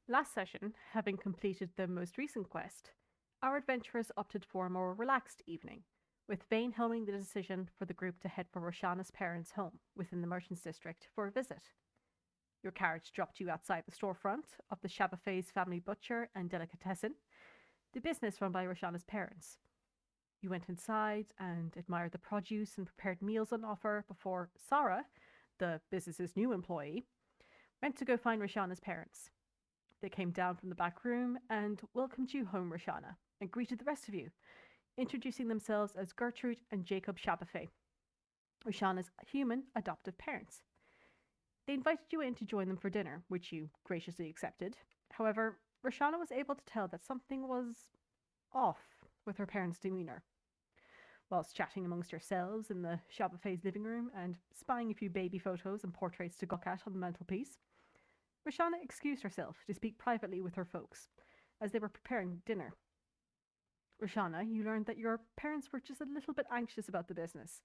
Last session, having completed the most recent quest, our adventurers opted for a more relaxed evening, with Vayne helming the decision for the group to head for Roshana's parents' home within the Merchants District for a visit. Your carriage dropped you outside the storefront of the Shabafay's family butcher and delicatessen, the business run by Roshana's parents. You went inside and admired the produce and prepared meals on offer before Sarah, the business's new employee, went to go find Roshana's parents. They came down from the back room and welcomed you home, Roshana, and greeted the rest of you, introducing themselves as Gertrude and Jacob Shabafay, Roshana's human adoptive parents. They invited you in to join them for dinner, which you graciously accepted. However, Roshana was able to tell that something was off with her parents' demeanour. Whilst chatting amongst yourselves in the Shabafay's living room and spying a few baby photos and portraits to gawk at on the mantelpiece, Roshana excused herself to speak privately with her folks as they were preparing dinner. Roshana, you learned that your parents were just a little bit anxious about the business,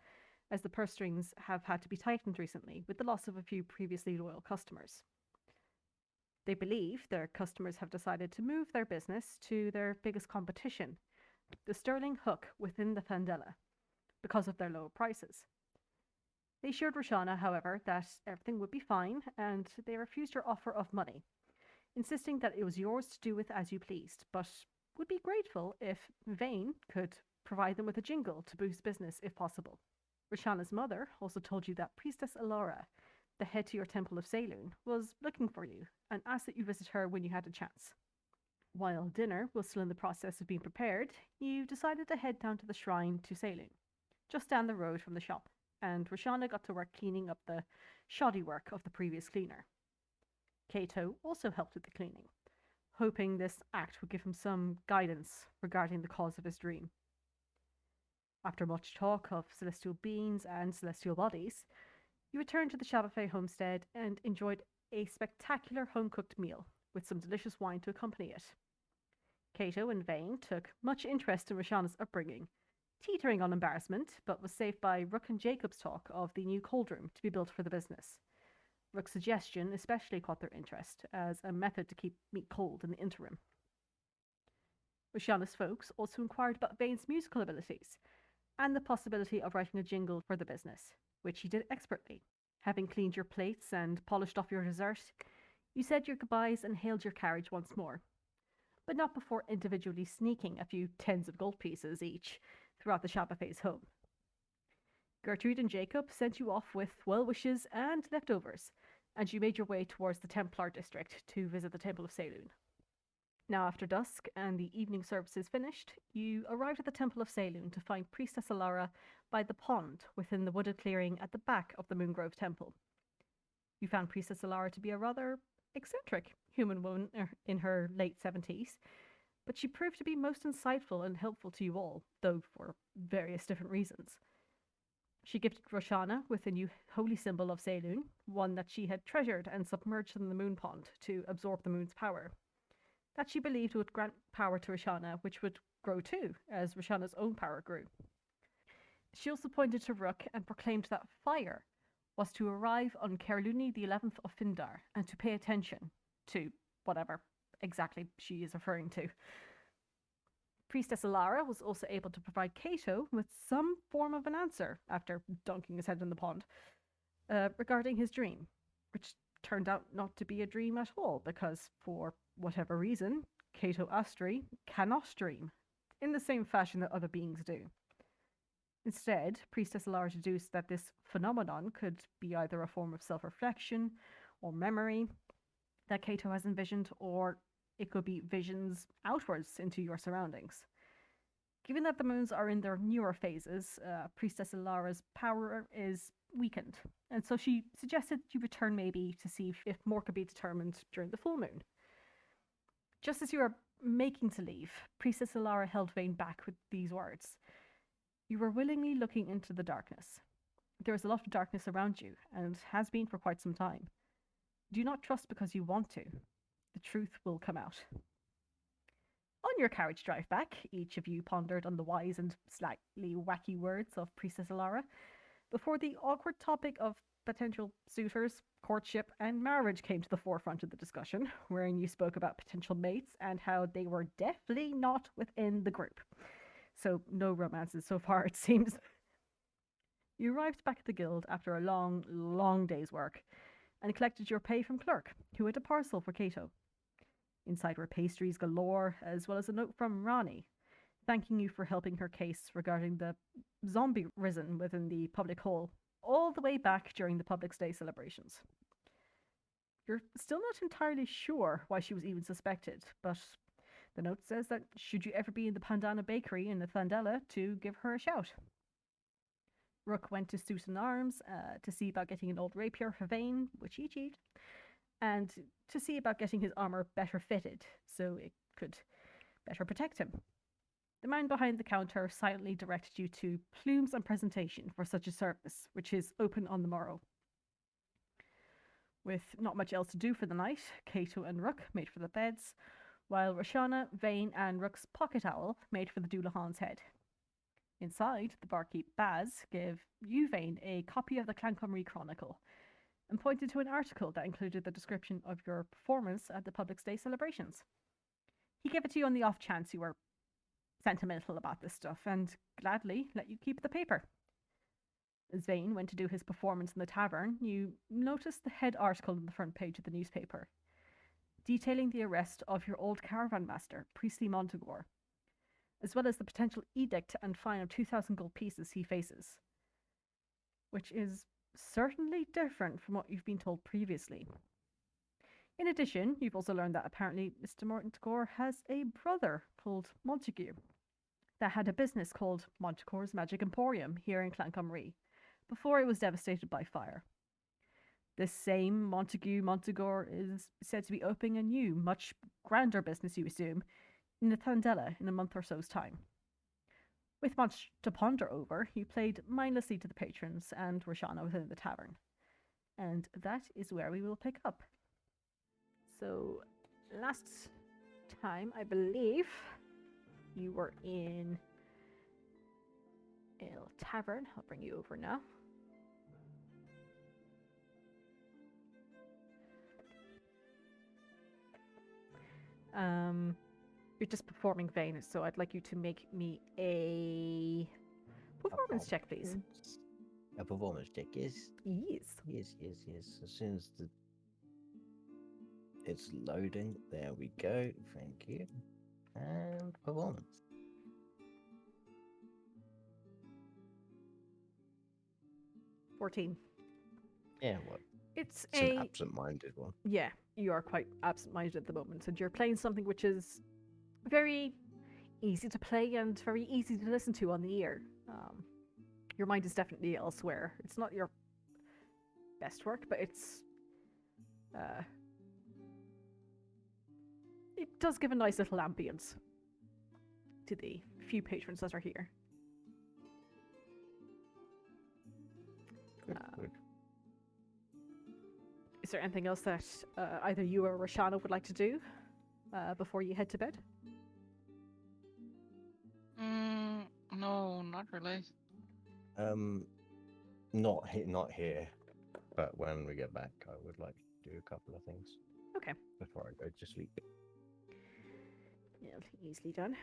as the purse strings have had to be tightened recently with the loss of a few previously loyal customers. They believe their customers have decided to move their business to their biggest competition, the sterling hook within the Fandela, because of their low prices. They assured Roshana, however, that everything would be fine, and they refused your offer of money, insisting that it was yours to do with as you pleased, but would be grateful if Vayne could provide them with a jingle to boost business if possible. Roshana's mother also told you that Priestess Alara, the head to your Temple of Saloon, was looking for you and asked that you visit her when you had a chance. While dinner was still in the process of being prepared, you decided to head down to the shrine to Saloon, just down the road from the shop, and Roshana got to work cleaning up the shoddy work of the previous cleaner. Kato also helped with the cleaning, hoping this act would give him some guidance regarding the cause of his dream. After much talk of celestial beings and celestial bodies, you returned to the Shabafay homestead and enjoyed a spectacular home-cooked meal with some delicious wine to accompany it. Kato and Vayne took much interest in Roshana's upbringing, teetering on embarrassment, but was saved by Rook and Jacob's talk of the new cold room to be built for the business. Rook's suggestion especially caught their interest as a method to keep meat cold in the interim. Roshana's folks also inquired about Vayne's musical abilities and the possibility of writing a jingle for the business, which he did expertly. Having cleaned your plates and polished off your dessert, you said your goodbyes and hailed your carriage once more, but not before individually sneaking a few tens of gold pieces each throughout the Shabafay's home. Gertrude and Jacob sent you off with well wishes and leftovers, and you made your way towards the Templar district to visit the Temple of Saloon. Now, after dusk and the evening services finished, you arrived at the Temple of Saloon to find Priestess Alara by the pond within the wooded clearing at the back of the Moongrove Temple. You found Priestess Alara to be a rather eccentric human woman in her late 70s, but she proved to be most insightful and helpful to you all, though for various different reasons. She gifted Roshana with a new holy symbol of Saloon, one that she had treasured and submerged in the moon pond to absorb the moon's power, that she believed would grant power to Roshana, which would grow too, as Roshana's own power grew. She also pointed to Rook and proclaimed that fire was to arrive on Kilar'une the 11th of Findar and to pay attention to whatever exactly she is referring to. Priestess Alara was also able to provide Kato with some form of an answer, after dunking his head in the pond, regarding his dream, which turned out not to be a dream at all, because for whatever reason, Kato Astri cannot dream in the same fashion that other beings do. Instead, Priestess Alara deduced that this phenomenon could be either a form of self-reflection or memory that Kato has envisioned, or it could be visions outwards into your surroundings. Given that the moons are in their newer phases, Priestess Alara's power is weakened, and so she suggested you return maybe to see if more could be determined during the full moon. Just as you are making to leave, Priestess Alara held Vayne back with these words. You were willingly looking into the darkness. There is a lot of darkness around you, and has been for quite some time. Do not trust because you want to. The truth will come out. On your carriage drive back, each of you pondered on the wise and slightly wacky words of Priestess Alara, before the awkward topic of potential suitors, courtship, and marriage came to the forefront of the discussion, wherein you spoke about potential mates and how they were definitely not within the group. So, no romances so far, it seems. You arrived back at the guild after a long, long day's work and collected your pay from clerk, who had a parcel for Kato. Inside were pastries galore, as well as a note from Rani, thanking you for helping her case regarding the zombie risen within the public hall, all the way back during the Public's Day celebrations. You're still not entirely sure why she was even suspected, but the note says that should you ever be in the Pandana Bakery in Lythandrios, to give her a shout. Rook went to Susan Arms to see about getting an old rapier for Vayne, which he achieved, and to see about getting his armor better fitted so it could better protect him. The man behind the counter silently directed you to Plumes and Presentation for such a service, which is open on the morrow. With not much else to do for the night, Kato and Rook made for the beds, while Roshana, Vayne, and Rook's pocket owl made for the Doulahan's head. Inside, the barkeep Baz gave you, Vayne, a copy of the Clancamrye Chronicle, and pointed to an article that included the description of your performance at the Public's Day celebrations. He gave it to you on the off chance you were sentimental about this stuff, and gladly let you keep the paper. As Vayne went to do his performance in the tavern, you noticed the head article on the front page of the newspaper, detailing the arrest of your old caravan master, Priestley Montegor, as well as the potential edict and fine of 2,000 gold pieces he faces, which is certainly different from what you've been told previously. In addition, you've also learned that apparently Mr. Montegor has a brother called Montague that had a business called Montegor's Magic Emporium here in Clancamrye before it was devastated by fire. This same Montegor is said to be opening a new, much grander business, you assume, in Lythandrios in a month or so's time. With much to ponder over, you played mindlessly to the patrons and Roshana within the tavern. And that is where we will pick up. So, last time, I believe, you were in El Tavern. I'll bring you over now. You're just performing Vayne, so I'd like you to make me a performance check, please. A performance check, yes? Yes. Yes. As soon as it's loading, there we go. Thank you. And performance. $14. Yeah, what? It's an absent-minded one. Yeah, you are quite absent-minded at the moment, and you're playing something which is very easy to play and very easy to listen to on the ear. Your mind is definitely elsewhere. It's not your best work, but it's it does give a nice little ambience to the few patrons that are here. Good. Is there anything else that either you or Roshana would like to do before you head to bed? No, not really. Not here. But when we get back, I would like to do a couple of things. Okay. Before I go to sleep. Yeah, easily done.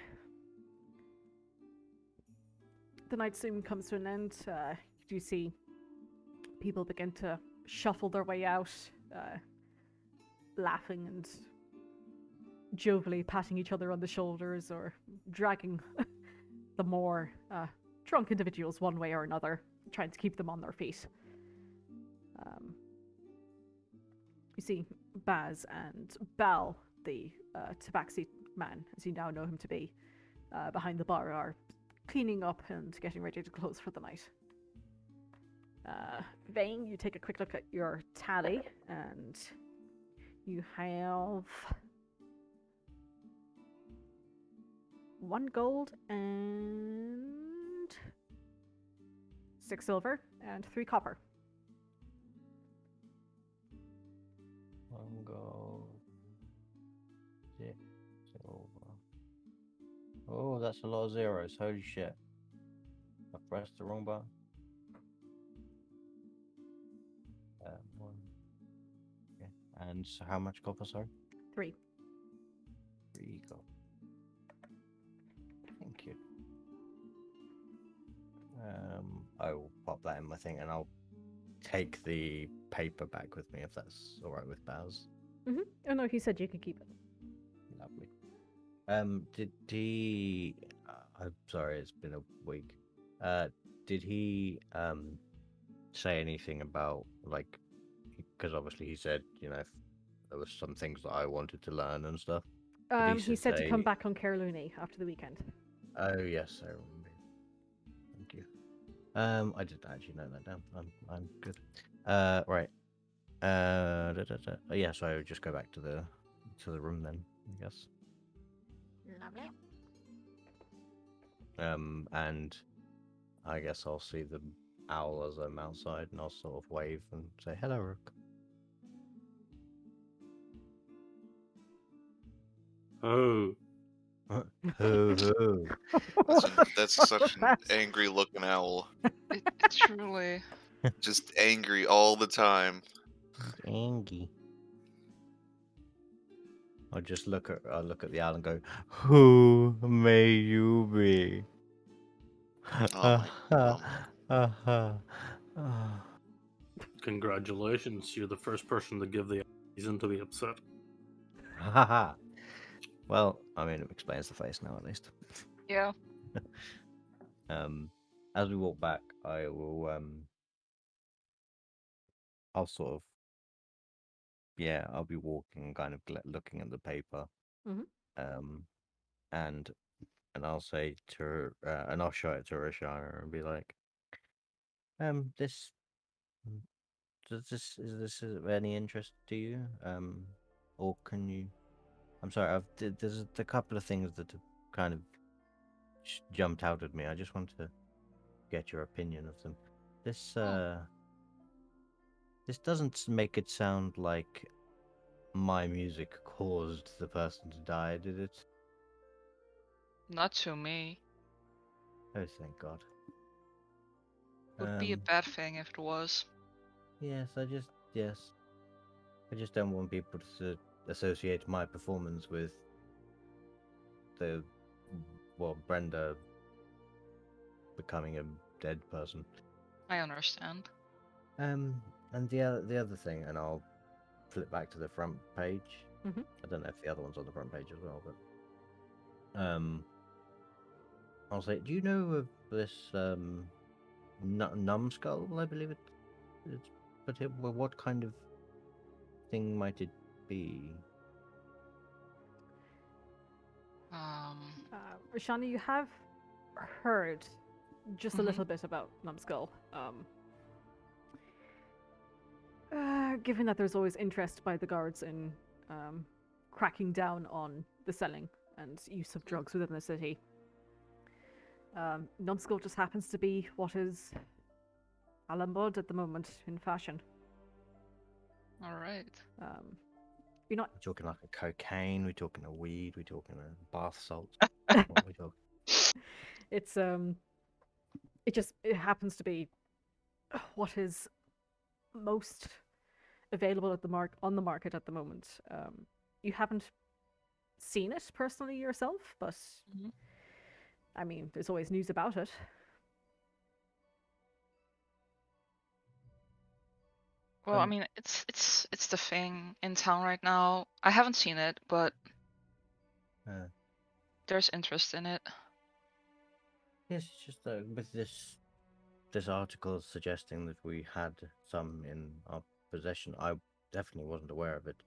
The night soon comes to an end. You do see people begin to shuffle their way out, laughing and jovially patting each other on the shoulders or dragging the more drunk individuals one way or another, trying to keep them on their feet. You see Baz and Bal, the tabaxi man, as you now know him to be, behind the bar, are cleaning up and getting ready to close for the night. Vayne, you take a quick look at your tally, and you have 1 gold and 6 silver and 3 copper. 1 gold, 6 silver. Oh, that's a lot of zeros. Holy shit. I pressed the wrong button. And so how much copper, sorry? 3. 3 copper. Thank you. I will pop that in my thing, and I'll take the paper back with me if that's all right with Baz. Oh no, he said you could keep it. Lovely. Did he? I'm sorry, it's been a week. Did he say anything about like? Because obviously he said, you know, if there was some things that I wanted to learn and stuff. He said to come back on Kilar'une after the weekend. Oh yes, I remember. Thank you. I didn't actually know that down. I'm good. Right. Yeah, so I would just go back to the room then, I guess. Lovely. And I guess I'll see the owl as I'm outside, and I'll sort of wave and say hello, Rook. Oh. Hoo. That's such an angry looking owl. It truly. Just angry all the time. Angie. I'll look at the owl and go, who may you be? Oh my God. Congratulations, you're the first person to give the reason to be upset. Haha. Well, I mean, it explains the face now, at least. Yeah. As we walk back, I will, I'll sort of, yeah, I'll be walking, kind of looking at the paper, and I'll say to her, and I'll show it to Roshana and be like, this, is this of any interest to you? Or can you? I'm sorry, there's a couple of things that have kind of jumped out at me. I just want to get your opinion of them. This this doesn't make it sound like my music caused the person to die, did it? Not to me. Oh, thank God. Would be a bad thing if it was. Yes, I just don't want people to associate my performance with Brenda becoming a dead person. I understand. And the other thing, and I'll flip back to the front page. I don't know if the other one's on the front page as well, but I'll say, do you know of this numbskull? I believe it's but what kind of thing might it be? Roshana, you have heard just a little bit about Numbskull. Given that there's always interest by the guards in cracking down on the selling and use of drugs within the city, Numbskull just happens to be what is a la mode at the moment in fashion. All right. You're not We're talking like a cocaine. We're talking a weed. We're talking a bath salt. What are we talking? It's it happens to be what is most available at on the market at the moment. You haven't seen it personally yourself, but I mean, there's always news about it. Well, I mean, it's the thing in town right now. I haven't seen it, but there's interest in it. Yes, it's just with this article suggesting that we had some in our possession, I definitely wasn't aware of it.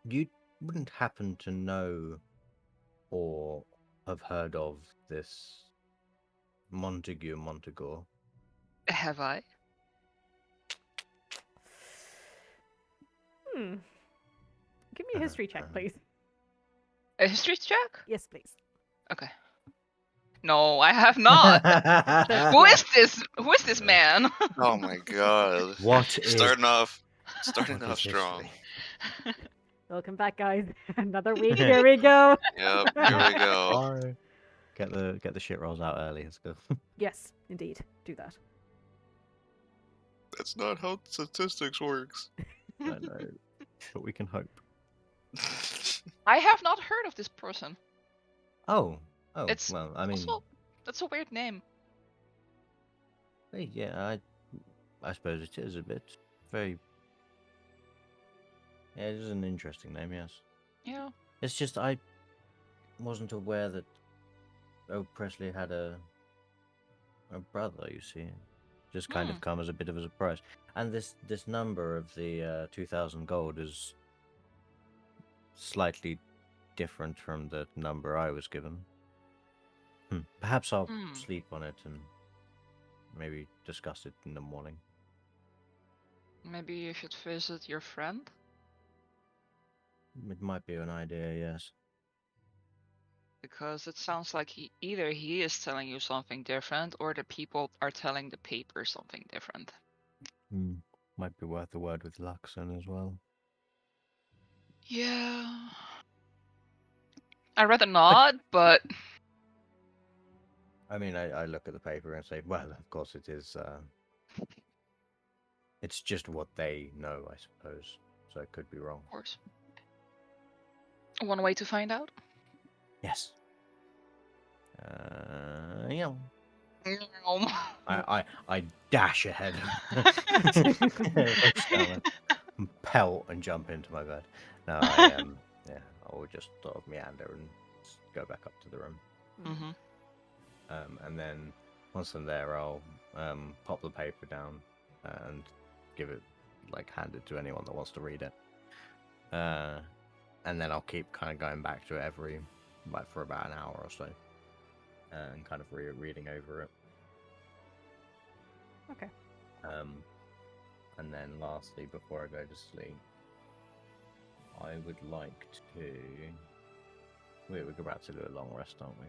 You wouldn't happen to know or have heard of this Montague? Have I? Give me a history check, please. A history check? Yes, please. Okay. No, I have not. Who is this? Who is this man? Oh my God. Starting off strong. Welcome back, guys. Another week. Here we go. Yep, here we go. Get the shit rolls out early. Let's go. Yes, indeed. Do that. That's not how statistics works. I know, but we can hope. I have not heard of this person. Oh, It's well, I mean, Also, that's a weird name. hey, yeah, I suppose it is a bit very. Yeah, it is an interesting name, yes. Yeah. It's just I wasn't aware that Presley had a brother. You see, just kind of come as a bit of a surprise. And this number of the 2,000 gold is slightly different from the number I was given. Perhaps I'll sleep on it and maybe discuss it in the morning. Maybe you should visit your friend? It might be an idea, yes. Because it sounds like either he is telling you something different, or the people are telling the paper something different. Might be worth a word with Luxon as well. Yeah. I'd rather not, but... I mean, I look at the paper and say, well, of course it is. It's just what they know, I suppose. So it could be wrong. Of course. One way to find out? Yes. Yeah. I dash ahead. Pelt and jump into my bed. No, I yeah, I will just sort of meander and go back up to the room. Mm-hmm. And then once I'm there, I'll pop the paper down and give it, like, hand it to anyone that wants to read it. And then I'll keep kind of going back to it for about an hour or so, and kind of reading over it. Okay. And then lastly, before I go to sleep, I would like to. We're about to do a long rest, aren't we?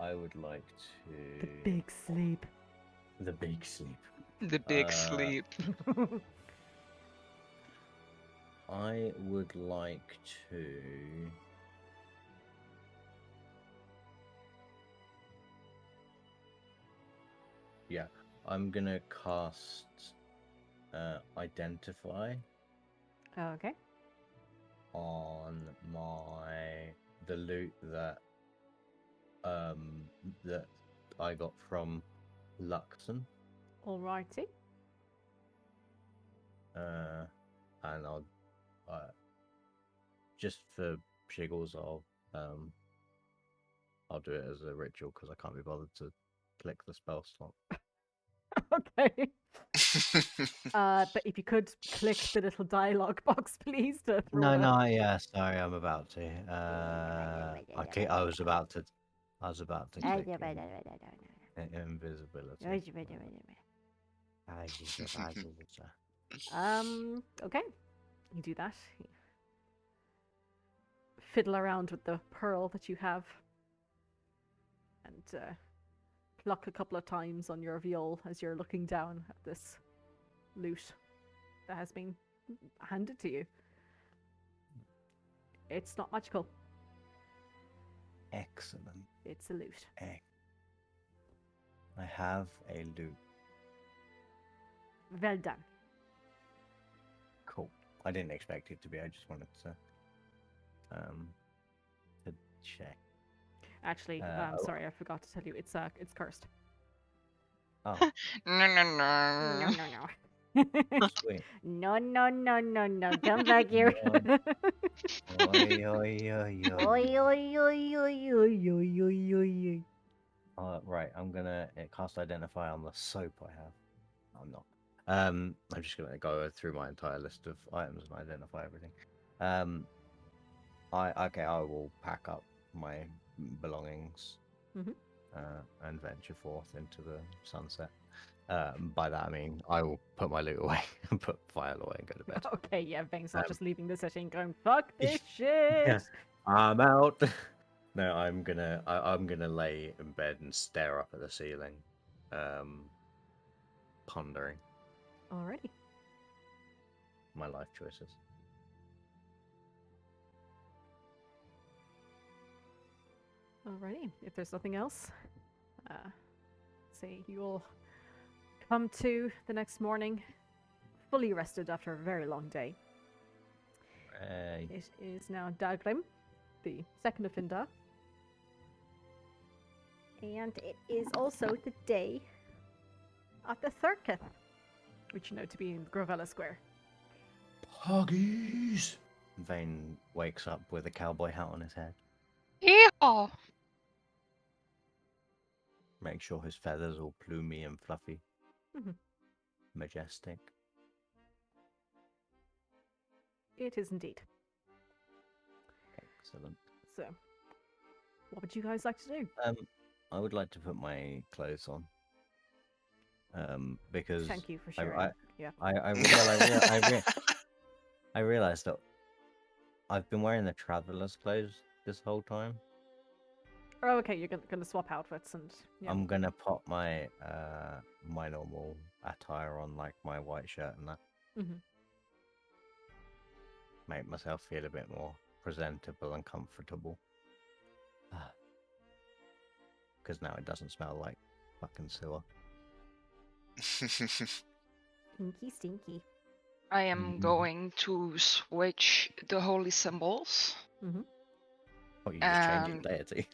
I would like to. The big sleep. The big sleep. The big sleep. I would like to. Yeah, I'm gonna cast Identify Okay. on the loot that I got from Luxon. Alrighty. And I'll just for shiggles, I'll do it as a ritual because I can't be bothered to click the spell slot. Okay. But if you could click the little dialogue box, please. To throw Yeah, sorry, I'm about to. I was about to click invisibility. Okay. You do that. You fiddle around with the pearl that you have, and pluck a couple of times on your viol as you're looking down at this loot that has been handed to you. It's not magical. Excellent. It's a loot. I have a loot. Well done. Cool. I didn't expect it to be. I just wanted to check. Actually, sorry, I forgot to tell you. It's cursed. Oh, No. sweet. No. Come back here. Oi, oi, oi, oi. Oi. Right, I'm gonna cast Identify on the soap I have. I'm not. I'm just gonna go through my entire list of items and identify everything. I will pack up my belongings and venture forth into the sunset. By that I mean I will put my loot away and put File away and go to bed. Okay, yeah, Vayne's not just leaving the city and going, fuck this shit. Yeah. I'm out. No, I'm gonna lay in bed and stare up at the ceiling, pondering Alrighty. my life choices. Alrighty. If there's nothing else, say you'll come to the next morning, fully rested after a very long day. It is now Dagrim, the second of Finda. And it is also the day of the circus, which you know to be in Grovella Square. Puggies! Vayne wakes up with a cowboy hat on his head. Yeehaw! Make sure his feathers all plumy and fluffy. Mhm. Majestic. It is indeed. Excellent. So, what would you guys like to do? I would like to put my clothes on. Because Thank you for sharing. I realized that I've been wearing the traveler's clothes this whole time. Oh, okay, you're gonna swap outfits and yeah. I'm gonna put my my normal attire on, like my white shirt and that. Mhm. Make myself feel a bit more presentable and comfortable. Because now it doesn't smell like fucking sewer. Stinky, stinky. I am going to switch the holy symbols. Oh, you just changed deity.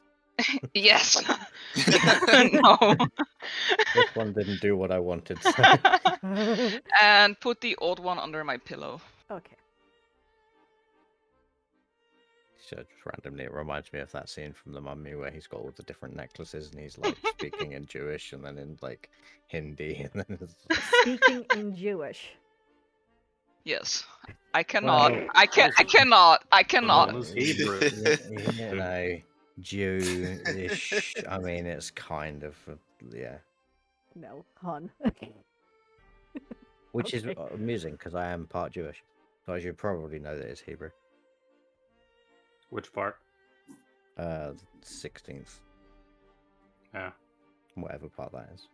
Yes. No. This one didn't do what I wanted. So. And put the old one under my pillow. Okay. So just randomly, it reminds me of that scene from The Mummy where he's got all the different necklaces and he's like speaking in Jewish and then in like Hindi and then it's... Speaking in Jewish. Yes. I cannot. Well, I cannot. Well, it's Hebrew. You know, Jewish. I mean, it's kind of yeah. No, hun. Which is Okay. amusing because I am part Jewish, so I should probably know that it's Hebrew. Which part? 16th, Yeah. whatever part that is.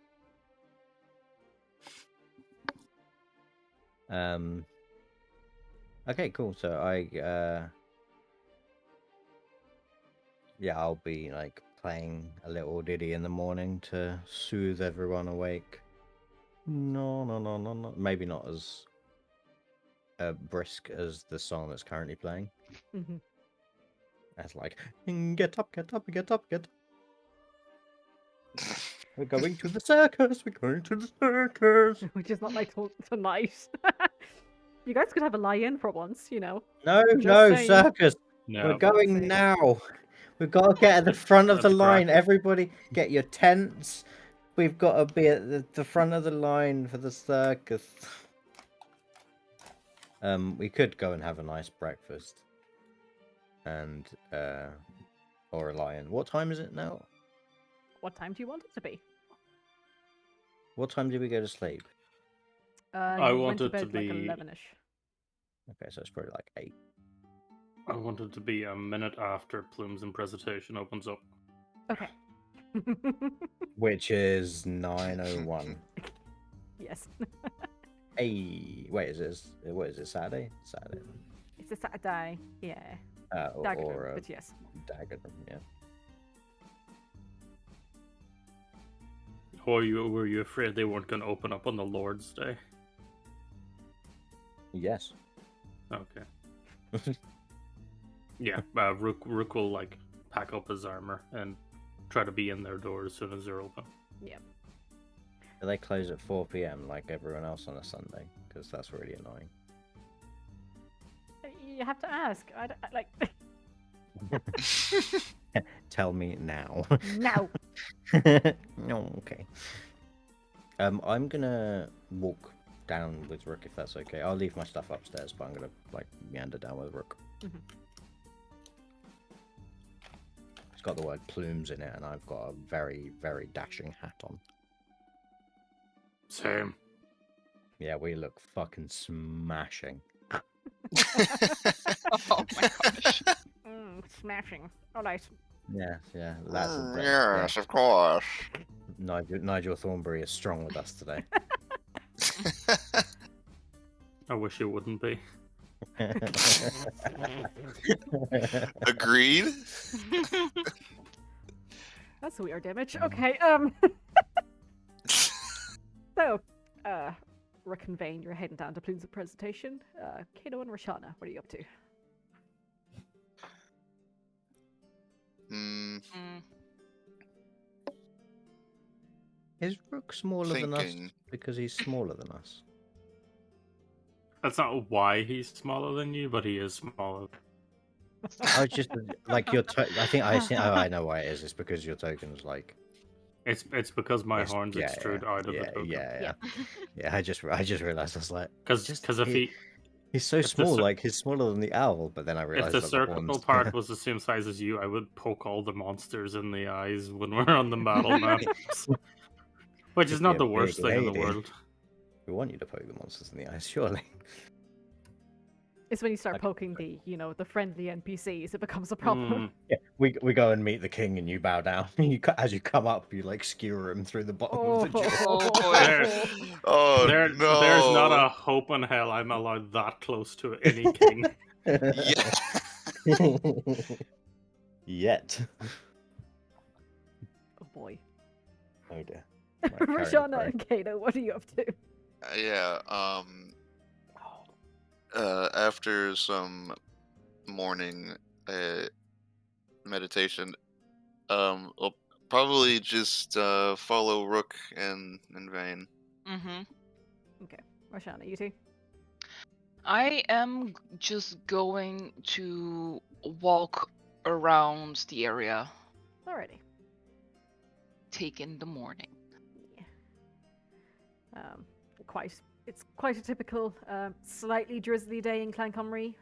Okay, cool. So I'll be like playing a little ditty in the morning to soothe everyone awake. No. Maybe not as brisk as the song that's currently playing. Mhm. That's like, get up. We're going to the circus. Which is not like tonight. You guys could have a lie-in for once, you know. No, saying. circus. No. We're going now. We've got to get at the front of the That's line. correct. Everybody, get your tents. We've got to be at the front of the line for the circus. We could go and have a nice breakfast. And, or a lion. What time is it now? What time do you want it to be? What time did we go to sleep? I You want went it to to bed like be- 11ish. Okay, so it's probably like 8. I want it to be a minute after Plumes and Presentation opens up. Okay. Which is 9:01. Yes. Hey, wait, is it Saturday? Saturday. It's a Saturday. Yeah. Or Dagger, but yes. Dagger, yeah. Or were you afraid they weren't going to open up on the Lord's Day? Yes. Okay. Yeah, Rook will like pack up his armor and try to be in their door as soon as they're open. Yeah. Do they close at 4 p.m. like everyone else on a Sunday? Because that's really annoying. You have to ask. Like. Tell me now. No. No, okay. I'm gonna walk down with Rook if that's okay. I'll leave my stuff upstairs, but I'm gonna like meander down with Rook. Mhm. It's got the word Plumes in it, and I've got a very, very dashing hat on. Same. Yeah, we look fucking smashing. Oh my gosh. Smashing. All right. Yeah, that's Yes, of course. Nigel Thornberry is strong with us today. I wish it wouldn't be. Agreed. That's a weird image. Okay. So Rook and Vayne, you're heading down to Plumes' presentation. Kato and Roshana, what are you up to? Hmm. Is Rook smaller than us Thinking. because he's smaller than us? That's not why he's smaller than you, but he is smaller. I was just like your. I think I see. Oh, I know why it is. It's because your token's like. It's because my Yes, horns yeah, extrude yeah, out of the yeah, token. yeah. Yeah, I just realized I was like, Because if he, he's so if the small, cir- like he's smaller than the owl. But then I if realized the that circle the horns. part was the same size as you, I would poke all the monsters in the eyes when we're on the battle maps. Which is You'd be not a the big worst thing in the lady. world. We want you to poke the monsters in the eyes, surely. It's when you start Okay. poking the friendly NPCs, it becomes a problem. Mm, Yeah, we go and meet the king, and you bow down. As you come up, you like skewer him through the bottom of the jaw. Oh, boy. Oh there's no! not a hope in hell I'm allowed that close to any king. Yeah. Yet. Oh boy. Oh dear. Right, carry on, Roshana sorry. and Kato, what are you up to? Yeah. After some morning meditation, I'll probably just follow Rook and Vayne. Mm-hmm. Roshana, you too? I am just going to walk around the area, Alrighty. take in the morning. It's quite a typical, slightly drizzly day in Clancamrye.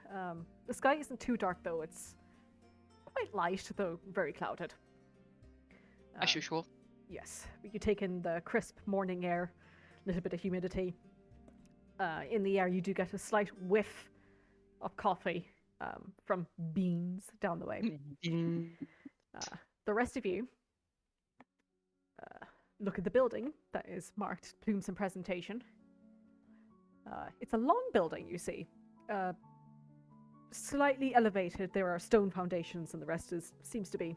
The sky isn't too dark though, it's quite light, though very clouded. As usual. Yes, you take in the crisp morning air, a little bit of humidity. In the air, you do get a slight whiff of coffee from beans down the way. The rest of you look at the building that is marked Plumes and Presentation. It's a long building, you see. Slightly elevated. There are stone foundations, and the rest seems to be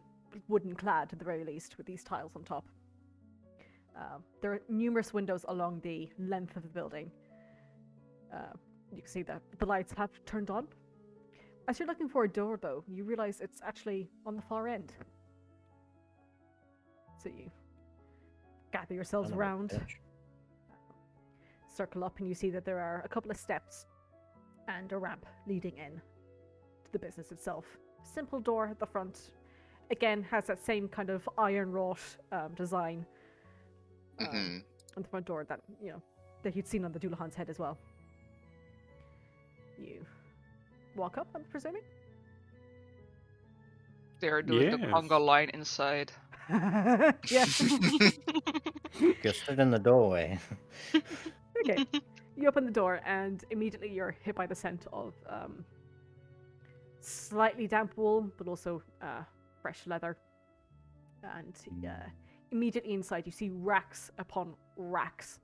wooden clad at the very least, with these tiles on top. There are numerous windows along the length of the building. You can see that the lights have turned on. As you're looking for a door, though, you realize it's actually on the far end. So you gather yourselves Son of a around, bitch. circle up, and you see that there are a couple of steps and a ramp leading in to the business itself. Simple door at the front. Again, has that same kind of iron wrought design Mm-hmm. on the front door that that you'd seen on the Doulahan's head as well. You walk up, I'm presuming. They're doing the Yes. conga line inside. Yeah. You're stood in the doorway. Okay. You open the door, and immediately you're hit by the scent of slightly damp wool, but also fresh leather. And immediately inside, you see racks upon racks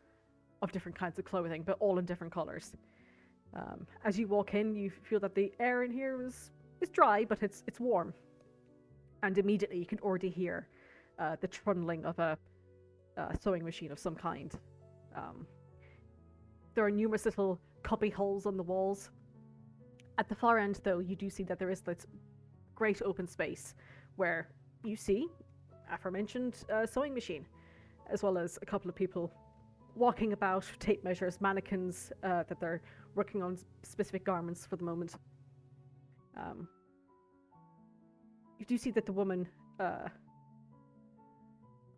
of different kinds of clothing, but all in different colors. As you walk in, you feel that the air in here is dry, but it's warm. And immediately you can already hear the trundling of a sewing machine of some kind. There are numerous little cubby holes on the walls. At the far end, though, you do see that there is this great open space where you see aforementioned sewing machine, as well as a couple of people walking about, tape measures, mannequins that they're working on specific garments for the moment. You do see that the woman,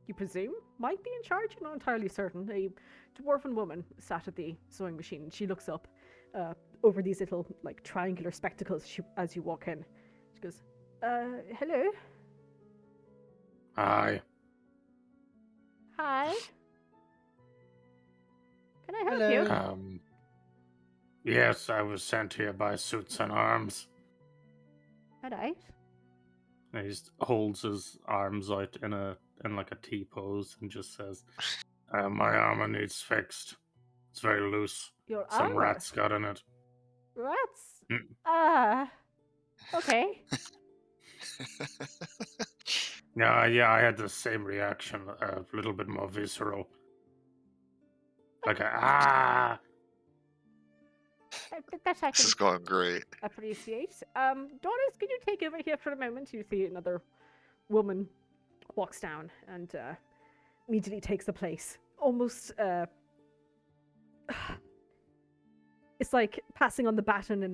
you presume, might be in charge. You're not entirely certain. A dwarven woman sat at the sewing machine, and she looks up over these little, like, triangular spectacles as you walk in. She goes, hello? Aye. Hi? Can I help Hello. you? Yes, I was sent here by Suits and Arms. Alright. And he just holds his arms out in like a T pose and just says, "My armor needs fixed. It's very loose. Your Some armor? rats got in it." Rats? Mm. Okay. Yeah, I had the same reaction, a little bit more visceral. Like a That I This is can going great. appreciate. Doris, can you take over here for a moment? You see another woman walks down and immediately takes the place. Almost, it's like passing on the baton in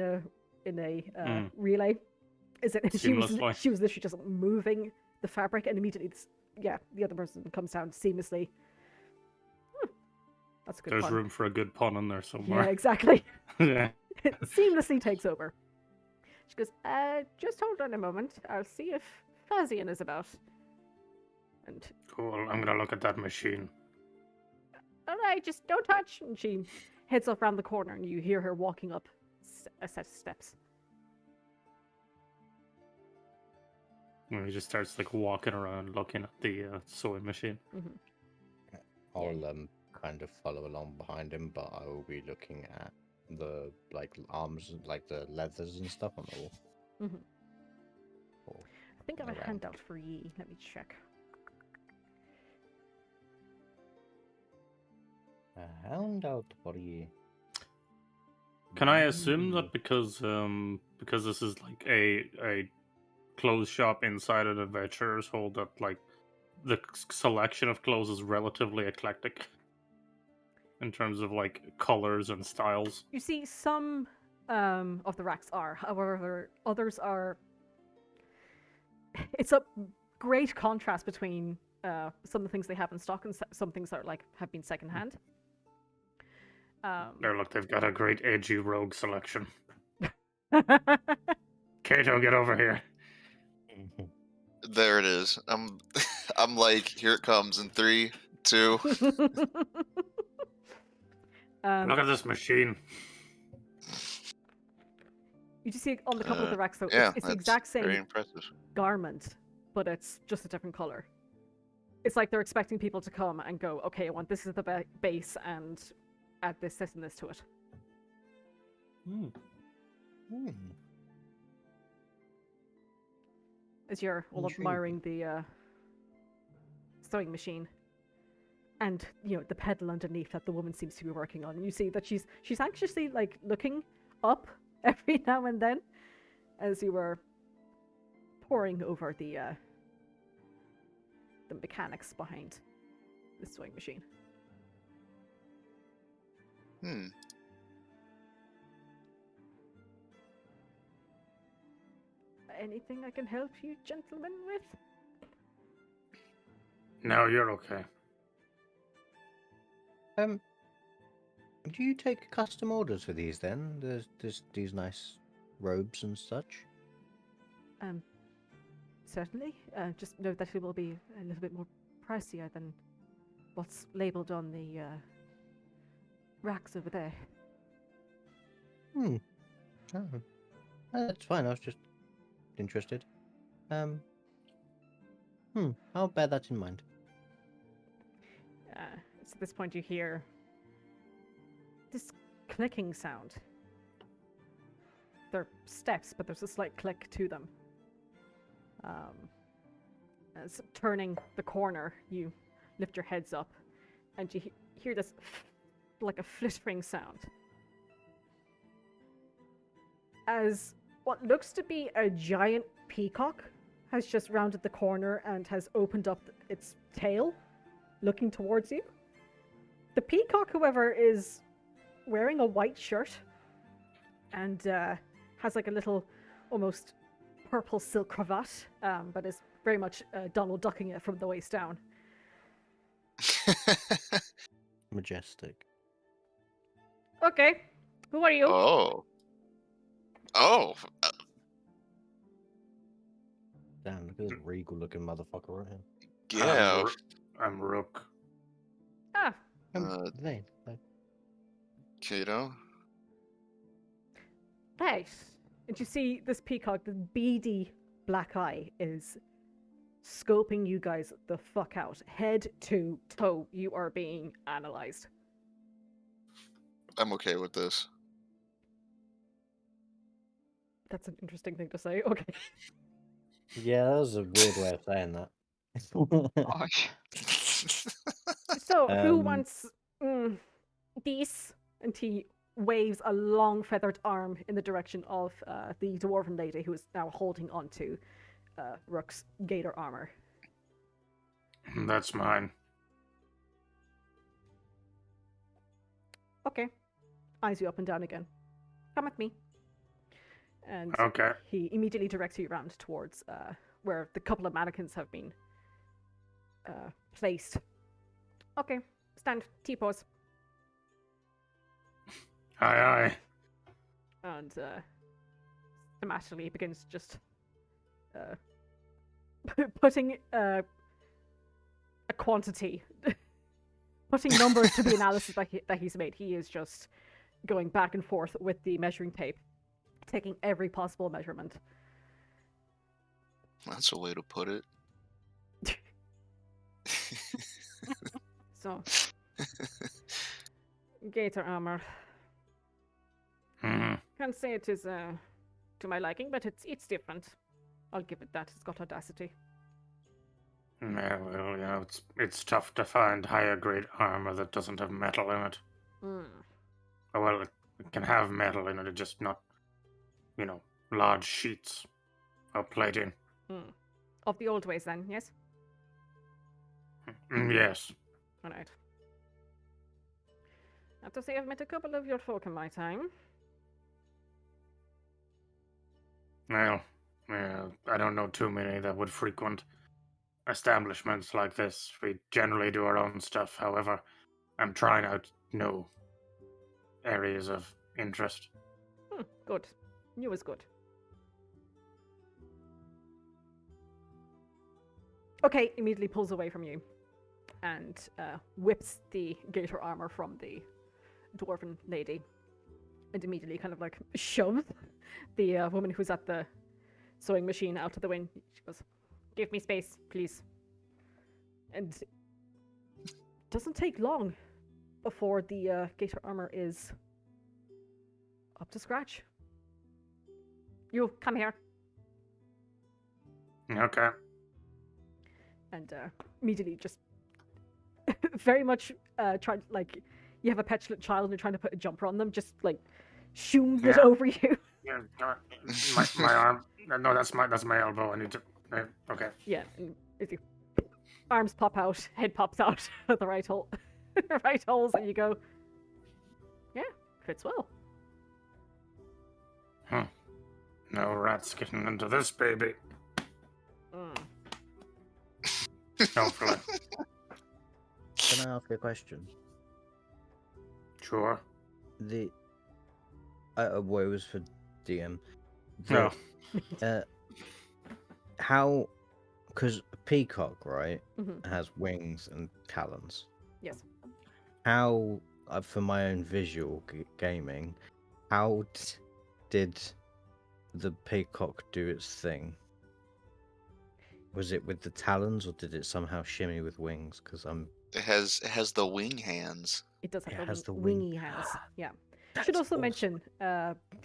a relay. Is it? She was Seamlessly. literally just moving the fabric, and immediately, the other person comes down seamlessly. That's a good There's pun. room for a good pun in there Yeah, somewhere. exactly. Yeah. It seamlessly takes over. She goes, just hold on a moment. I'll see if Fazian is about. And, Cool. I'm gonna look at that machine. alright, just don't touch. And she heads off around the corner, and you hear her walking up a set of steps. And he just starts like walking around looking at the sewing machine. I'll kind of follow along behind him, but I will be looking at the arms, like the leathers and stuff on the wall. I think I have a around. handout for ye. Let me check. A handout for you. Can I assume that because this is like a clothes shop inside an adventurer's hold, that like the selection of clothes is relatively eclectic in terms of like colors and styles? You see, some of the racks are, however, others are. It's a great contrast between some of the things they have in stock and some things that have been secondhand. There, look, they've got a great edgy rogue selection. Kato, get over here. There it is. I'm like, here it comes in 3, 2. Look at this machine. You just see on the couple of the racks, though, Yeah, it's the that's exact very same impressive. garment, but it's just a different color. It's like they're expecting people to come and go, okay, I want this as the base, and add this, this, and this to it. As you're all admiring the sewing machine, and the pedal underneath that the woman seems to be working on, and you see that she's anxiously looking up every now and then, as you were poring over the mechanics behind the sewing machine. Anything I can help you gentlemen with? No, you're okay. Do you take custom orders for these then? There's these nice robes and such. Certainly. Just know that it will be a little bit more pricier than what's labelled on the racks over there. Oh, that's fine. I was just interested. I'll bear that in mind. So at this point you hear this clicking sound. They're steps, but there's a slight click to them. As turning the corner, you lift your heads up, and you hear this like a flittering sound. As what looks to be a giant peacock has just rounded the corner and has opened up its tail, looking towards you. The peacock, however, is wearing a white shirt and has like a little, almost purple silk cravat, but is very much Donald Ducking it from the waist down. Majestic. Okay, who are you? Oh. Damn, look at this regal looking motherfucker right here. Yeah. I'm Rook. Ah, Vayne. Kato. right. And you see this peacock, the beady black eye, is scoping you guys the fuck out. Head to toe, you are being analyzed. I'm okay with this. That's an interesting thing to say. Okay. Yeah, that was a weird way of saying that. Gosh. So, who Um, wants... this, and he waves a long feathered arm in the direction of the dwarven lady who is now holding onto Rook's gator armor. That's mine. Okay. Eyes you up and down again. Come with me. And Okay. he immediately directs you around towards where the couple of mannequins have been placed. Okay. Stand. T-pose. Aye. And thematically begins just putting a quantity, putting numbers to the analysis that he's made. He is just going back and forth with the measuring tape, taking every possible measurement. That's a way to put it. So, gator armor. Hmm. Can't say it is to my liking, but it's different. I'll give it that. It's got audacity. Yeah, well, you know, it's tough to find higher grade armor that doesn't have metal in it. Mm. Oh, well, it can have metal in it, it's just not, you know, large sheets of plating. Mm. Of the old ways, then, yes? Yes. Alright. I have to say, I've met a couple of your folk in my time. Well, I don't know too many that would frequent establishments like this. We generally do our own stuff. However, I'm trying out new areas of interest. Good. New is good. Okay, immediately pulls away from you and whips the gator armor from the dwarven lady and immediately kind of like shoves the woman who's at the sewing machine out of the way. She goes, "Give me space, please." And doesn't take long before the gator armor is up to scratch. You, come here. Okay. And immediately just very much trying, like, you have a petulant child and you're trying to put a jumper on them, just like shooms it Yeah. over you. Yeah, my arm. No, that's my elbow. I need to. Okay. Yeah, and as you, arms pop out, head pops out at the right hole, right holes, and you go, yeah, fits well. No rats getting into this baby. Mm. Hopefully. Can I ask a question? Sure. The well, it was for DM. No. How? Because peacock, right, Mhm. has wings and talons. Yes. How, for my own visual gaming, how did the peacock do its thing? Was it with the talons, or did it somehow shimmy with wings? Because It has the wing hands. It does It have has the the wing. wingy hands. Yeah. That's Should also awesome. mention,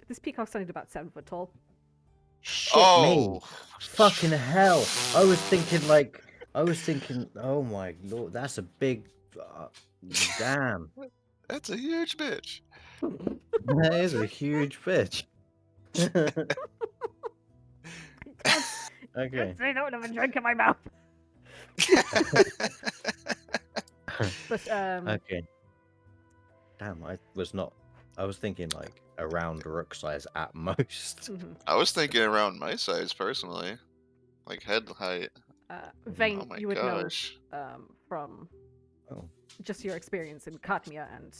this peacock's only about 7 foot tall. Shit Oh, me! Fucking hell! I was thinking, oh my lord, that's a big, damn, that's a huge bitch. that is a huge bitch. Okay. I don't have a drink in my mouth. But Okay. Damn, I was thinking like around Rook size at most. mhm. I was thinking around my size personally, like head height. Vayne, Oh my you would gosh. know from Oh. just your experience in Katmia and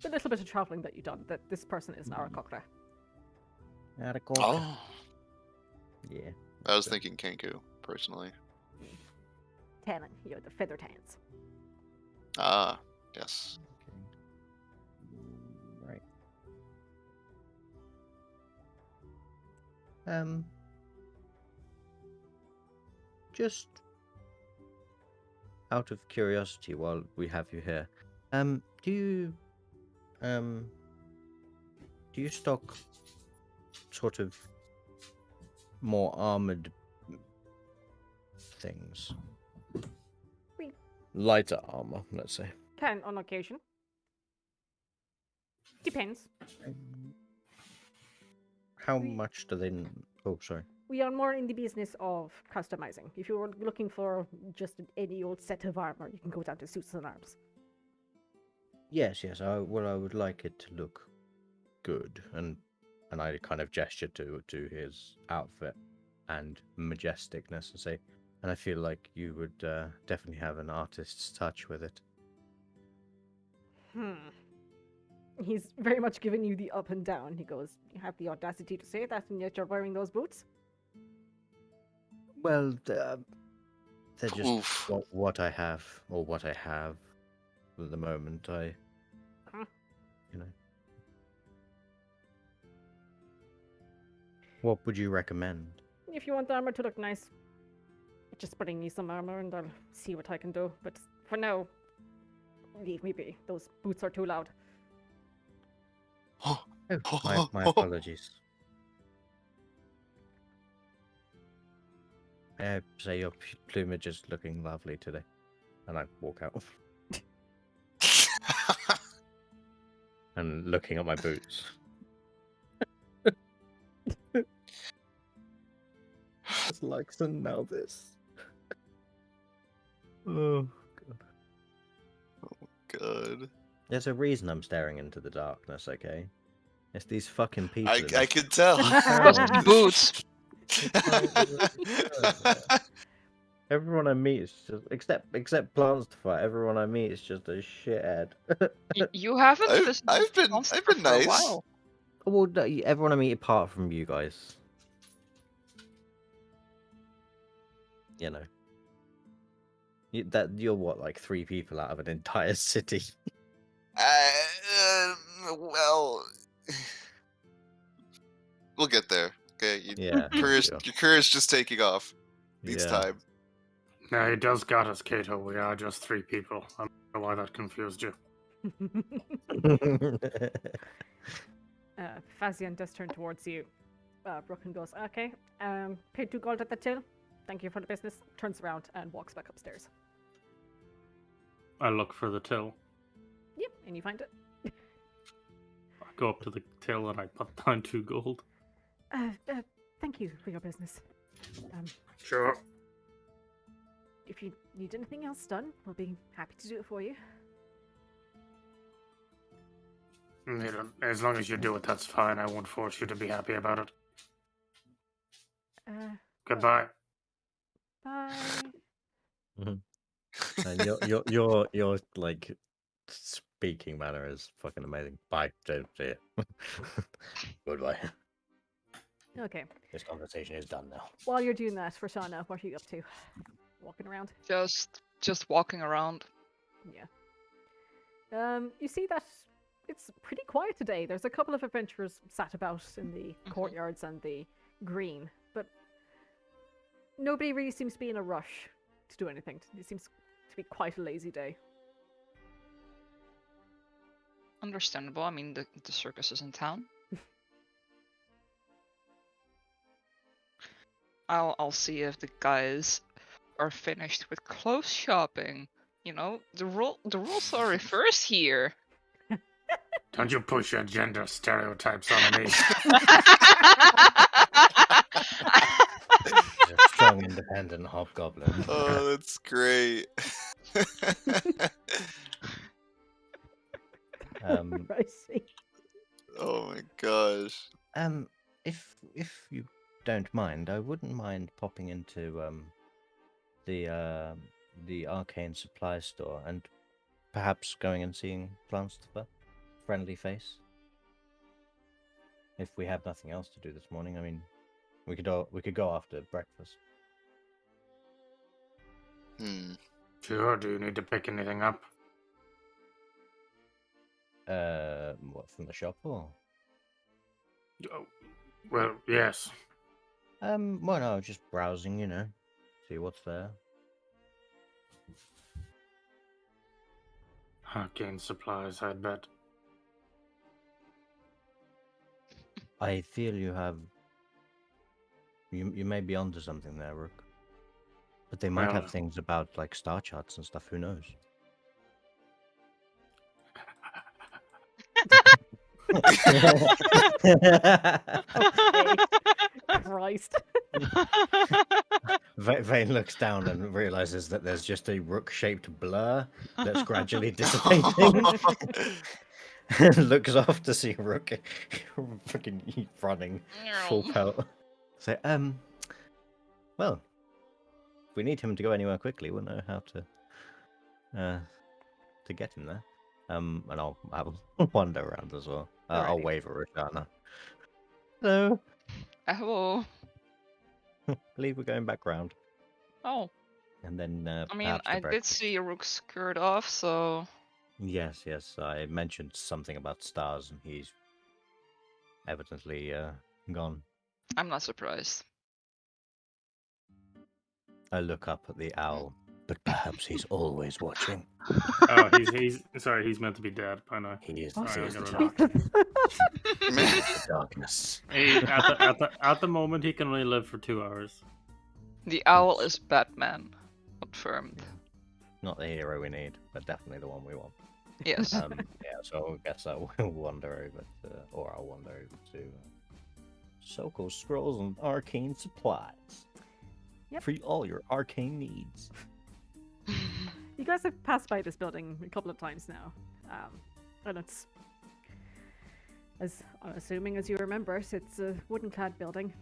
the little bit of traveling that you've done, that this person is an Arakokra. Oh, Yeah. I was thinking Kenku personally. Tannin, you know, the feather tans. Ah, yes. Okay. Right. Just out of curiosity, while we have you here, do you stock sort of more armored things? Oui. Lighter armor, let's say. Can on occasion. Depends. How much do they? Oh, sorry. We are more in the business of customizing. If you're looking for just any old set of armor, you can go down to Suits and Arms. Yes, yes. I would like it to look good, and I kind of gesture to his outfit and majesticness and say, and I feel like you would definitely have an artist's touch with it. He's very much giving you the up and down. He goes, "You have the audacity to say that, and yet you're wearing those boots?" Well, they're just Oof. what I have, or what I have at the moment. Huh. You know. What would you recommend? If you want the armor to look nice, just bring me some armor and I'll see what I can do. But for now, leave me be. Those boots are too loud. Oh, my apologies. Say your plumage is looking lovely today, and I walk out and looking at my boots. It's like some now this. Oh God. There's a reason I'm staring into the darkness. Okay, it's these fucking people. I could tell. Boots. Everyone I meet is just except Plants to Fight. Everyone I meet is just a shithead. You haven't visited I've been Monster I've been for a nice. while. Well, no, everyone I meet apart from you guys. You know. You're what, like 3 people out of an entire city. Well, we'll get there. Okay, Yeah. your sure. career's just taking off. Needs Yeah. time. No, he does got us, Kato. We are just 3 people. I don't know why that confused you. Fazian does turn towards you. Rook and goes, "Okay, paid 2 gold at the till. Thank you for the business." Turns around and walks back upstairs. I look for the till. Yep, and you find it. I go up to the till and I put down 2 gold. Thank you for your business. Sure. If you need anything else done, we'll be happy to do it for you. As long as you do it, that's fine. I won't force you to be happy about it. Goodbye. Bye. And your like speaking manner is fucking amazing. Bye. See ya. Goodbye. Okay. This conversation is done now. While you're doing that, Roshana, what are you up to? Walking around? Just walking around. Yeah. You see that it's pretty quiet today. There's a couple of adventurers sat about in the courtyards and the green, but nobody really seems to be in a rush to do anything. It seems to be quite a lazy day. Understandable. I mean, the circus is in town. I'll see if the guys are finished with clothes shopping. You know, the rules are reversed here. Don't you push your gender stereotypes on me. He's a strong, independent hobgoblin. Oh, that's great. I see. Oh my gosh. If you don't mind, I wouldn't mind popping into the arcane supply store and perhaps going and seeing Planstopher. Friendly face. If we have nothing else to do this morning, I mean, we could go after breakfast. Sure, do you need to pick anything up? What, from the shop or? Oh, well, yes. Well, no, just browsing, you know, see what's there. Arcane supplies, I'd bet. I feel you have. You may be onto something there, Rook. But they might Well, have things about like star charts and stuff. Who knows? Okay. Christ. Vayne looks down and realizes that there's just a rook-shaped blur that's gradually dissipating. Looks off to see Rook freaking running full pelt. So, well, if we need him to go anywhere quickly, we'll know how to get him there. And I'll have a wander around as well. I'll Alrighty. wave at Roshana. Hello. Hello. Believe we're going back round. Oh, And then I mean, perhaps the I did breakfast. see Rook skirt off, so Yes, I mentioned something about stars, and he's evidently gone. I'm not surprised. I look up at the owl, but perhaps he's always watching. Oh, he's sorry. He's meant to be dead by now. He is, Oh, he is I'm the gonna darkness. At the moment, he can only live for 2 hours. The owl is Batman. Confirmed. Not the hero we need, but definitely the one we want. Yes. So I guess I'll wander over I'll wander over to Soko Scrolls and Arcane Supplies. Yep. For all your arcane needs. You guys have passed by this building a couple of times now. And it's, as I'm assuming as you remember, it's a wooden-clad building.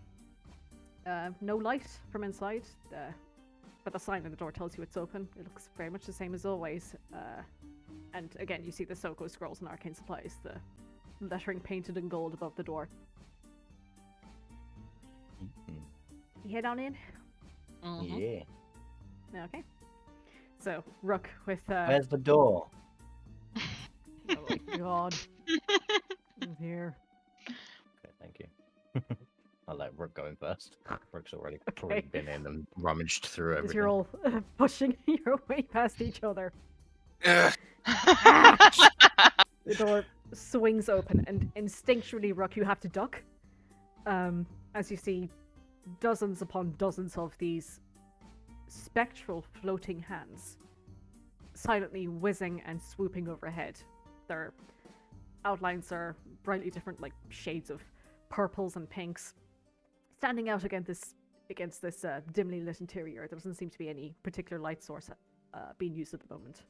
No light from inside, but the sign on the door tells you it's open. It looks very much the same as always. And again, you see the Soko Scrolls and Arcane Supplies, the lettering painted in gold above the door. Mhm. You head on in? Mhm. Yeah. Okay. So, Rook with... Where's the door? Oh my god. I'm here. Okay, thank you. I'll let Rook go in first. Rook's already Okay. been in and rummaged through As everything. you're all pushing your way past each other. Ugh. The door swings open, and instinctually, Rook, you have to duck. As you see dozens upon dozens of these spectral floating hands silently whizzing and swooping overhead. Their outlines are brightly different, like shades of purples and pinks, standing out against this dimly lit interior. There doesn't seem to be any particular light source being used at the moment.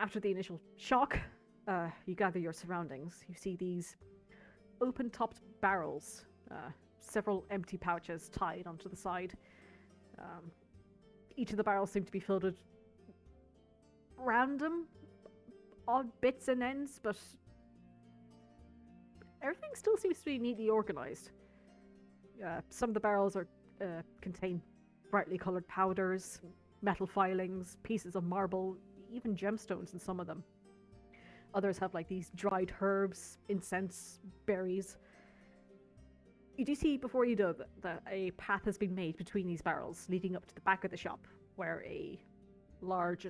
After the initial shock, you gather your surroundings. You see these open-topped barrels, several empty pouches tied onto the side. Each of the barrels seem to be filled with random, odd bits and ends, but everything still seems to be neatly organized. Some of the barrels contain brightly colored powders, metal filings, pieces of marble, even gemstones in some of them. Others have like these dried herbs, incense, berries. You do see before you do that a path has been made between these barrels, leading up to the back of the shop, where a large,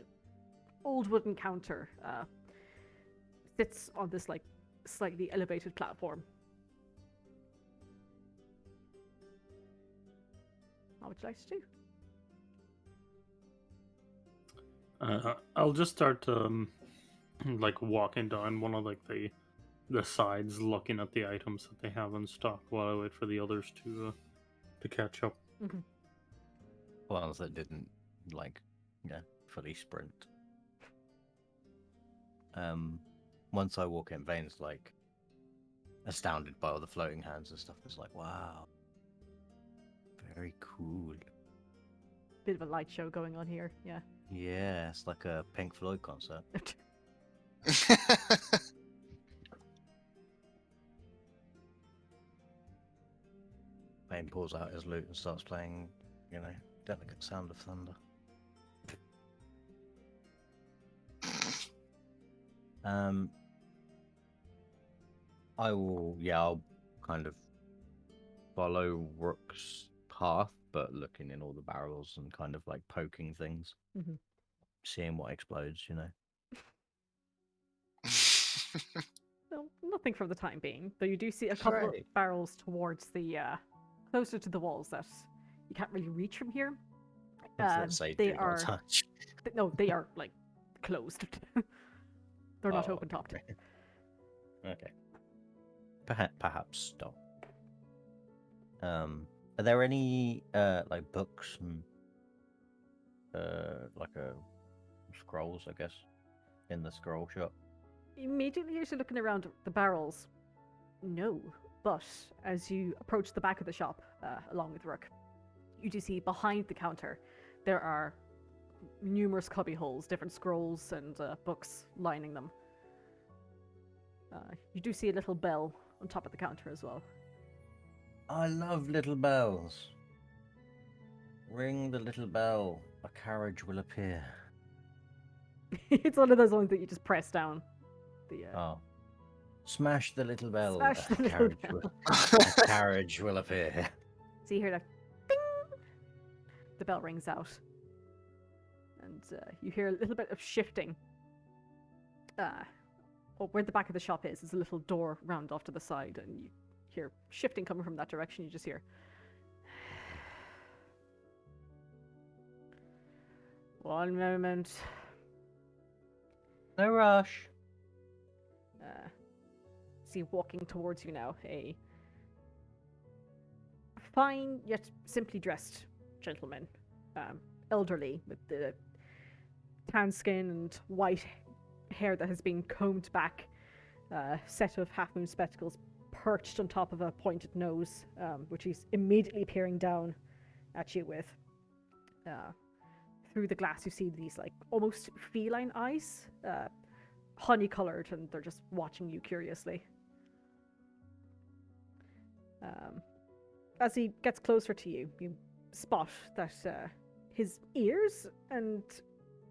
old wooden counter sits on this like slightly elevated platform. What would you like to do? I'll just start like walking down one of like the sides, looking at the items that they have in stock while I wait for the others to catch up. Ones that didn't fully sprint. Once I walk in, Vayne's like astounded by all the floating hands and stuff. It's like, wow, very cool. Bit of a light show going on here, yeah. Yeah, it's like a Pink Floyd concert. Vayne pulls out his lute and starts playing, delicate sound of thunder. I'll kind of follow Rook's path, but looking in all the barrels and kind of like poking things, seeing what explodes, No, nothing for the time being, though you do see a couple of Right. barrels towards the, closer to the walls that you can't really reach from here. Let's say They do not are, touch. no, they are, like, closed. They're not Oh, open-topped. okay. Okay. Perhaps stop. Are there any like books and like scrolls, I guess, in the scroll shop? Immediately as you're looking around the barrels, no. But as you approach the back of the shop, along with Rook, you do see behind the counter there are numerous cubby holes, different scrolls and books lining them. You do see a little bell on top of the counter as well. I love little bells. Ring the little bell, a carriage will appear. It's one of those ones that you just press down. Oh. Smash the little bell, Smash the a little carriage bell. a carriage will appear. So you hear that ding! The bell rings out. And you hear a little bit of shifting. Where the back of the shop is, there's a little door round off to the side, and you hear shifting coming from that direction. You just hear. One moment. No rush. See walking towards you now, a fine yet simply dressed gentleman, elderly with the tan skin and white hair that has been combed back, set of half-moon spectacles perched on top of a pointed nose, which he's immediately peering down at you with. Through the glass you see these like almost feline eyes, honey-colored, and they're just watching you curiously. As he gets closer to you, you spot that his ears and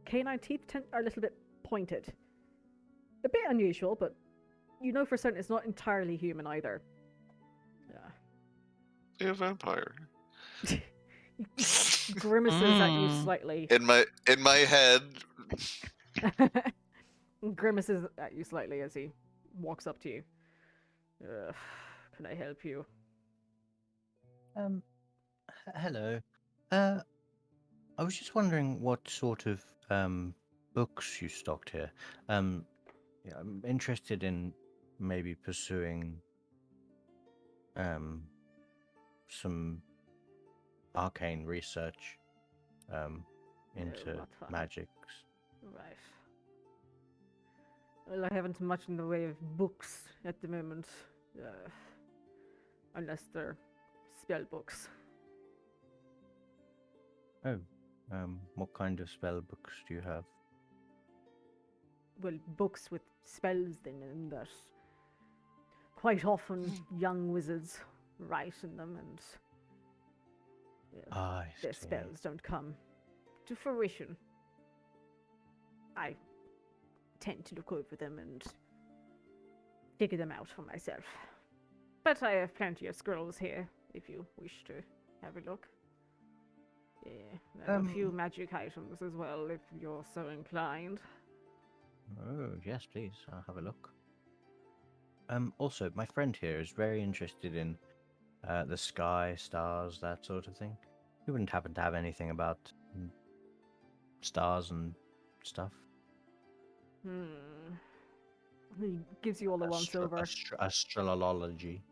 canine teeth are a little bit pointed. A bit unusual, but you know for certain it's not entirely human either. You're a vampire. Grimaces at you slightly. In my head. Grimaces at you slightly as he walks up to you. Can I help you? Hello. I was just wondering what sort of books you stocked here. Yeah, I'm interested in maybe pursuing some arcane research into what fun. magics. Right. Well, I haven't much in the way of books at the moment. Unless they're spell books. Oh, what kind of spell books do you have? Well, books with spells in them that quite often young wizards write in them, and I their see. spells don't come to fruition. I tend to look over them and figure them out for myself. But I have plenty of scrolls here, if you wish to have a look. Yeah, I have a few magic items as well, if you're so inclined. Oh, yes, please. I'll have a look. Also, my friend here is very interested in the sky, stars, that sort of thing. You wouldn't happen to have anything about stars and stuff? He gives you all the once over. Astrology.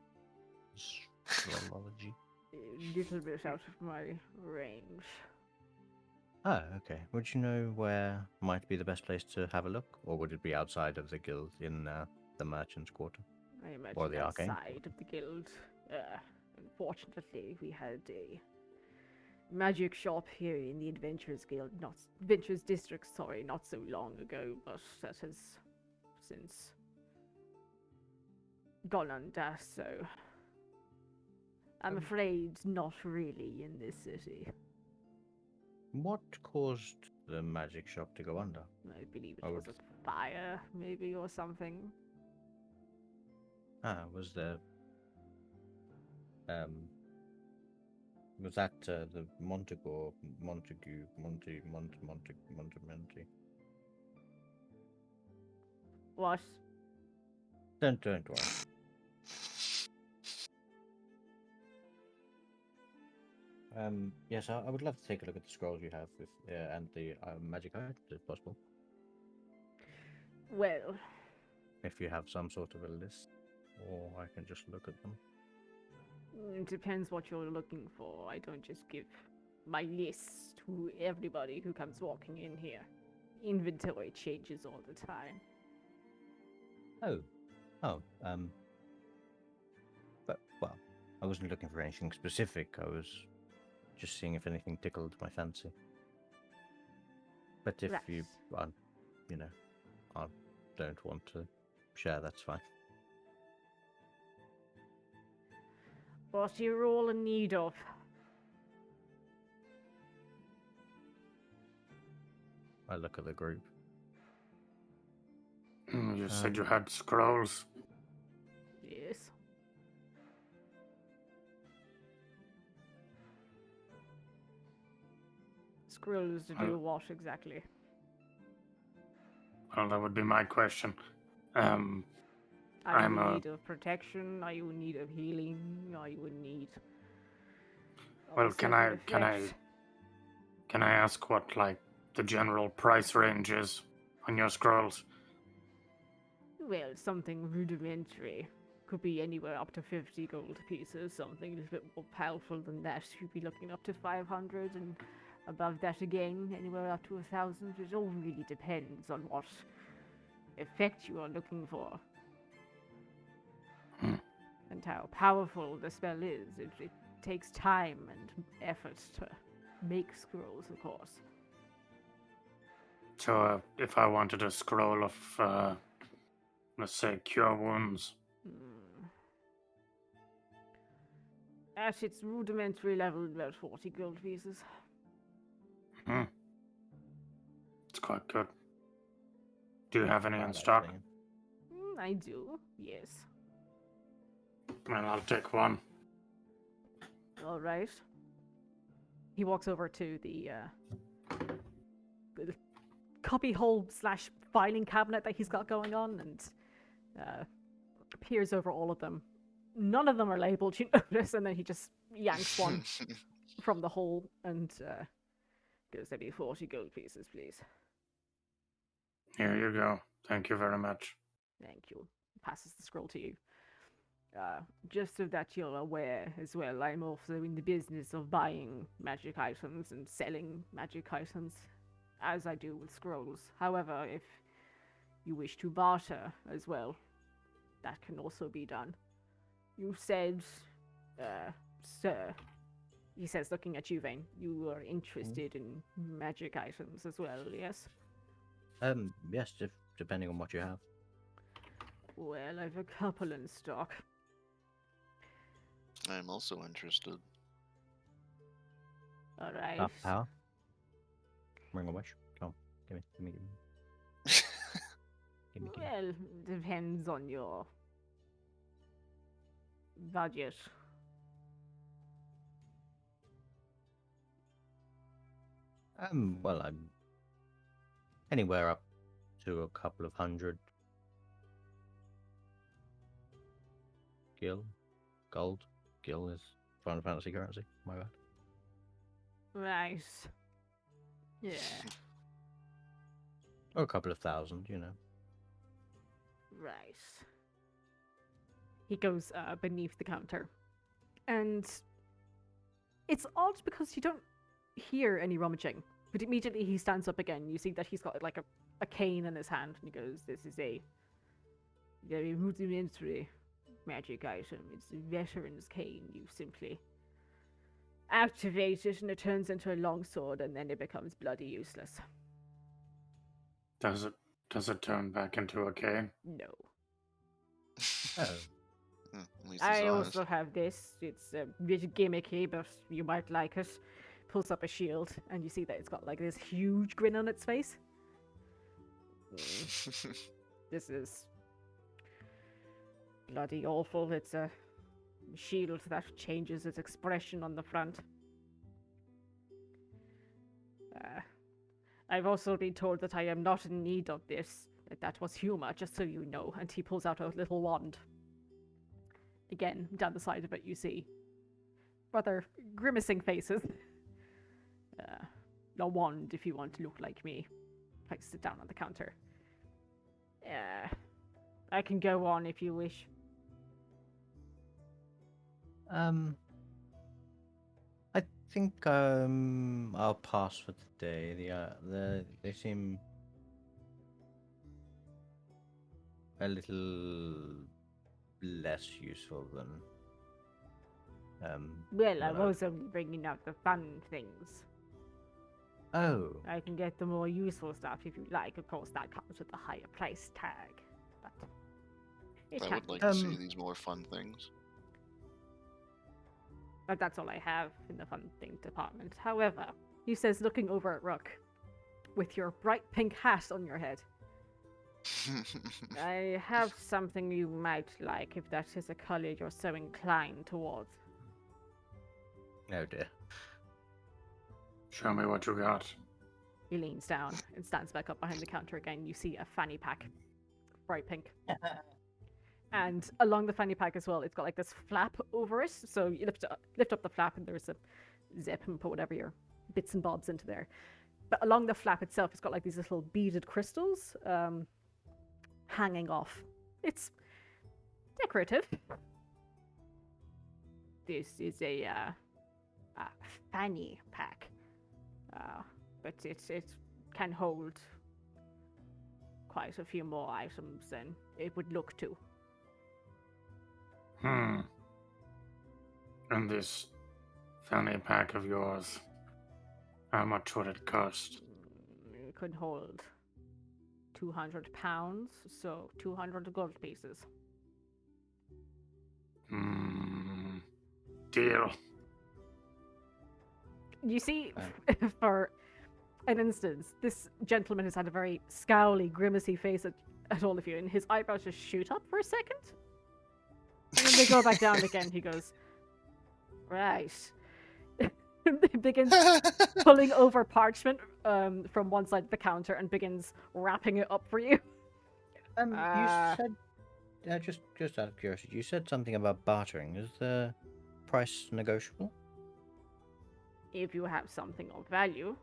Astrology. A little bit out of my range. Oh, okay. Would you know where might be the best place to have a look? Or would it be outside of the guild in the merchant's quarter? I imagine Or the arcane? outside of the guild. Unfortunately, we had a magic shop here in the Adventurers Guild, not Adventurers District, sorry, not so long ago, but that has since gone under, so I'm afraid not really in this city. What caused the magic shop to go under? I believe it I was would- a fire, maybe, or something. Was there... was that the Montague? What? Don't worry. Yes, I would love to take a look at the scrolls you have with and the magic items, if possible. Well, if you have some sort of a list, or I can just look at them. It depends what you're looking for. I don't just give my list to everybody who comes walking in here. Inventory changes all the time. But, well, I wasn't looking for anything specific. I was just seeing if anything tickled my fancy. But if you, Right. I don't want to share, that's fine. What you're all in need of. I look at the group. You said you had scrolls. Yes. Scrolls to do what exactly? Well, that would be my question. Are you I'm in need of protection? Are you in need of healing? Are you in need? of Well, a can certain I effect? ask what like the general price range is on your scrolls? Well, something rudimentary. Could be anywhere up to 50 gold pieces. Something a little bit more powerful than that. You'd be looking up to 500, and above that again, anywhere up to 1,000. It all really depends on what effect you are looking for. And how powerful the spell is. It takes time and effort to make scrolls, of course. So, if I wanted a scroll of, let's say, cure wounds, At its rudimentary level, about 40 gold pieces. it's quite good. Do you have any in Bad, stock? actually. I do, yes. Well, I'll take one. All right. He walks over to the copy hole / filing cabinet that he's got going on and peers over all of them. None of them are labeled, you notice, and then he just yanks one from the hole and goes, "There'll be 40 gold pieces, please." Here you go. Thank you very much. Thank you. Passes the scroll to you. Just so that you're aware as well, I'm also in the business of buying magic items and selling magic items, as I do with scrolls. However, if you wish to barter as well, that can also be done. You said, sir, he says, looking at you, Vayne, you are interested in magic items as well, yes? Yes, depending on what you have. Well, I've a couple in stock. I'm also interested. All right. Half power. Ring a wish. Come on, give me. Give me. Well, depends on your budget. Well, I'm anywhere up to a couple of hundred gold. Gil is Final Fantasy currency. My bad. Right. Yeah. Or a couple of thousand, Right. He goes beneath the counter. And it's odd because you don't hear any rummaging. But immediately he stands up again. You see that he's got like a cane in his hand. And he goes, "This is a very rudimentary magic item. It's a veteran's cane. You simply activate it and it turns into a longsword and then it becomes bloody useless." Does it turn back into a cane? No. Oh. At least he's I honest. also have this. It's a bit gimmicky, but you might like it. Pulls up a shield, and you see that it's got like this huge grin on its face. This is bloody awful. It's a shield that changes its expression on the front. I've also been told that I am not in need of this. That was humor, just so you know. And he pulls out a little wand. Again, down the side of it, you see rather grimacing faces. A wand, if you want to look like me. Places it down on the counter. I can go on if you wish. I think I'll pass for today. They seem a little less useful than Well, I than I- was only bringing out the fun things. Oh, I can get the more useful stuff if you like. Of course, that comes with a higher price tag. But it I would like happens. to see these more fun things. But that's all I have in the fun thing department. However, he says, looking over at Rook, with your bright pink hat on your head, I have something you might like if that is a color you're so inclined towards. oh dear. Show me what you got. He leans down and stands back up behind the counter again. You see a fanny pack, bright pink. And along the fanny pack as well, it's got like this flap over it. So you lift up the flap and there's a zip and put whatever your bits and bobs into there. But along the flap itself, it's got like these little beaded crystals hanging off. It's decorative. This is a fanny pack. But it can hold quite a few more items than it would look to. And this fanny pack of yours, how much would it cost? It could hold 200 pounds, so 200 gold pieces. Deal. You see, for an instance, this gentleman has had a very scowly, grimacy face at all of you, and his eyebrows just shoot up for a second. And then they go back down again. He goes, right. He begins pulling over parchment from one side of the counter and begins wrapping it up for you. You said, just out of curiosity, you said something about bartering. Is the price negotiable? If you have something of value.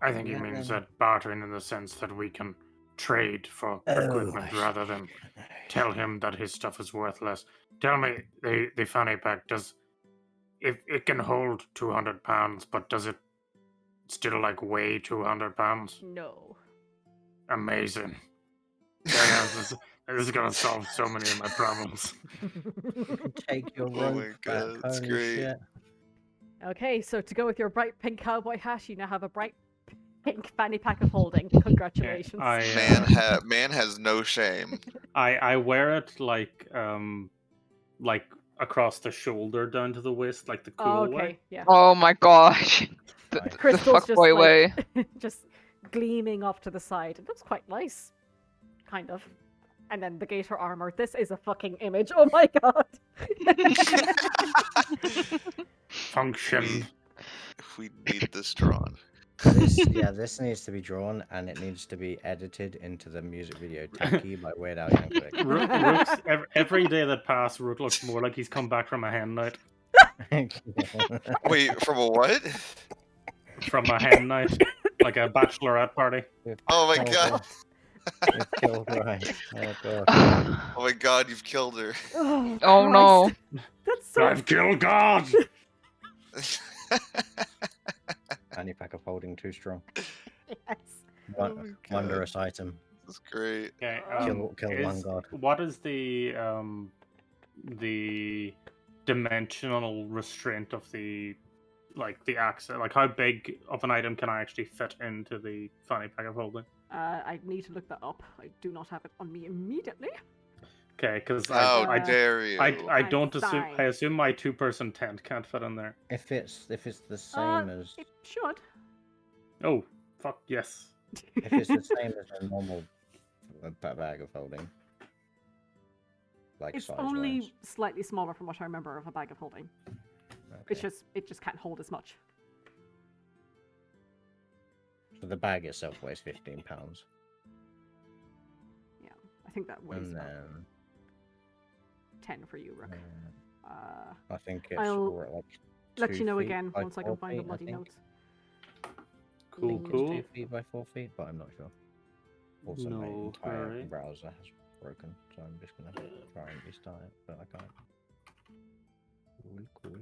I think he means that bartering in the sense that we can trade for equipment rather than tell him that his stuff is worthless. Tell me, the fanny pack, if it can hold 200 pounds, but does it still like weigh 200 pounds? No. Amazing. This is gonna solve so many of my problems. You can take your Oh rope my back. God, that's Holy great. shit. Okay, so to go with your bright pink cowboy hat, you now have a bright pink fanny pack of holding. Congratulations. Man has no shame. I wear it like across the shoulder down to the waist, like the cool Oh, okay, way. yeah. Oh my gosh. The, Right. the Crystals just fuckboy way. just gleaming off to the side. It looks quite nice. Kind of. And then the gator armor. This is a fucking image. Oh my god. Function. We need this drawn. This needs to be drawn and it needs to be edited into the music video Taki by Weird Al Yankovic. Rook's, every day that passes, Rook looks more like he's come back from a hen night. Wait, from a what? From a hen night, like a bachelorette party. Oh my god. You've killed Ryan. Oh god. Oh my god, you've killed her. Oh, Oh no. Christ. That's so I've killed God. Fanny pack of holding too strong. yes. Oh my Wondrous item. This is great. Okay, Kill one god. What is the dimensional restraint of the accent? Like, how big of an item can I actually fit into the fanny pack of holding? I need to look that up. I do not have it on me immediately. Okay, because How I dare you? I don't assume. fine. I assume my 2-person tent can't fit in there. If it's the same as It should. Oh, fuck yes. if it's the same as a normal bag of holding, like It's size only wise. slightly smaller from what I remember of a bag of holding. It just can't hold as much. So the bag itself weighs 15 pounds, Yeah, I think that weighs and about then 10 for you, Rook. I think it's I'll like Let 2 you know feet again by once I can 4 find the feet, bloody think. notes. Cool, Link. It's cool. 2 feet by 4 feet, but I'm not sure. Also, my No entire hurry. browser has broken, so I'm just gonna try and restart it, but I can't. Cool.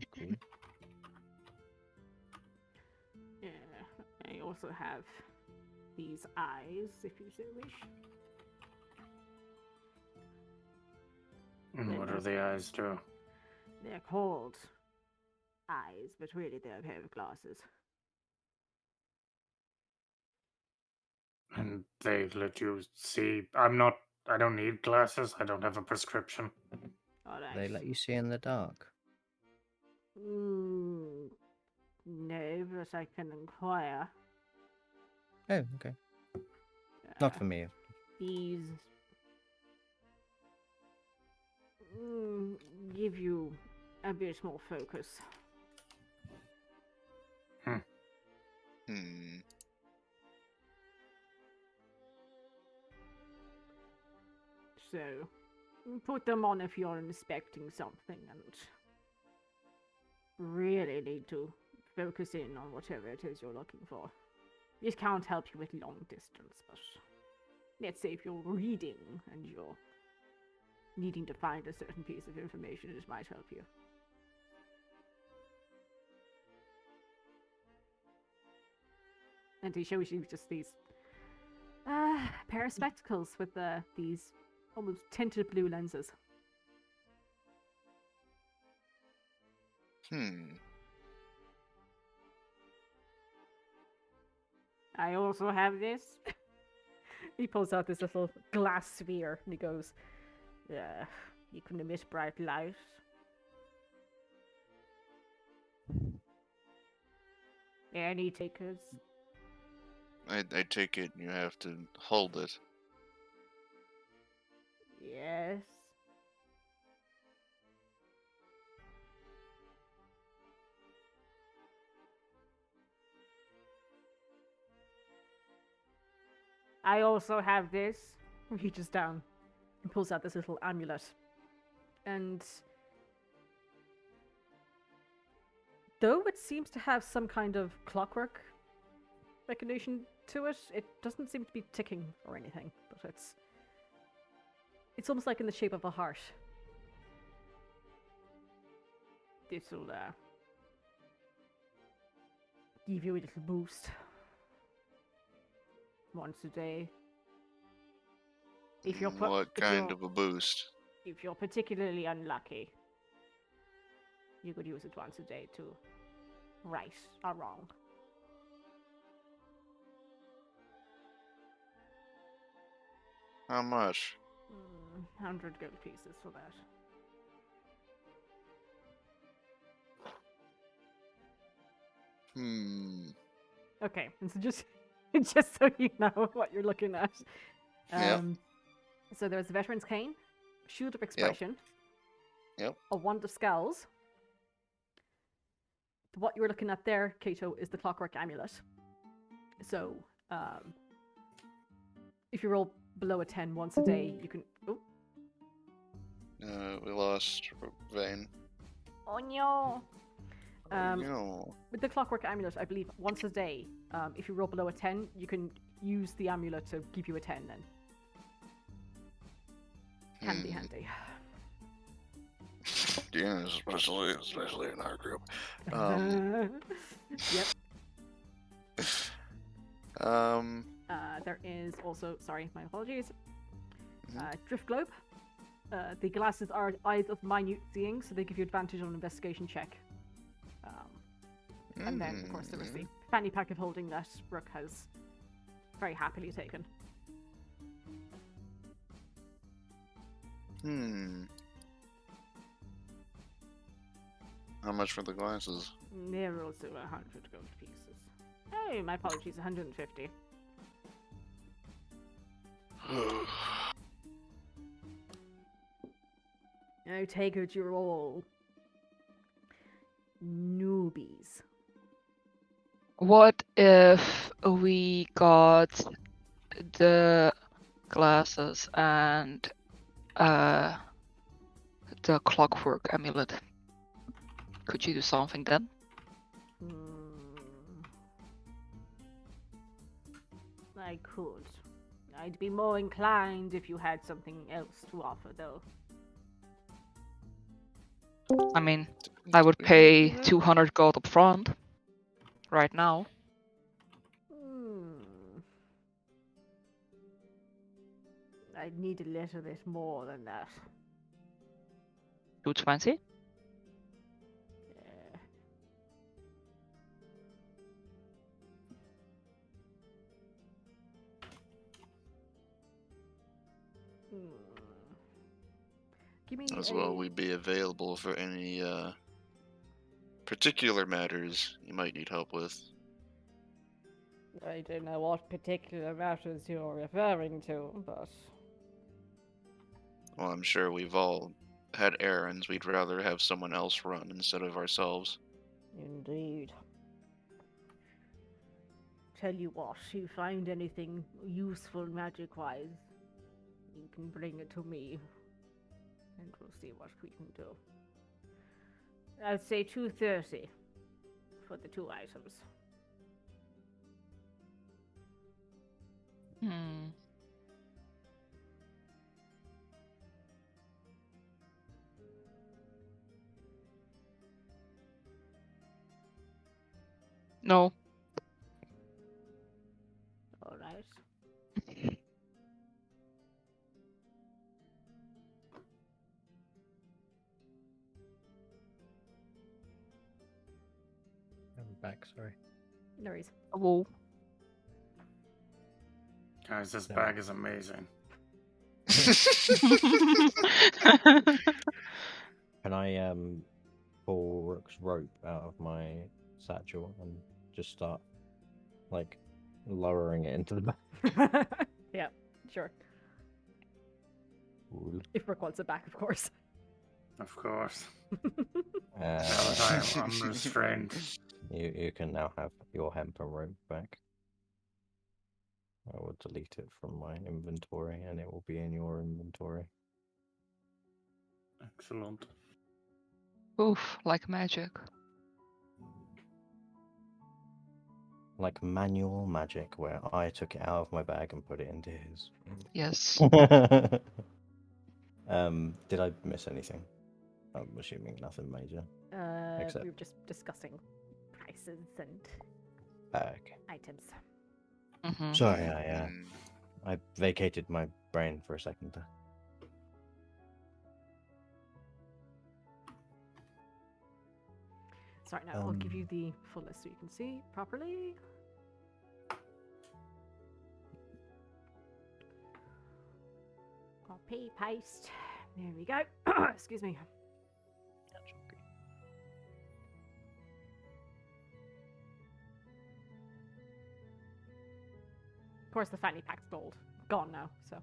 Yeah, I also have these eyes, if you so wish. And what are the eyes do? They're called eyes, but really they're a pair of glasses. And they let you see. I don't need glasses. I don't have a prescription. Alright. They let you see in the dark. No, but I can inquire. Oh, okay. Not for me. These give you a bit more focus. Hmm. So, put them on if you're inspecting something and really need to focus in on whatever it is you're looking for. This can't help you with long distance, but let's say if you're reading and you're needing to find a certain piece of information, it might help you. And he shows you just these pair of spectacles with these almost tinted blue lenses. I also have this. He pulls out this little glass sphere and he goes, you can emit bright light. Any takers? I take it you have to hold it. Yes. I also have this. He reaches down and pulls out this little amulet. And though it seems to have some kind of clockwork mechanism to it, it doesn't seem to be ticking or anything, but it's almost like in the shape of a heart. This'll give you a little boost once a day. If you're What kind of a boost? If you're particularly unlucky, you could use it once a day to right a wrong. How much? 100 gold pieces for that. Okay, and so just so you know what you're looking at. So there's the Veteran's Cane, Shield of Expression, a Wand of Scowls. What you're looking at there, Kato, is the Clockwork Amulet. So, if you roll below a 10 once a day, you can... Oh. We lost Vayne. Oh no! No. With the Clockwork Amulet, I believe once a day, if you roll below a 10, you can use the amulet to give you a 10 then. Handy. Yeah, especially in our group. Yep. There is also, sorry, my apologies. Drift Globe. The glasses are eyes of minute seeing, so they give you advantage on an investigation check. And then, of course, there was the fanny pack of holding that Rook has very happily taken. How much for the glasses? They're also 100 gold pieces. Oh, my apologies, 150. I take it you're all newbies. What if we got the glasses and the clockwork amulet? Could you do something then? I could. I'd be more inclined if you had something else to offer, though. I mean, I would pay 200 gold up front. Right now. I'd need a little bit more than that. 220? Yeah. Give me As well, we'd be available for any particular matters you might need help with. I don't know what particular matters you're referring to, but... Well, I'm sure we've all had errands we'd rather have someone else run instead of ourselves. Indeed. Tell you what, if you find anything useful magic-wise, you can bring it to me, and we'll see what we can do. I'll say 230 for the 2 items. No. All right. I'm back, sorry. No worries. Whoa. Guys, this No. bag is amazing. Can I pull Rook's rope out of my satchel and just start like lowering it into the bag? Yeah, sure. Cool. If Rook wants it back, of course. Of course. Now that I am unrestrained. You can now have your hemp and rope back. I will delete it from my inventory and it will be in your inventory. Excellent. Oof, like magic. Like manual magic, where I took it out of my bag and put it into his. Yes. Did I miss anything? I'm assuming nothing major. Except- We were just discussing prices and Okay. items. Mm-hmm. Sorry, Mm, I vacated my brain for a second there. Sorry, now I'll give you the full list so you can see properly. Copy, paste. There we go. Excuse me. Of course, the fanny pack's gold. Gone now, so.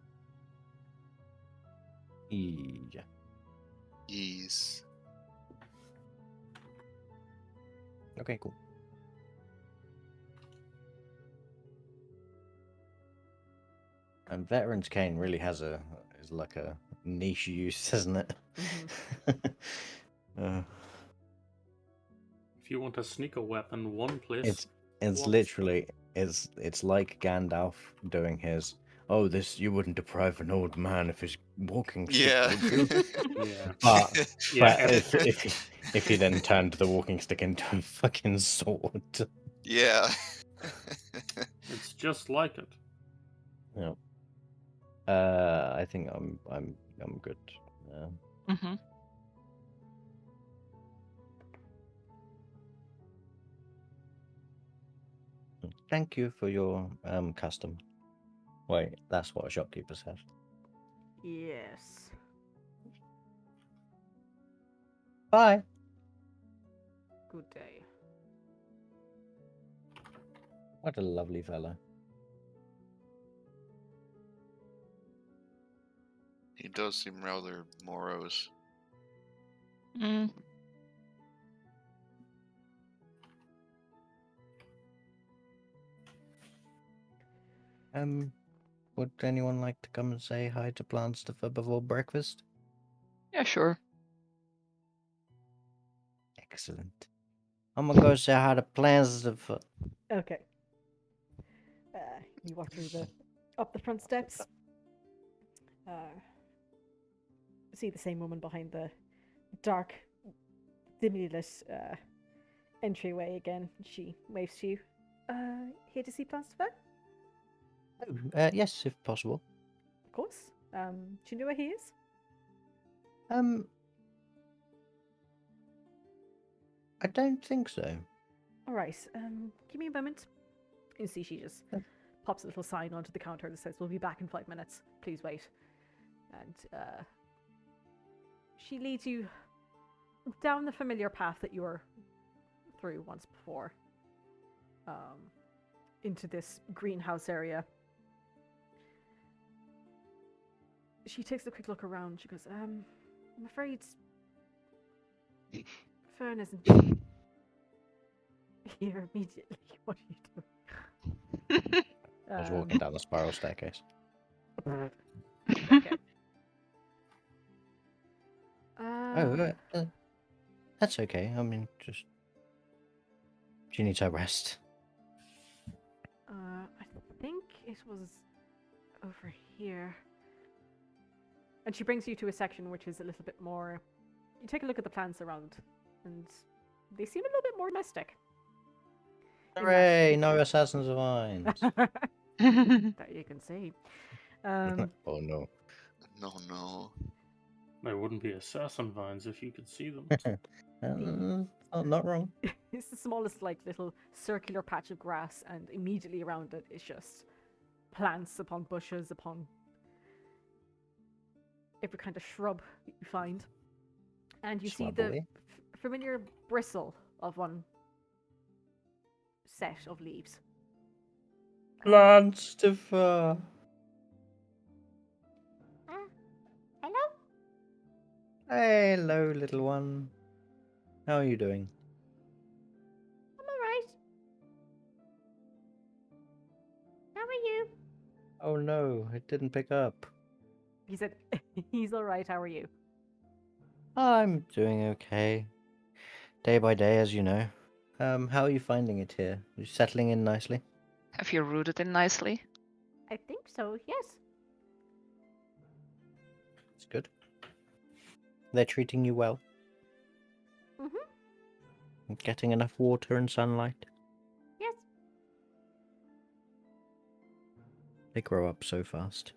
Yeah. Yes. Okay, cool. And Veteran's Cane really is like a niche use, isn't it? If you want a sneaker weapon, one place. It's What? literally it's like Gandalf doing his. Oh, this you wouldn't deprive an old man of his walking stick, Yeah. would you? Yeah. But Yeah, if he then turned the walking stick into a fucking sword. Yeah. It's just like it. Yeah. I think I'm good. Mm-hmm. Thank you for your custom. Wait, that's what a shopkeeper says. Yes. Bye. Good day. What a lovely fellow. He does seem rather morose. Mm. Would anyone like to come and say hi to Planstifer before breakfast? Yeah, sure. Excellent. I'm gonna go say hi to Planstifer. Okay. You walk through the up the front steps. See the same woman behind the dark, dimly lit entryway again. She waves to you. Here to see Pastries? Oh, yes, if possible. Of course. Do you know where he is? I don't think so. All right. Give me a moment. You see, she just pops a little sign onto the counter that says, "We'll be back in 5 minutes. Please wait." And she leads you down the familiar path that you were through once before, into this greenhouse area. She takes a quick look around. She goes, I'm afraid Fern isn't here immediately. What are you doing? I was walking down the spiral staircase. Okay. That's okay. I mean, just she needs her rest. I think it was over here. And she brings you to a section which is a little bit more. You take a look at the plants around, and they seem a little bit more domestic. Hooray! No assassins of vines. That you can see. Oh no. No. There wouldn't be assassin vines if you could see them. Not wrong. It's the smallest, like, little circular patch of grass, and immediately around it is just plants upon bushes, upon every kind of shrub that you find. And you see the Swabbly. familiar bristle of one set of leaves. Plants to fur. Hello? Hello, little one. How are you doing? I'm alright. How are you? Oh no, it didn't pick up. He said, "He's all right. How are you?" I'm doing okay. Day by day, as you know. How are you finding it here? You settling in nicely? Have you rooted in nicely? I think so. Yes. It's good. They're treating you well? Mhm. Getting enough water and sunlight? Yes. They grow up so fast.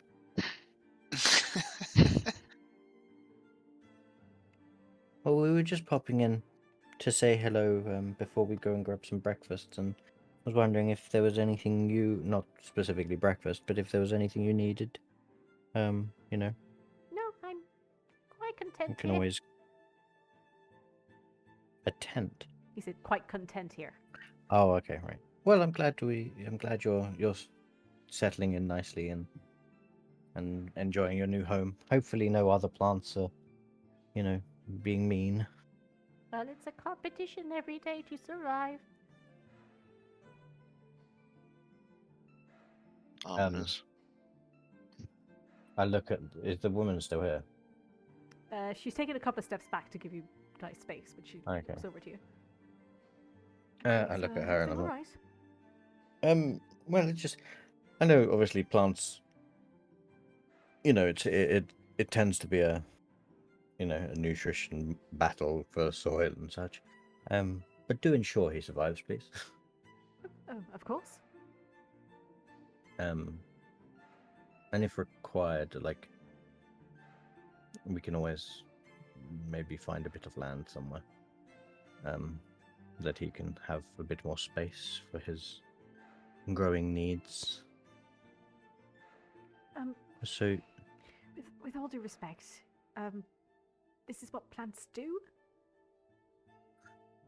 Well, we were just popping in to say hello before we go and grab some breakfast, and I was wondering if there was anything not specifically breakfast, but if there was anything you needed. You know, No, I'm quite content you can here. always. A tent. He said, "Quite content here." Oh, okay, right. Well, I'm glad you're settling in nicely and enjoying your new home. Hopefully, no other plants are, being mean. Well, it's a competition every day to survive. Ominous. I look at. Is the woman still here? She's taken a couple of steps back to give you guys space, but she Okay. looks over to you. I look at her and I'm all like, right. well, it's just, I know obviously plants, it tends to be a nutrition battle for soil and such. But do ensure he survives, please. Oh, of course. And if required, like, we can always maybe find a bit of land somewhere, that he can have a bit more space for his growing needs. So, With all due respect, this is what plants do.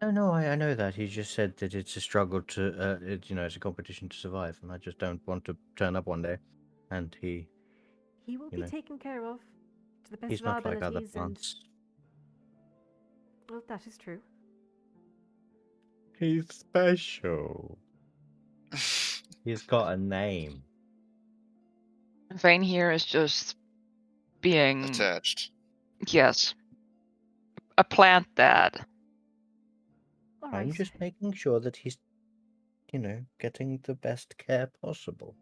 no, I know that. He just said that it's a struggle to, it's a competition to survive, and I just don't want to turn up one day, and He will be taken care of to the best he's of our not like other abilities, and plants. well, that is true. He's special. He's got a name. Vayne here is just being, Attached. yes, a plant dad. All I'm right. just making sure that he's, getting the best care possible.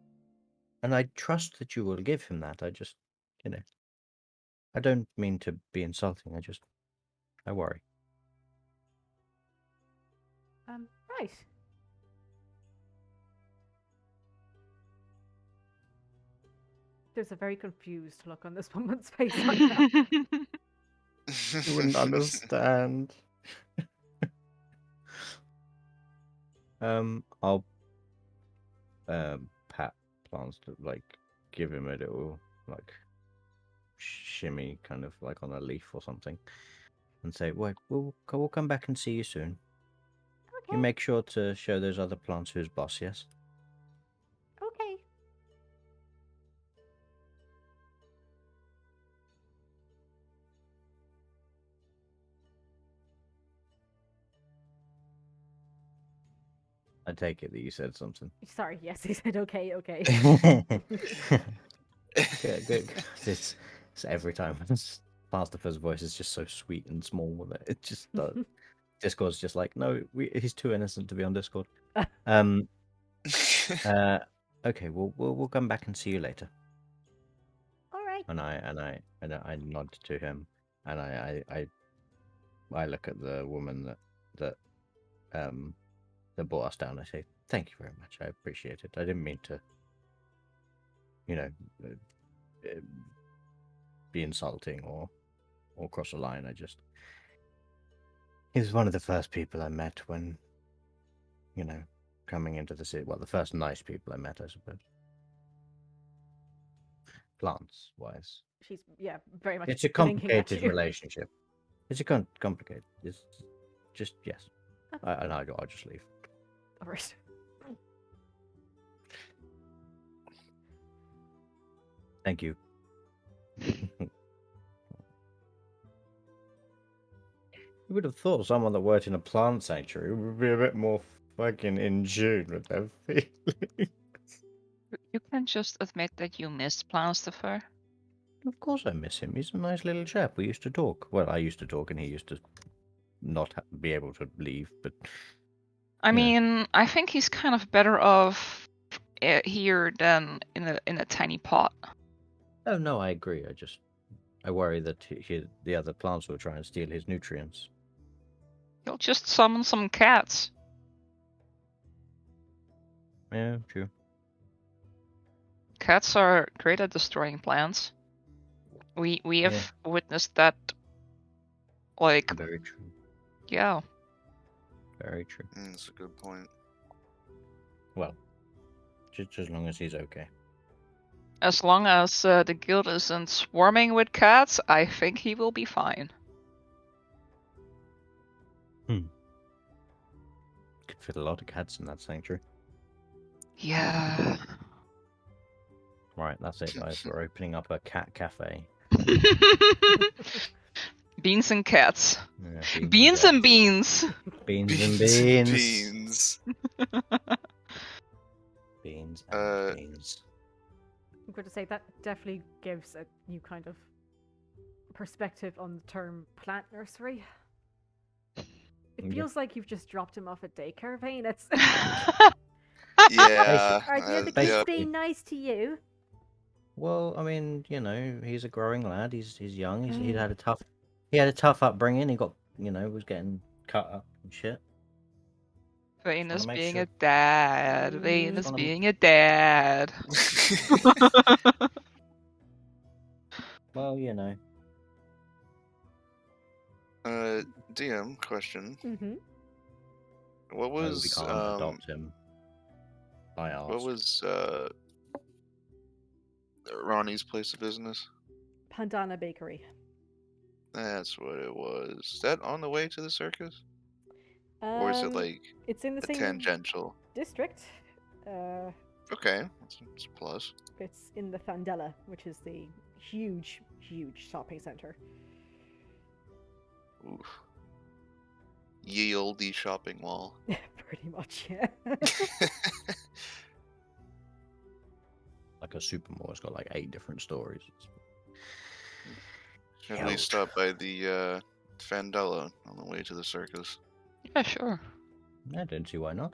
and I trust that you will give him that. I just, I don't mean to be insulting. I worry. Right. There's a very confused look on this woman's face right now. You wouldn't understand. I'll pat plans to give him a little shimmy, kind of like on a leaf or something, and say, "Wait, we'll come back and see you soon. You Okay. make sure to show those other plants who's boss, yes?" Okay. I take it that you said something. Sorry, yes, he said okay, okay. Good. It's every time. Pastifer's voice is just so sweet and small that it just Discord's just like, no, he's too innocent to be on Discord. Okay, we'll come back and see you later. All right. And I nod to him, and I look at the woman that brought us down. I say, thank you very much. I appreciate it. I didn't mean to, be insulting or cross a line. He was one of the first people I met when, coming into the city. Well, the first nice people I met, I suppose. Plants wise. She's very much. It's a blinking at complicated you. relationship. It's complicated. It's just yes. I'll just leave. All right. Thank you. You would have thought someone that worked in a plant sanctuary would be a bit more fucking in tune with their feelings. You can just admit that you missed Pastries. Of course I miss him. He's a nice little chap. We used to talk. Well, I used to talk and he used to not be able to leave, but... I mean, I think he's kind of better off here than in a tiny pot. Oh, no, I agree. I worry that the other plants will try and steal his nutrients. He'll just summon some cats. Yeah, true. Cats are great at destroying plants. We have witnessed that. Very true. Yeah. Very true. That's a good point. Well, just as long as he's okay. As long as the guild isn't swarming with cats, I think he will be fine. Could fit a lot of cats in that sanctuary. Yeah. Right, that's it, guys. We're opening up a cat cafe. Beans and cats. Yeah, Beans and beans. Beans and beans. Beans. Beans and beans. I'm going to say that definitely gives a new kind of perspective on the term plant nursery. It feels like you've just dropped him off at daycare, Vayne. It's Yeah. Are the other kids kids being nice to you? Well, I mean, he's a growing lad. He's young. He had a tough upbringing. He got, was getting cut up and shit. Vayne Just is wanna make being sure. a dad. Vayne Just is wanna- being a dad. Well, DM question. Mm-hmm. What no, we was can't adopt him. I asked. what was Ronnie's place of business? Pandana Bakery. That's what it was. Is that on the way to the circus? Or is it like It's in the a same tangential? district. Okay, that's a plus. It's in the Fandella, which is the huge shopping center. Oof. Ye olde shopping mall. Pretty much, yeah. Like a supermall. It's got like 8 different stories. Should at least stop by the Fandella on the way to the circus. Yeah, sure. I don't see why not.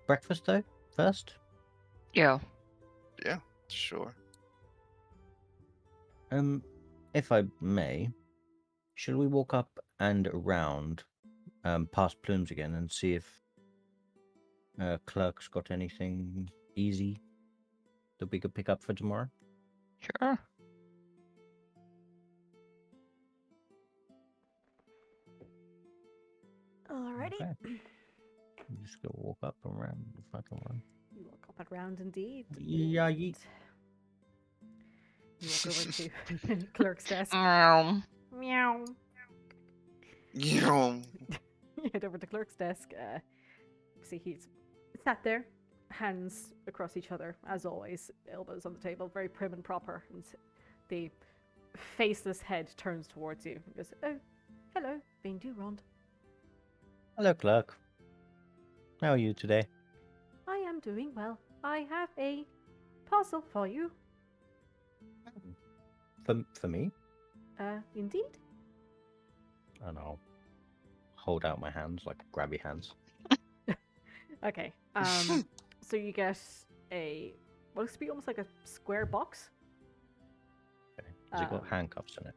Breakfast though, first. Yeah. Yeah, sure. If I may, should we walk up and around, past Plumes again, and see if Clerk's got anything easy that we could pick up for tomorrow? Sure. Alrighty. Okay. I'm just gonna walk up and around the fucking one. You walk up and round indeed. Yeah, and You walk over to clerk's desk. Um, Meow. Yeah. You head over to clerk's desk. See, he's sat there, hands across each other, as always, elbows on the table, very prim and proper. And the faceless head turns towards you and goes, "Oh, hello, Vayne Durand. Hello, Clerk. How are you today? I am doing well. I have a puzzle for you." For me? Indeed. And I'll hold out my hands like grabby hands. Okay. So you get a what looks to be almost like a square box. Okay. Has it got handcuffs in it?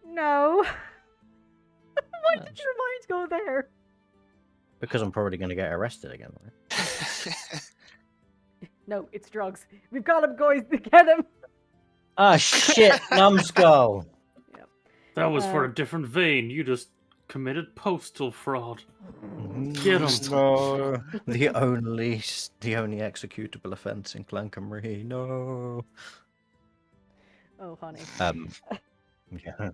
No. Why Yes. did your mind go there? Because I'm probably going to get arrested again. Right? No, it's drugs. We've got him, guys. Get him. Ah, shit, numbskull. That was for Um, a different vein. You just committed postal fraud. Get 'em. No, the only executable offence in Clancamrye. No. Oh, honey. Yeah.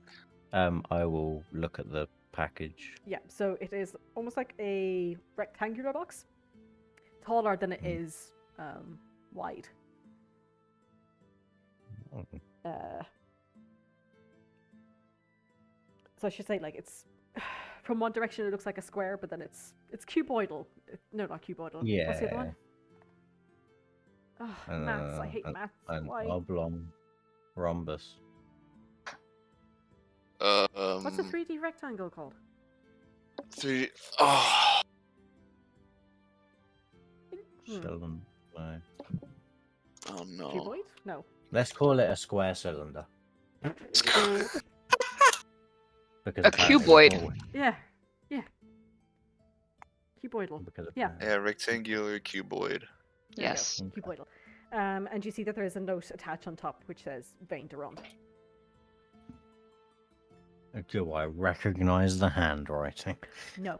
I will look at the package. Yeah, so it is almost like a rectangular box, taller than it is wide. So I should say, like, it's from one direction it looks like a square, but then it's cuboidal. No, not cuboidal. What's the other one? Oh, maths. I hate maths. An Why? oblong rhombus. What's a 3D rectangle called? Three. Oh. Cylinder. No. Oh no. Cuboid? No. Let's call it a square cylinder. Because A apparently cuboid. it's always- Yeah. Yeah. Cuboidal. Because Yeah. apparently- Yeah, rectangular cuboid. There you go, Yes. Okay. Cuboidal. And you see that there is a note attached on top which says Vayne Durand. Do I recognize the handwriting? No.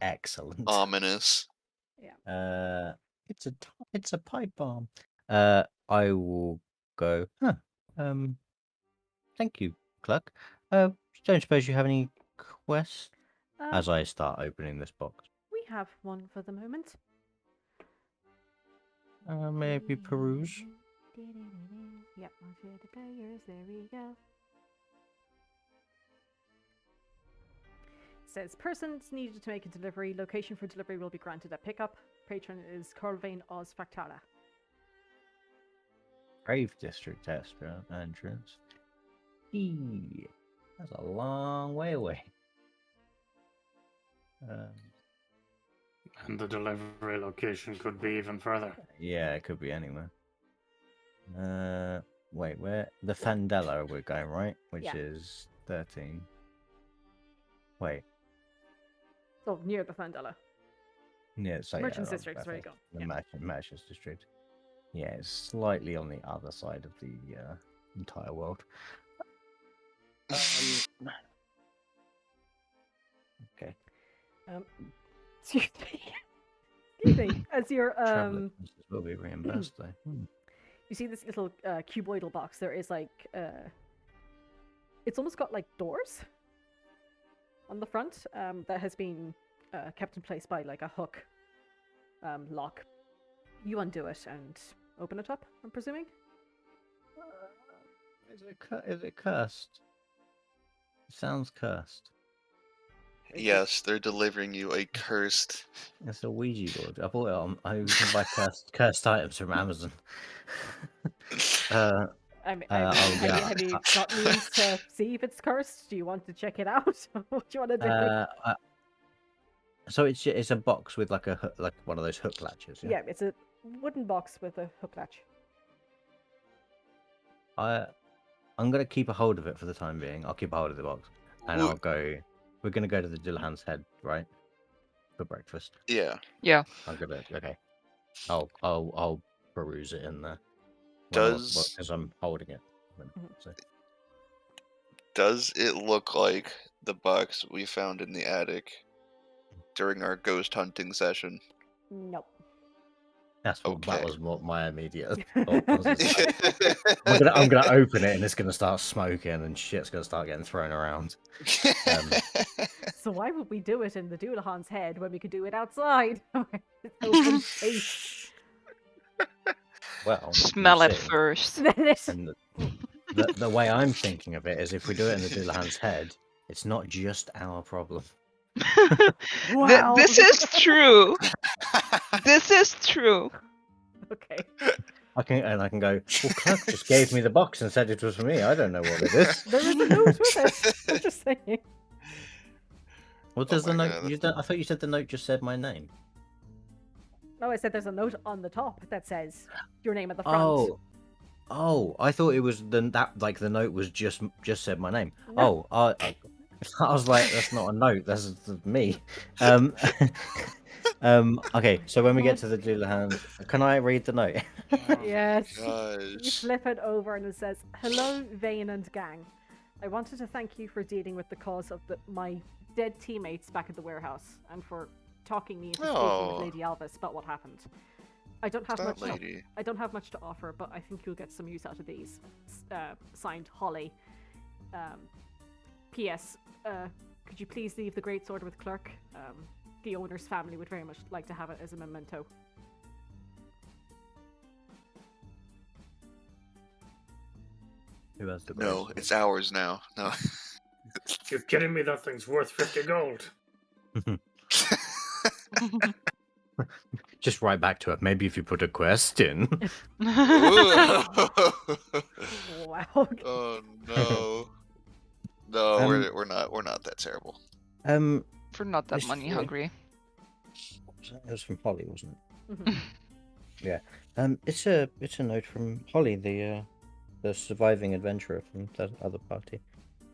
Excellent. Ominous. It's a pipe bomb. I will go. Huh. Thank you, Cluck. Don't suppose you have any quests? As I start opening this box, We have one for the moment. maybe peruse. Yep, I'll share the players. There we go. Says persons needed to make a delivery. Location for delivery will be granted at pickup. Patron is Corvain Oz Fractala. Grave District entrance. Eee, that's a long way away. And the delivery location could be even further. Yeah, it could be anywhere. Wait, where? The Fandela we're going, right? Which Yeah. is 13. Wait. Oh, near the Fandela. Yeah, so Merchants yeah, District, there you go. The Yeah. Merchants District. Yeah, it's slightly on the other side of the entire world. Okay. Excuse me. Excuse me. As you're Travel expenses will be reimbursed though. you see this little cuboidal box. There is like it's almost got like doors on the front that has been kept in place by like a hook lock. You undo it and open it up, I'm presuming. Is it cursed? It sounds cursed. Yes, they're delivering you a cursed. It's a Ouija board. I bought it on. I can buy cursed items from Amazon. I mean, yeah. have you got means to see if it's cursed? Do you want to check it out? What do you want to do? So it's a box with like a like one of those hook latches. Yeah, it's a wooden box with a hook latch. I'm gonna keep a hold of it for the time being. I'll keep a hold of the box, and Wh- I'll go. We're gonna go to the Dullahan's Head, right, for breakfast. Yeah. Yeah. I'm gonna okay. I'll peruse it in there. Does Because I'm holding it. Mhm. So. does it look like the box we found in the attic during our ghost hunting session? Nope. That Okay. was what my immediate thought was. It's like, I'm gonna open it and it's gonna start smoking and shit's gonna start getting thrown around. So why would we do it in the Dullahan's Head when we could do it outside? It's open space. Well, Smell you it see. first. And the way I'm thinking of it is if we do it in the Dullahan's Head, it's not just our problem. Wow. This is true. This is true. Okay. I can go, well, Clark just gave me the box and said it was for me. I don't know what it is. There is a note with it. I'm just saying. What does Oh the my note? God. I thought you said the note just said my name. No, I said there's a note on the top that says your name at the front. Oh! I thought it was the the note was just said my name. No. Oh, I was like, that's not a note. That's me. Okay, so when we get to the Dullahan, can I read the note? Yes. You Gosh. flip it over and it says, "Hello, Vayne and gang. I wanted to thank you for dealing with the cause of my dead teammates back at the warehouse and for talking me into speaking Oh. with Lady Albus about what happened. I don't have That much. lady. I don't have much to offer, but I think you'll get some use out of these. Signed, Holly. P.S. Could you please leave the great sword with Clerk? The owner's family would very much like to have it as a memento." Who has the No, grace? it's ours now. No. You're kidding me? That thing's worth 50 gold. Just write back to it. Maybe if you put a quest in. Wow. Oh no. No, we're not that terrible. We're not that This money way. hungry. It was from Holly, wasn't it? Mhm. Yeah. It's a note from Holly, the surviving adventurer from the other party.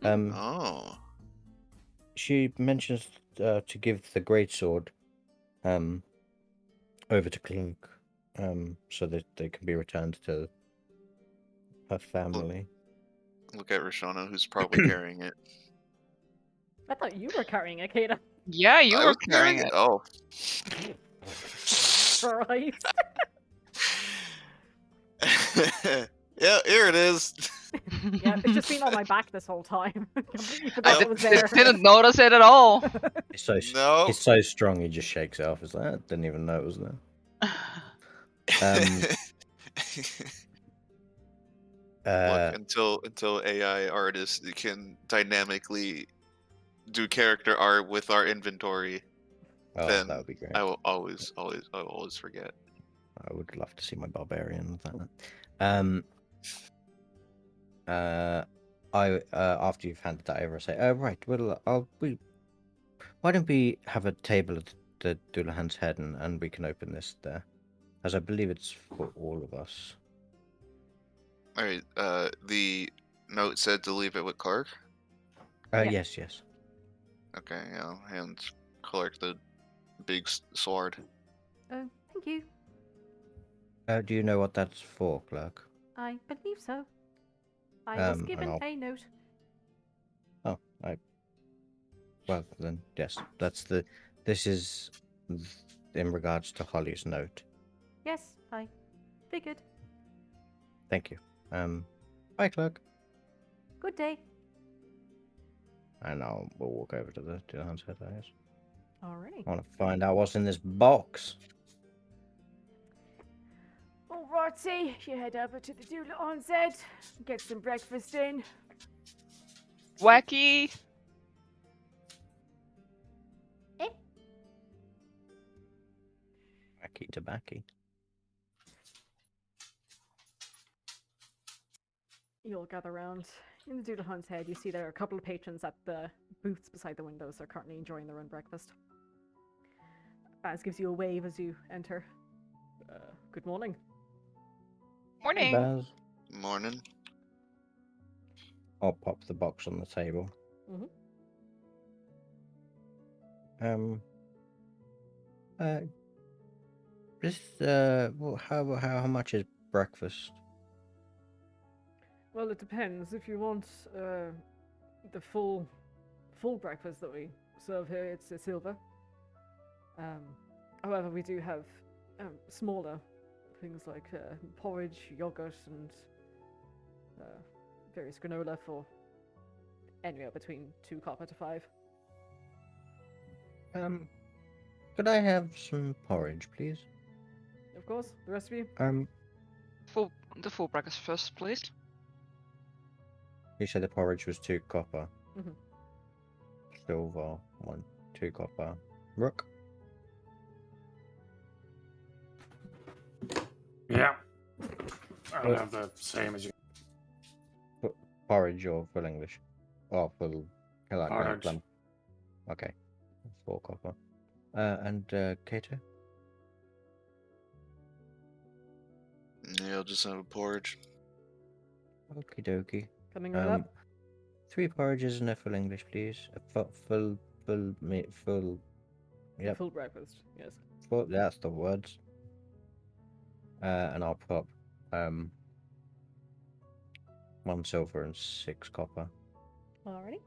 Oh. She mentions to give the greatsword over to Clunk, so that they can be returned to her family. Look at Roshana, who's probably carrying it. I thought you were carrying it, Kato. Yeah, you I were was carrying it. Oh. Christ. Yeah, here it is. Yeah, it's just been on my back this whole time. Completely forgot it was there. Didn't notice it at all. It's so No. it's so strong. He just shakes it off. It's like, I didn't even know it was there. Look, until AI artists can dynamically do character art with our inventory, Oh, then that would be great. I will always forget. I would love to see my barbarian with that. After you've handed that over, I say, right, well, why don't we have a table at the Dullahan's Head and we can open this there, as I believe it's for all of us. All right. The note said to leave it with Clark. Yeah. Yes. Okay. Yeah. And Clark the big sword. Thank you. Do you know what that's for, Clark? I believe so. I was and given I'll- a note. Oh, well then, yes, this is in regards to Holly's note. Yes, I figured. Thank you. Bye, Clark. Good day. And we'll walk over to the Dullahan's Head, I guess. Alrighty. I want to find out what's in this box. Alrighty, you head over to the Dullahan's Head, get some breakfast in. Wacky. Wacky tobacco. You'll gather around. In the Dullahan's Head, you see there are a couple of patrons at the booths beside the windows. They're currently enjoying their own breakfast. Baz gives you a wave as you enter. Good morning. Hey, Morning. Baz. Morning. I'll pop the box on the table. Mhm. How much is breakfast? Well, it depends. If you want the full breakfast that we serve here, it's a silver. However, we do have smaller things like porridge, yogurt, and various granola for anywhere between 2 copper to 5. Could I have some porridge, please? Of course, the rest of you. The full breakfast, please. You said the porridge was 2 copper. Mhm. Silver, 2 copper. Rook? Yeah. I'll have the same as you. Porridge or full English? Or full Porridge. plum? Okay. 4 copper. And Kato? Yeah, I'll just have a porridge. Okie dokie. Coming right up. 3 porridges and a full English, please. A full. Yep. Full breakfast, yes. Full, that's the words. And I'll put 1 silver and 6 copper. Alrighty.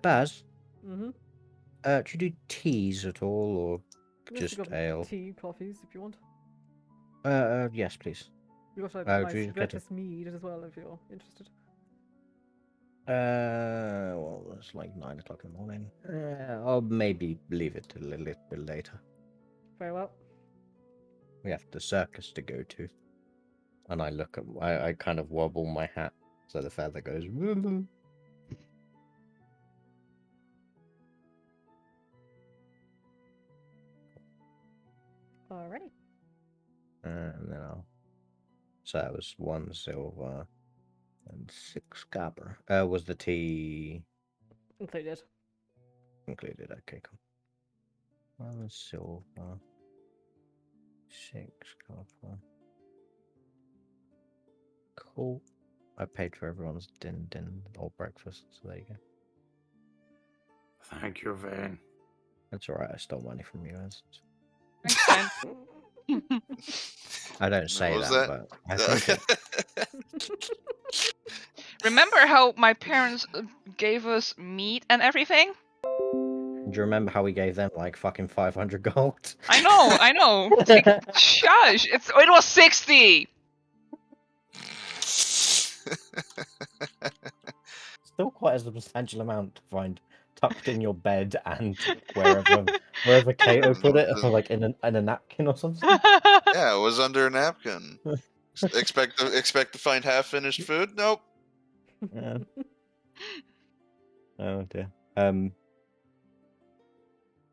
Baz, Mm-hmm. do you do teas at all, or Just just ale? tea, coffees, if you want. Yes, please. We got a do nice you get breakfast mead as well, if you're interested. Well, it's like 9 o'clock in the morning. I'll maybe leave it a little bit later. Very well. We have the circus to go to. And I look at, I kind of wobble my hat so the feather goes. Alrighty. And then so that was 1 silver and 6 copper. Was the tea Included. included? Okay, cool. 1 silver, 6 copper. Cool. I paid for everyone's din or breakfast, so there you go. Thank you, Vayne. That's alright, I stole money from you guys. Thanks, man. I don't say What was that, that? but I think it. Remember how my parents gave us meat and everything? Do you remember how we gave them like fucking 500 gold? I know. Shush! It was 60. Still quite a substantial amount to find tucked in your bed and wherever Kato put it, like in a napkin or something. Yeah, it was under a napkin. Expect to find half-finished food? Nope. Yeah. Oh dear. And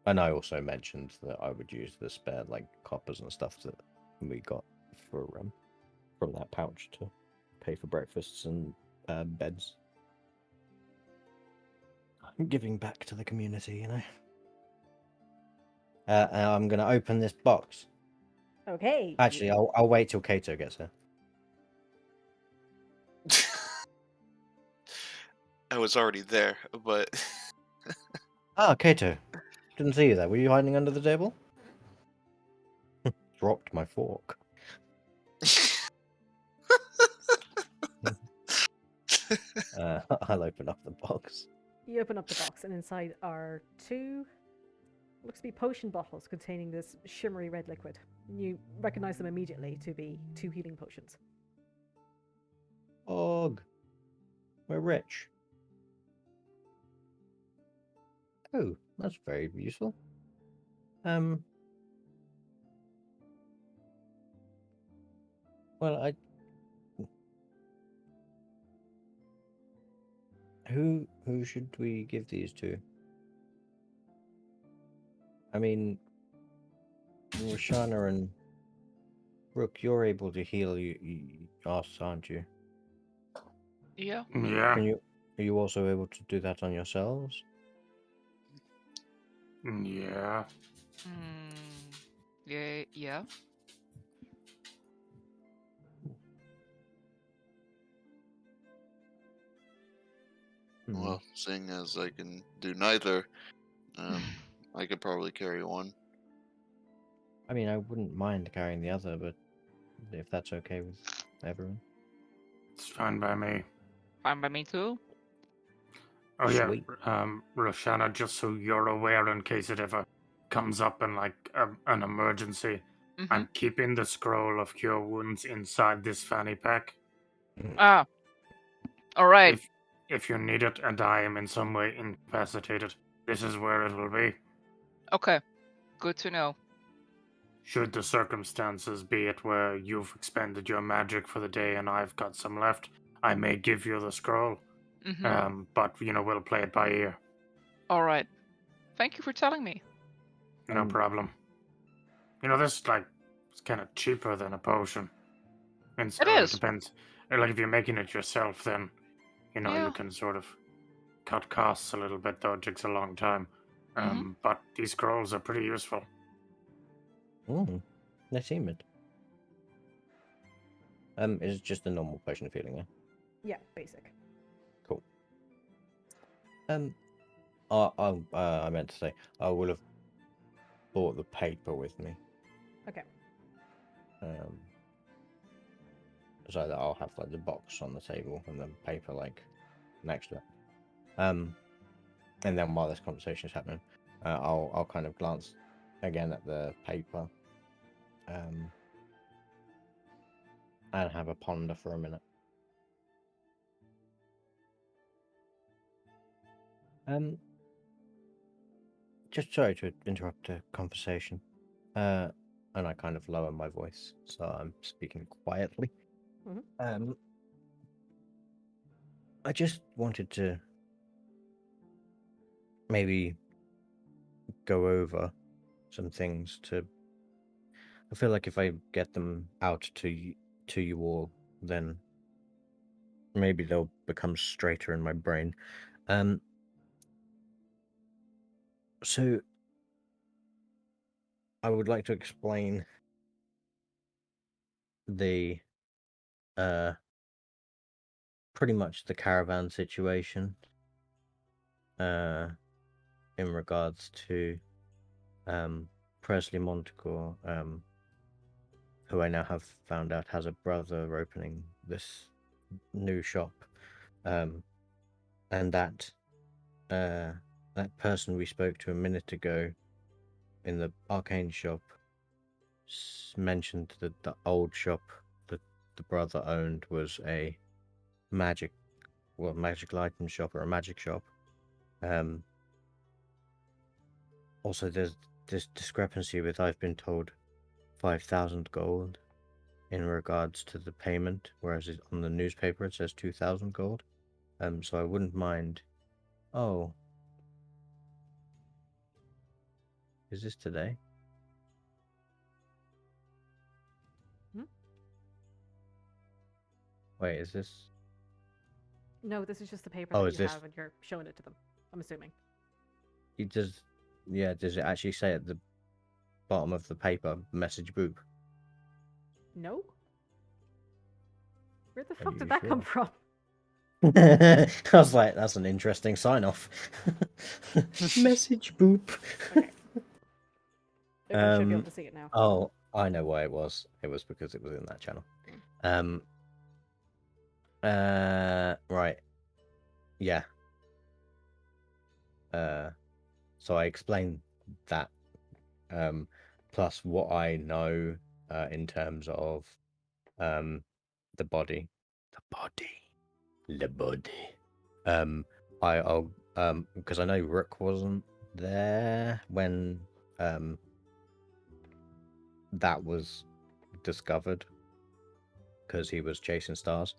I also mentioned that I would use the spare like coppers and stuff that we got for from that pouch to pay for breakfasts and beds. I'm giving back to the community, you know. And I'm gonna open this box. Okay. Actually, I'll wait till Kato gets here. I was already there, but Ah, Kato. Didn't see you there. Were you hiding under the table? Dropped my fork. I'll open up the box. You open up the box, and inside are 2, looks to be potion bottles containing this shimmery red liquid. You recognize them immediately to be 2 healing potions. Og. We're rich. Oh, that's very useful. Well, who should we give these to? I mean, Roshana and Rook, you're able to heal us, aren't you? Yeah. Yeah. Are you also able to do that on yourselves? Yeah. Yeah. Well, seeing as I can do neither, I could probably carry one. I mean, I wouldn't mind carrying the other, but if that's okay with everyone. It's fine by me. Fine by me too. Oh yeah, Sweet. Roshana, just so you're aware in case it ever comes up in like an emergency, I'm keeping the scroll of cure wounds inside this fanny pack. Ah. All right. If you need it and I am in some way incapacitated, this is where it will be. Okay. Good to know. Should the circumstances be it where you've expended your magic for the day and I've got some left, I may give you the scroll. But we'll play it by ear. All right. Thank you for telling me. No problem. This it's kind of cheaper than a potion. And so It is. It depends. Like if you're making it yourself, then Yeah. you can sort of cut costs a little bit, though it takes a long time. But these scrolls are pretty useful. They seem it. Is it just a normal potion of healing, yeah? Yeah, basic. Cool. I meant to say, I will have bought the paper with me. Okay. So that I'll have like the box on the table and the paper like next to it. And then while this conversation is happening, I'll kind of glance again at the paper, and have a ponder for a minute. Just sorry to interrupt a conversation. And I kind of lower my voice, so I'm speaking quietly. I just wanted to maybe go over some things I feel like if I get them out to you all, then maybe they'll become straighter in my brain. So I would like to explain the pretty much the caravan situation in regards to Presley Montecore, who I now have found out has a brother opening this new shop, and that person we spoke to a minute ago in the arcane shop mentioned that the old shop that the brother owned was a magical item shop or a magic shop. Also, there's this discrepancy with, I've been told, 5,000 gold in regards to the payment, whereas on the newspaper it says 2,000 gold. So I wouldn't mind. Oh, is this today? Wait, is this? No, this is just the paper Oh, that is you this- have and you're showing it to them, I'm assuming. Does it actually say at the bottom of the paper, message boop? No? Where the Are fuck you did that come from? I was like, that's an interesting sign-off. Message boop. Okay. Everyone should be able to see it now. Oh, I know why it was. It was because it was in that channel. Right. Yeah. So I explained that. Plus what I know in terms of the body. I'll because I know Rook wasn't there when that was discovered, because he was chasing stars.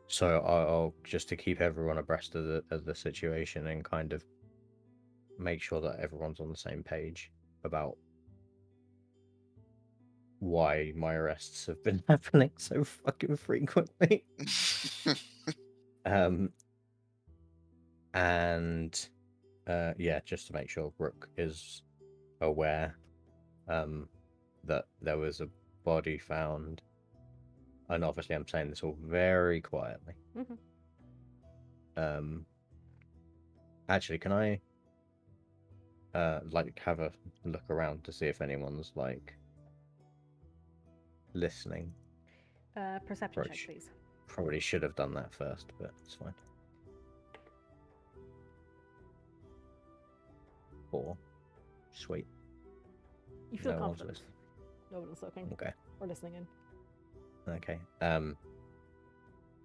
So I'll just to keep everyone abreast of the situation and kind of make sure that everyone's on the same page about why my arrests have been happening so fucking frequently. and yeah, just to make sure Rook is aware that there was a body found, and obviously I'm saying this all very quietly. Actually, can I like have a look around to see if anyone's like listening? Perception check, please. Probably should have done that first, but it's fine. 4. Sweet. You feel No one's confident. listening. No one's looking Okay. or listening in. Okay.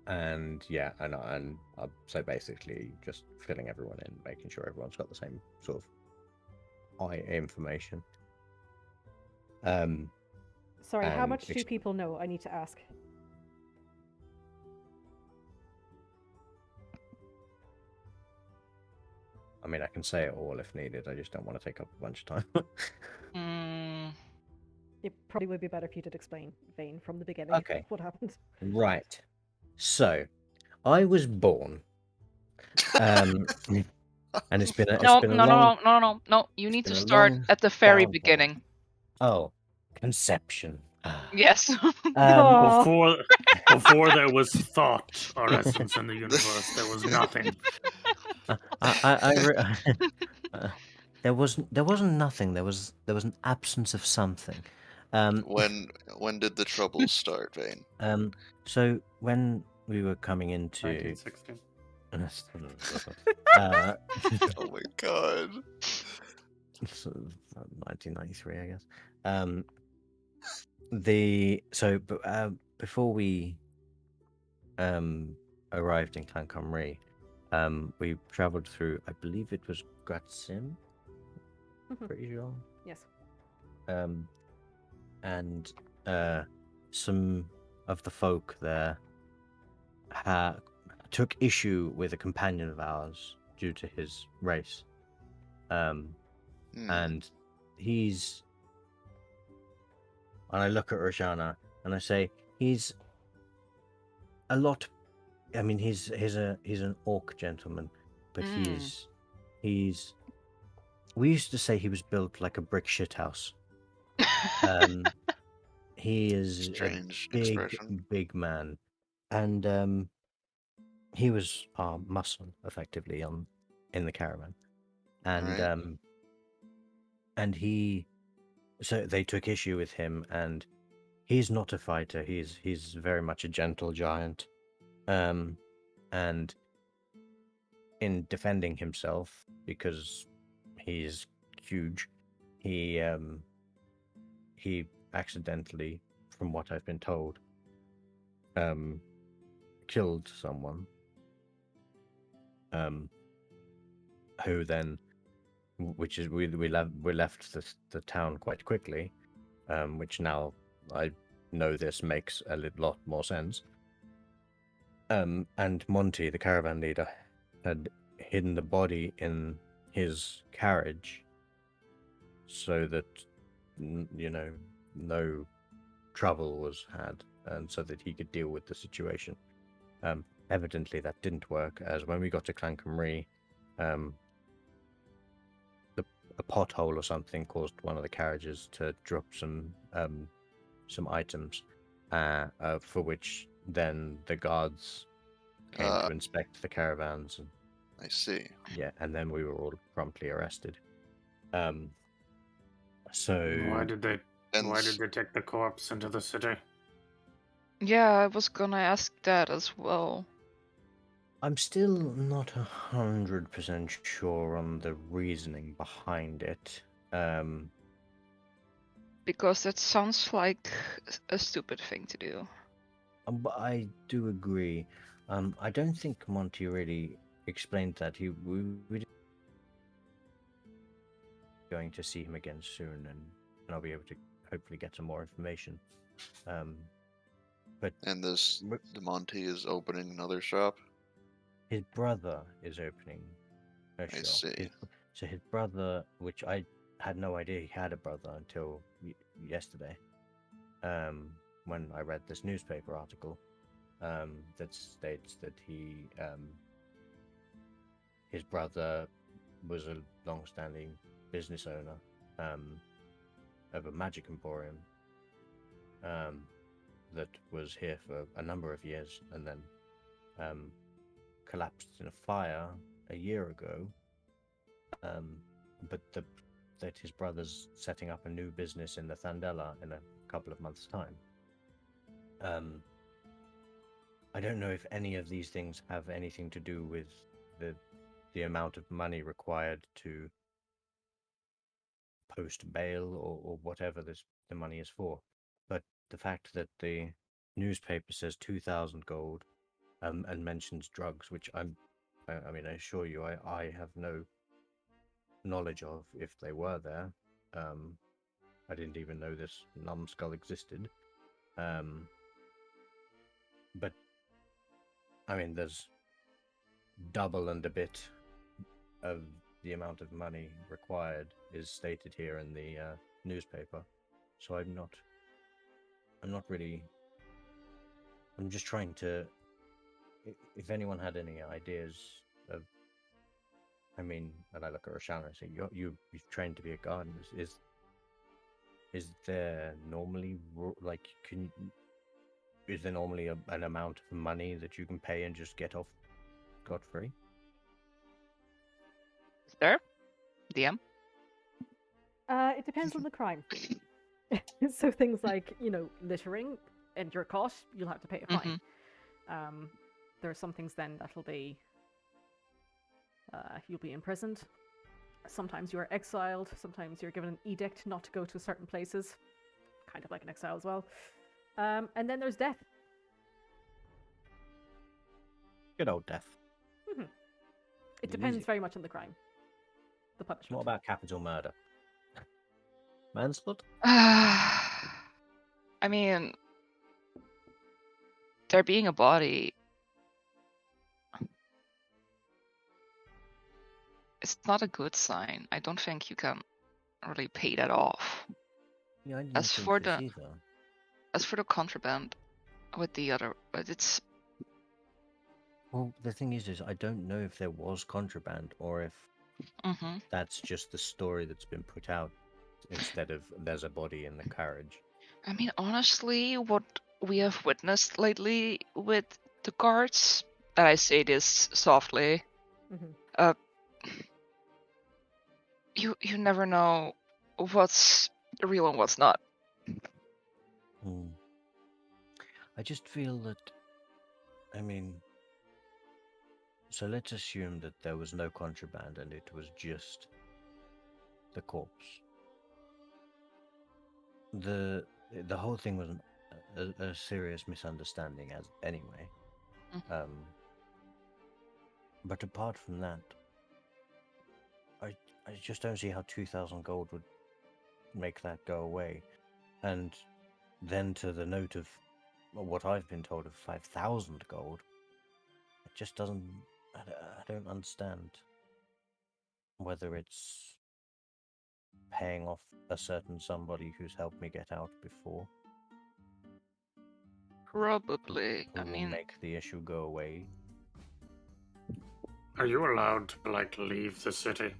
And yeah, and so basically just filling everyone in, making sure everyone's got the same sort of eye information. Sorry, how and much do people know? I need to ask. I mean, I can say it all if needed. I just don't want to take up a bunch of time. It probably would be better if you did explain, Vayne, from the beginning. Okay. What happened? Right. So, I was born. And it's been a long... No. You need to been a start long, at the very downhill. beginning. Oh, conception. Yes. Before there was thought or essence in the universe, there was nothing. There wasn't nothing. There was an absence of something. When did the troubles start, Vayne? So when we were coming into 1916. Oh my god. 1993, I guess. Before we arrived in Clancamrye, we travelled through, I believe it was Gratsim. Pretty sure. Yes. And some of the folk there took issue with a companion of ours due to his race. And he's... And I look at Roshana and I say, he's a lot... I mean, he's an orc gentleman, but he's... We used to say he was built like a brick shithouse. He is Strange a expression. big man, and he was our muscle effectively in the caravan, and Right. And so they took issue with him, and he's not a fighter. He's very much a gentle giant, and in defending himself, because he's huge, he accidentally, from what I've been told, killed someone, who then, which is we left the town quite quickly, which now I know this makes a lot more sense. And Monty, the caravan leader, had hidden the body in his carriage so that, no trouble was had, and so that he could deal with the situation. Evidently that didn't work, as when we got to Clancamrye, a pothole or something caused one of the carriages to drop some items, for which then the guards came to inspect the caravans. And, I see. yeah, and then we were all promptly arrested. So Why did they take the corpse into the city? Yeah, I was gonna ask that as well. I'm still not 100% sure on the reasoning behind it. Because that sounds like a stupid thing to do. But I do agree. I don't think Monty really explained that. We going to see him again soon, and I'll be able to hopefully get some more information. But And this Monty is opening another shop. his brother is opening a shop. I see. So his brother, which I had no idea he had a brother until yesterday, when I read this newspaper article that states that his brother was a long-standing business owner of a magic emporium that was here for a number of years and then collapsed in a fire a year ago. But that his brother's setting up a new business in the Thandela in a couple of months' time. I don't know if any of these things have anything to do with the amount of money required to post bail or whatever the money is for, but the fact that the newspaper says 2,000 gold and mentions drugs, which I mean, I assure you, I have no knowledge of if they were there. I didn't even know this numbskull existed. But I mean, there's double and a bit of the amount of money required is stated here in the newspaper. So I'm not really. I'm just trying to. If anyone had any ideas of, I mean, and I look at Roshana and say, you've trained to be a gardener. Is there normally like is there normally an amount of money that you can pay and just get off scot-free? Is there? DM? It depends on the crime. So things like, littering and your caught, you'll have to pay a fine. There are some things then that'll be you'll be imprisoned. Sometimes you are exiled. Sometimes you're given an edict not to go to certain places, kind of like an exile as well. And then there's death. Good old death. It depends very much on the crime. The punishment. What about capital murder? Manslaughter? I mean, there being a body, it's not a good sign. I don't think you can really pay that off. Yeah, I didn't As think for this the either. as for the contraband with the other, but it's Well, the thing is I don't know if there was contraband or if that's just the story that's been put out instead of there's a body in the carriage. I mean, honestly, what we have witnessed lately with the guards, and I say this softly, you never know what's real and what's not. I just feel that, I mean, so let's assume that there was no contraband and it was just the corpse. The whole thing was a serious misunderstanding as anyway. But apart from that, I just don't see how 2,000 gold would make that go away. And then to the note of what I've been told of 5,000 gold, it just doesn't. I don't understand whether it's paying off a certain somebody who's helped me get out before. Probably. Who I will mean, make the issue go away. Are you allowed to, like, leave the city?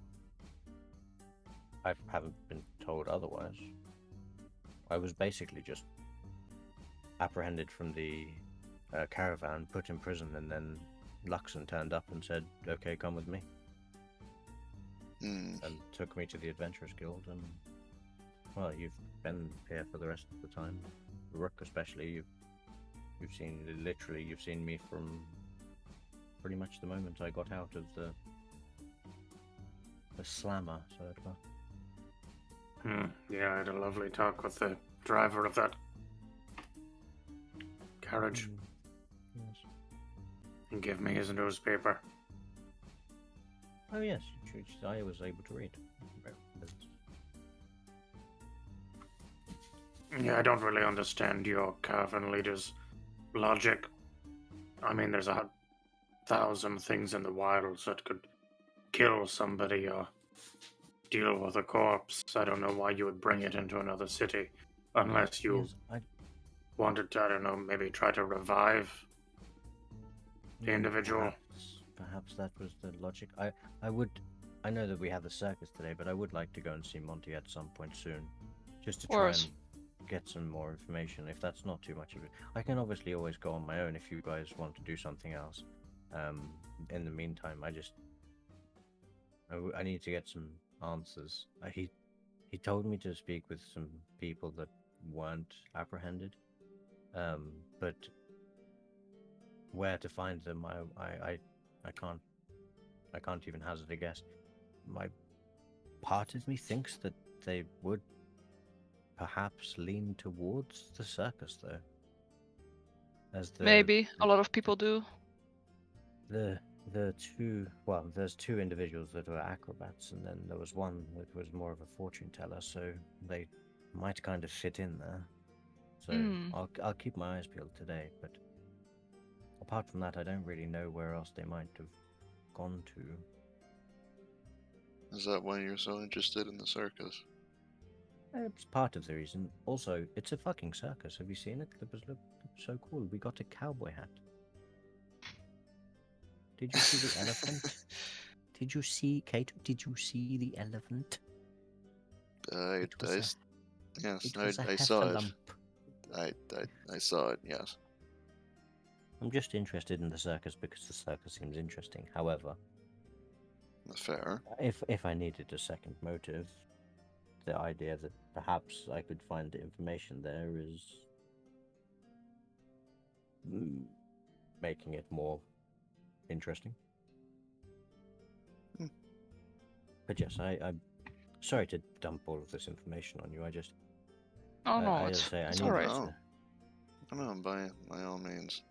I haven't been told otherwise. I was basically just apprehended from the caravan, put in prison, and then Luxon turned up and said, "Okay, come with me," and took me to the Adventurers Guild. And well, you've been here for the rest of the time. Rook, especially, you've seen me from pretty much the moment I got out of the slammer. So it was. Yeah, I had a lovely talk with the driver of that carriage. Yes. And give me his newspaper. Oh yes, which I was able to read. Yeah, I don't really understand your caravan leader's logic. I mean, there's 1,000 things in the wilds that could kill somebody or deal with a corpse. I don't know why you would bring it into another city unless you wanted to, I don't know, maybe try to revive the individual. perhaps that was the logic. I know that we have the circus today, but I would like to go and see Monty at some point soon, just to Of try course. and get some more information. If that's not too much of it, I can obviously always go on my own if you guys want to do something else. In the meantime, I need to get some answers. He told me to speak with some people that weren't apprehended, but where to find them, I can't even hazard a guess. My part of me thinks that they would perhaps lean towards the circus, though. As Maybe a lot of people do. There's two individuals that were acrobats, and then there was one that was more of a fortune teller, so they might kind of fit in there. So I'll keep my eyes peeled today, but apart from that, I don't really know where else they might have gone to. Is that why you're so interested in the circus? It's part of the reason. Also, it's a fucking circus. Have you seen it? It was so cool. We got a cowboy hat. Did you see the elephant? Did you see, Kato? Did you see the elephant? I It saw it. lump. I saw it. Yes. I'm just interested in the circus because the circus seems interesting. However, Fair. if I needed a second motive, the idea that perhaps I could find the information there is making it more interesting. But yes, I'm sorry to dump all of this information on you. I just Oh no, I it's just say I it's need alright. to. No, by all means.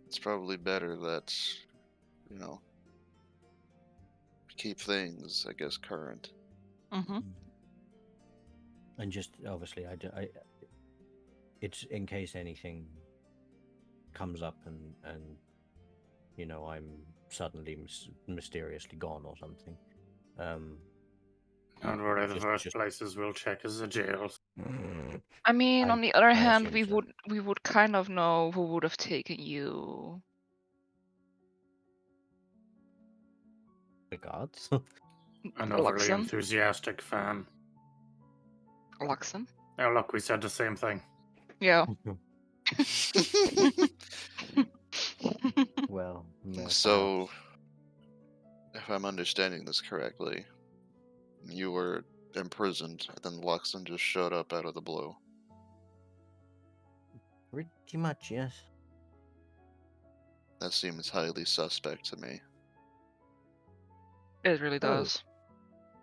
It's probably better that, keep things, I guess, current. Mm-hmm. And just obviously, it's in case anything comes up and I'm suddenly mysteriously gone or something. Don't worry, the Just- first just- places we'll check is the jails. I mean, I- on the other I hand, assume so. we would kind of know who would have taken you. The guards. An overly Luxon. enthusiastic fan. Luxon. Oh, look, we said the same thing. Yeah. Well, So, if I'm understanding this correctly, you were imprisoned, and then Luxon just showed up out of the blue. pretty much, yes. That seems highly suspect to me. It really does.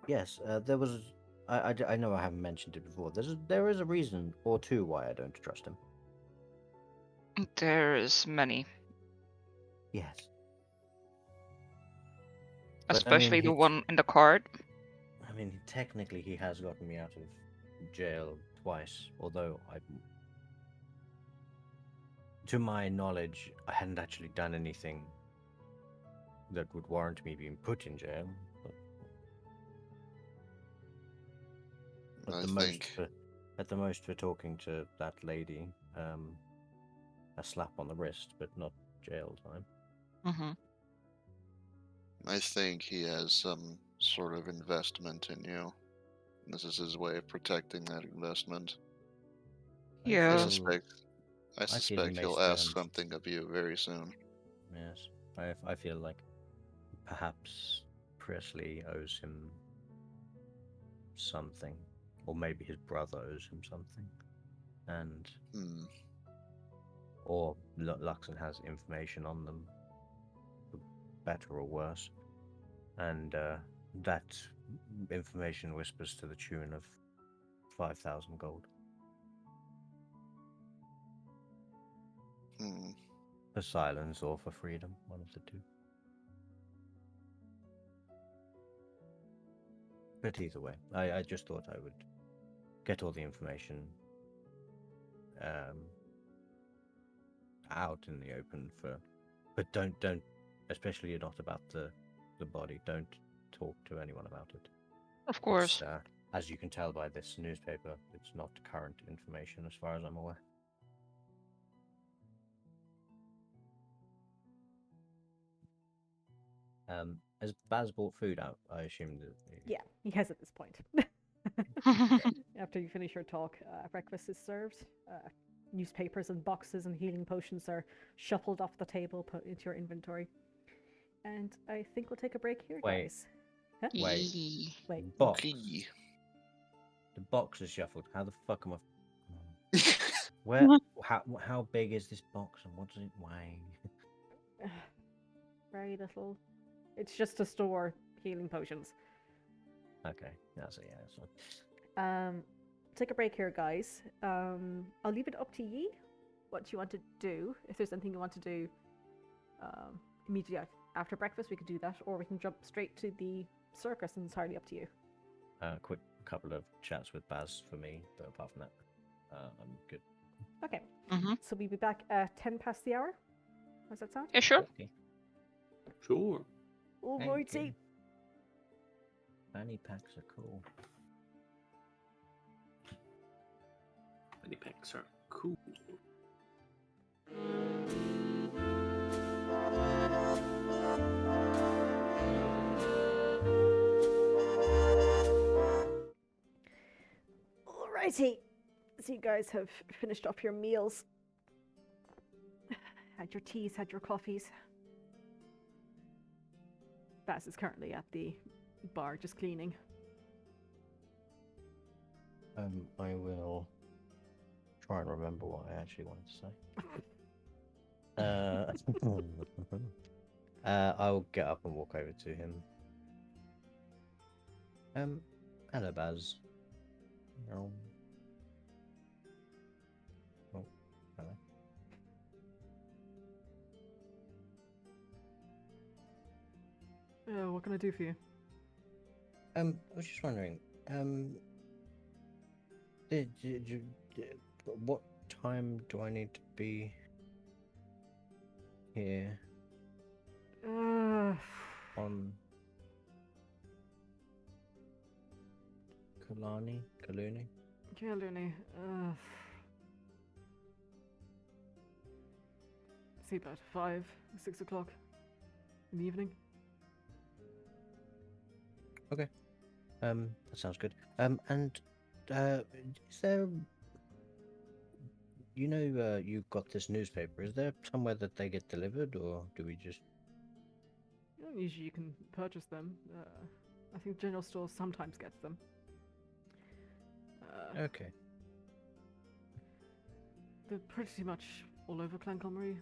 Yes, there was. I know I haven't mentioned it before. There is a reason or two why I don't trust him. There's many, Yes. But, especially the one in the card. I mean, technically, he has gotten me out of jail twice. Although to my knowledge, I hadn't actually done anything that would warrant me being put in jail. But I at the most for talking to that lady, a slap on the wrist, but not jail time. Mm-hmm. I think he has some sort of investment in you. This is his way of protecting that investment. Yeah. I feel he suspect may he'll ask stand- something of you very soon. Yes, I feel like perhaps Presley owes him something, or maybe his brother owes him something, and or Luxon has information on them, for better or worse, and that information whispers to the tune of 5,000 gold. For silence or for freedom, one of the two. But either way, I just thought I would get all the information out in the open but don't, especially not about the body. Don't talk to anyone about it. Of course. As you can tell by this newspaper, it's not current information as far as I'm aware. Has Baz bought food out? I assume that. Yeah, he has at this point. After you finish your talk, breakfast is served. Newspapers and boxes and healing potions are shuffled off the table, put into your inventory. And I think we'll take a break here, Wait. guys. Huh? Wait. Yee. Wait. Box. Okay. The box is shuffled. How the fuck am I? Where? How big is this box and what does it weigh? Very little. It's just to store healing potions. Okay, that's it. Yeah, that's fine. Take a break here, guys. I'll leave it up to ye what you want to do. If there's anything you want to do immediately after breakfast, we could do that, or we can jump straight to the circus. It's entirely up to you. Quick couple of chats with Baz for me, but apart from that, I'm good. Okay. Mm-hmm. So we'll be back at 10 past the hour. How's that sound? Yeah, sure. Okay. Sure. Alrighty. Fanny packs are cool. Fanny packs are cool. Alrighty. So you guys have finished off your meals. Had your teas, had your coffees. Baz is currently at the bar just cleaning. I will try and remember what I actually wanted to say. I'll get up and walk over to him. Hello, Baz. Oh, hello. What can I do for you? I was just wondering, what time do I need to be here on Kilar'une? Kilar'une. See about 5, 6 o'clock in the evening. Okay. That sounds good. And is there, you got this newspaper. Is there somewhere that they get delivered, or do we just? Usually you can purchase them. I think general stores sometimes gets them. Okay. They're pretty much all over Clancamrye.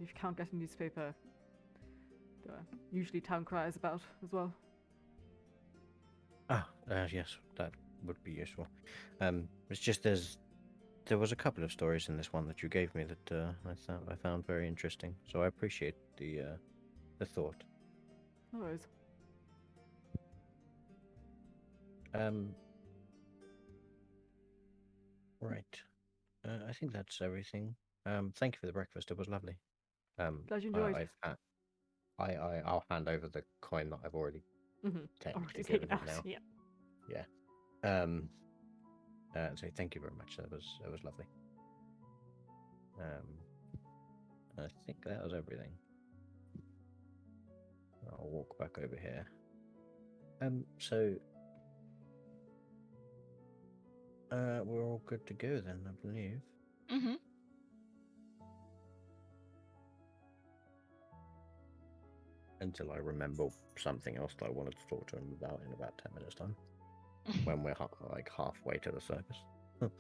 If you can't get a newspaper, usually town cry is about as well. Yes, that would be useful. It's just there was a couple of stories in this one that you gave me that I found very interesting. So I appreciate the thought. No worries. Right. I think that's everything. Thank you for the breakfast. It was lovely. Glad you enjoyed. I'll hand over the coin that I've already technically Already given taken him out. now. Yeah. So thank you very much. That was lovely. I think that was everything. I'll walk back over here. So we're all good to go then, I believe. Mm-hmm. Until I remember something else that I wanted to talk to him about in about 10 minutes' time. When we're halfway to the circus. But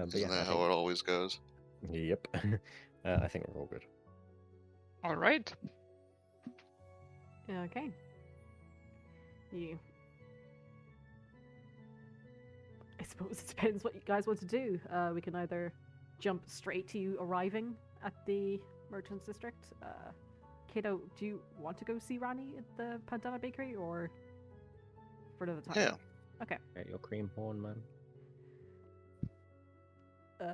Isn't yeah, that how it always goes? Yep. I think we're all good. All right. Okay. I suppose it depends what you guys want to do. We can either jump straight to you arriving at the Merchants District. Kato, do you want to go see Rani at the Pandana Bakery, or for another time? Yeah. Okay. Get your cream horn, man.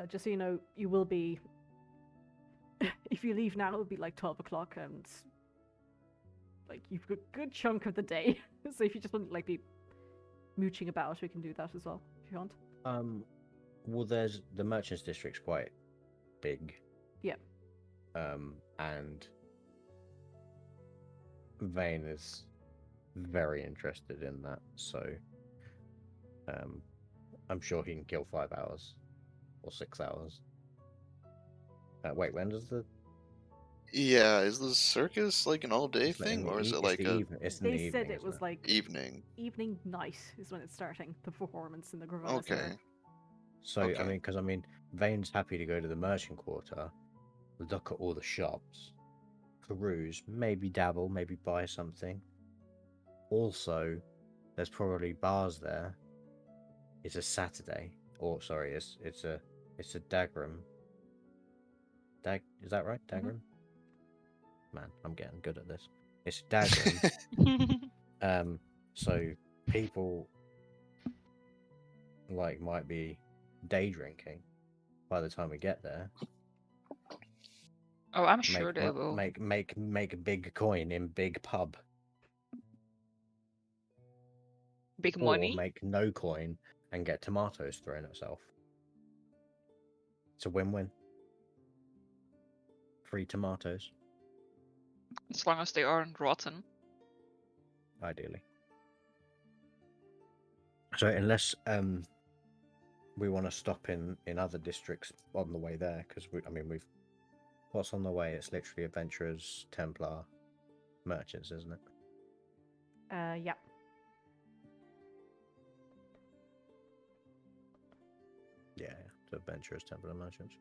Just so you know, you will be... if you leave now, it'll be like 12 o'clock, and like you've got a good chunk of the day. So if you just want to like be mooching about, we can do that as well, if you want. Well, there's the Merchants District's quite big. Yeah. And Vayne is very interested in that, so I'm sure he can kill 5 hours or 6 hours. Wait, when does the Yeah, is the circus like an all-day it's in thing, the or is e- it it's like the a evening? It's in the They said evening, it isn't was it? like evening? evening night is when it's starting, the performance in the Gravana Okay. Center. So Okay. because Vane's happy to go to the merchant quarter, look at all the shops, peruse, maybe dabble, maybe buy something. Also, there's probably bars there. It's a Saturday, or sorry, it's a Dagrim. Is that right? Dagrim? Man, I'm getting good at this. It's Dagrim. So people might be day drinking by the time we get there. Oh, I'm sure they will. Make big coin in big pub, Big or money. make no coin and get tomatoes thrown at itself. It's a win-win. Free tomatoes, As long as they aren't rotten. ideally. So unless we want to stop in other districts on the way there, because we've what's on the way? It's literally adventurers, Templar, merchants, isn't it? Yeah. Yeah, so adventurers, Templar, merchants.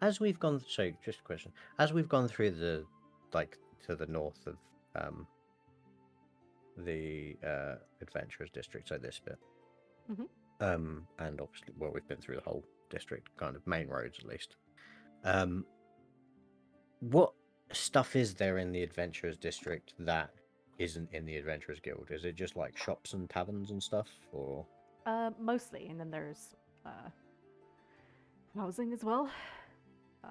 As we've gone, so just a question. As we've gone through to the north of the adventurers district, so this bit, and obviously, well, we've been through the whole district, kind of main roads at least. What stuff is there in the adventurers district that isn't in the adventurers guild? Is it just like shops and taverns and stuff, or? Mostly, and then there's housing as well. I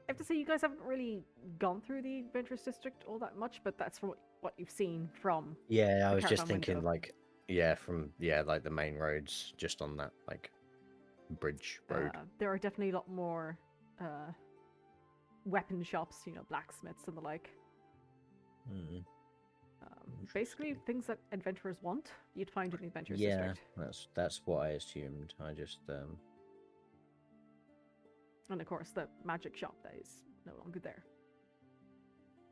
have to say, you guys haven't really gone through the Adventurous District all that much, but that's from what you've seen from. Yeah, I the was just caravan thinking window. from the main roads, just on that bridge road. There are definitely a lot more weapon shops, blacksmiths and the like. Basically, things that adventurers want, you'd find in the Adventurous District. That's what I assumed. I just And of course, the magic shop that is no longer there.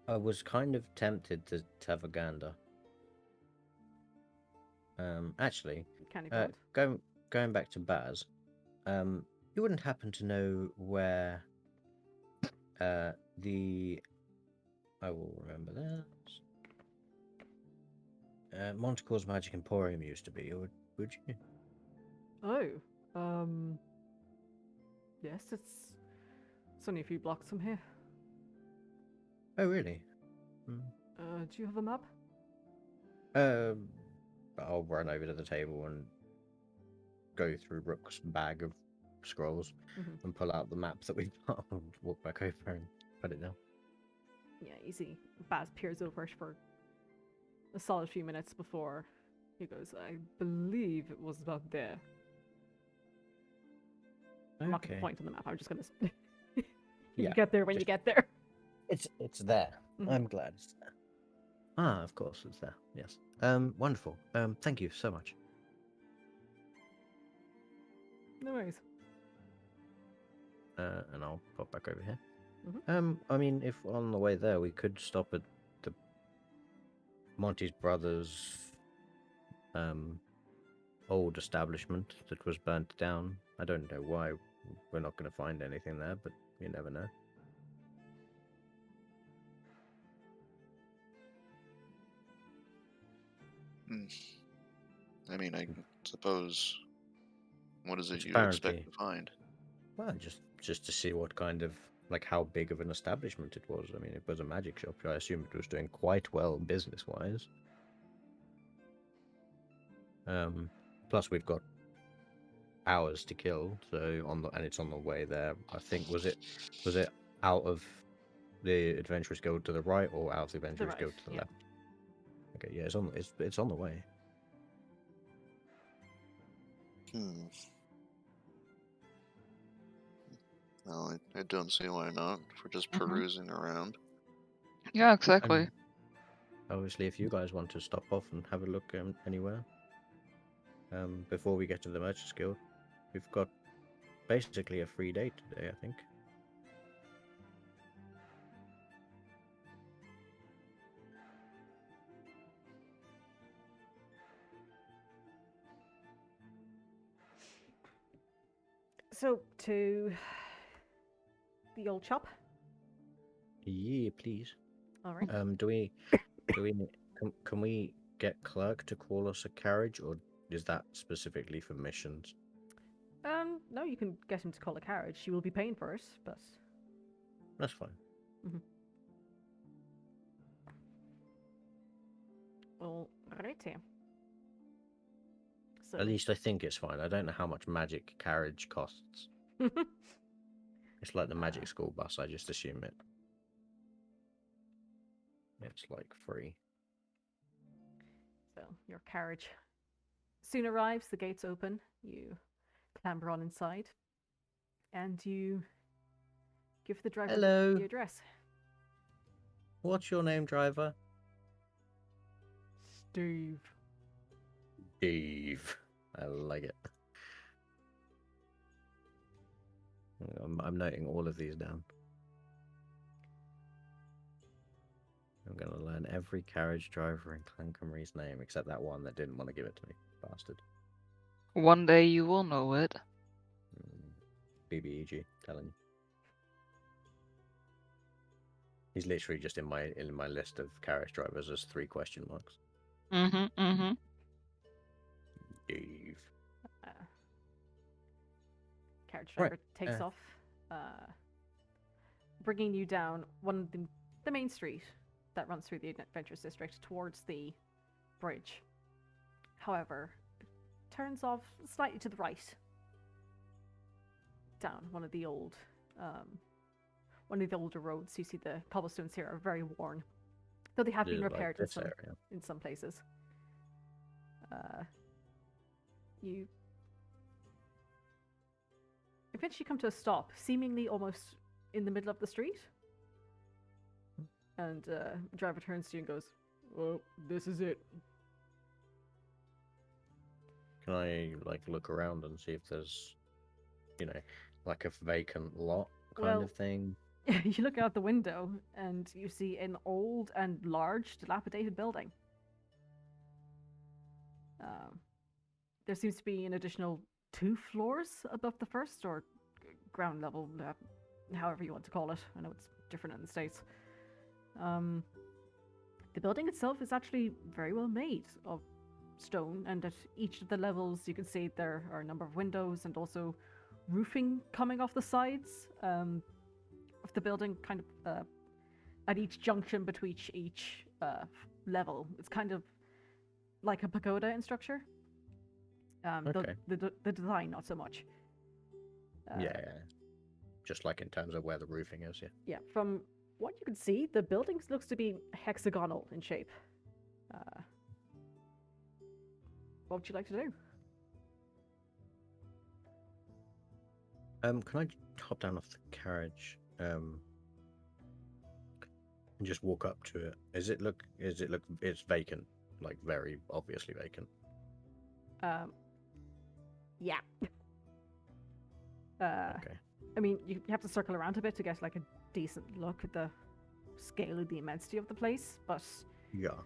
I was kind of tempted to have a gander. Actually, Can you going back to Baz, you wouldn't happen to know where I will remember this. Montecore's Magic Emporium used to be, or would you? Oh, yes, it's only a few blocks from here. Oh, really? Do you have a map? I'll run over to the table and go through Rook's bag of scrolls and pull out the map that we've got and walk back over and put it down. Yeah, easy. Baz peers over it for a solid few minutes before he goes, I believe it was about there. I'm not going to point on the map, I'm just going to... You get there when you get there. It's there. I'm glad it's there. Ah, of course it's there. Yes. Wonderful. Thank you so much. No worries. And I'll pop back over here. I mean, if on the way there we could stop at the Monty's brothers' old establishment that was burnt down. I don't know why we're not going to find anything there, but you never know. I mean, I suppose. What is it Which you apparently- expect to find? Well, just to see what kind of how big of an establishment it was. I mean, it was a magic shop. I assume it was doing quite well business-wise. Plus we've got hours to kill, so and it's on the way there. I think was it out of the Adventurers Guild to the right or out of the Adventurers right, Guild to the yeah. left? Okay, yeah, it's on the way. Well, I don't see why not. If we're just Mhm. perusing around. Yeah, exactly. And obviously, if you guys want to stop off and have a look anywhere, before we get to the Merchants Guild, we've got basically a free day today, I think. So, to the old shop. Yeah, please. All right. Do we can we get Clerk to call us a carriage, or is that specifically for missions? No, you can get him to call a carriage. You will be paying for it, but That's fine. alrighty. So, At least I think it's fine. I don't know how much magic carriage costs. It's like the magic school bus. I just assume it's like free. so your carriage soon arrives. The gates open. You clamber on inside, and you give the driver Hello. the address. What's your name, driver? Steve. Dave. I like it. I'm noting all of these down. I'm going to learn every carriage driver in Clancamrye's name, except that one that didn't want to give it to me. Bastard. One day you will know it. BBEG, telling you. He's literally just in my list of carriage drivers as 3 question marks. Dave. Carriage driver Right, takes off, bringing you down one of the main street that runs through the Adventures District towards the bridge. However, it turns off slightly to the right, down one of the older roads. You see the cobblestones here are very worn, though they have been Like repaired this area. in some places. You eventually come to a stop, seemingly almost in the middle of the street. And the driver turns to you and goes, "Oh, this is it." Can I like look around and see if there's, like a vacant lot kind Well, of thing? You look out the window and you see an old and large, dilapidated building. There seems to be an additional 2 floors above the first, or ground level, however you want to call it. I know it's different in the States. The building itself is actually very well made of stone, and at each of the levels you can see there are a number of windows and also roofing coming off the sides of the building, kind of at each junction between each level. It's kind of like a pagoda in structure. Okay. The design, not so much. Yeah. Just like in terms of where the roofing is, yeah. Yeah, from what you can see, the building looks to be hexagonal in shape. What would you like to do? Can I hop down off the carriage and just walk up to it? It's vacant, like very obviously vacant. Yeah. Okay. I mean, you have to circle around a bit to get like a decent look at the scale of the immensity of the place, but Yeah.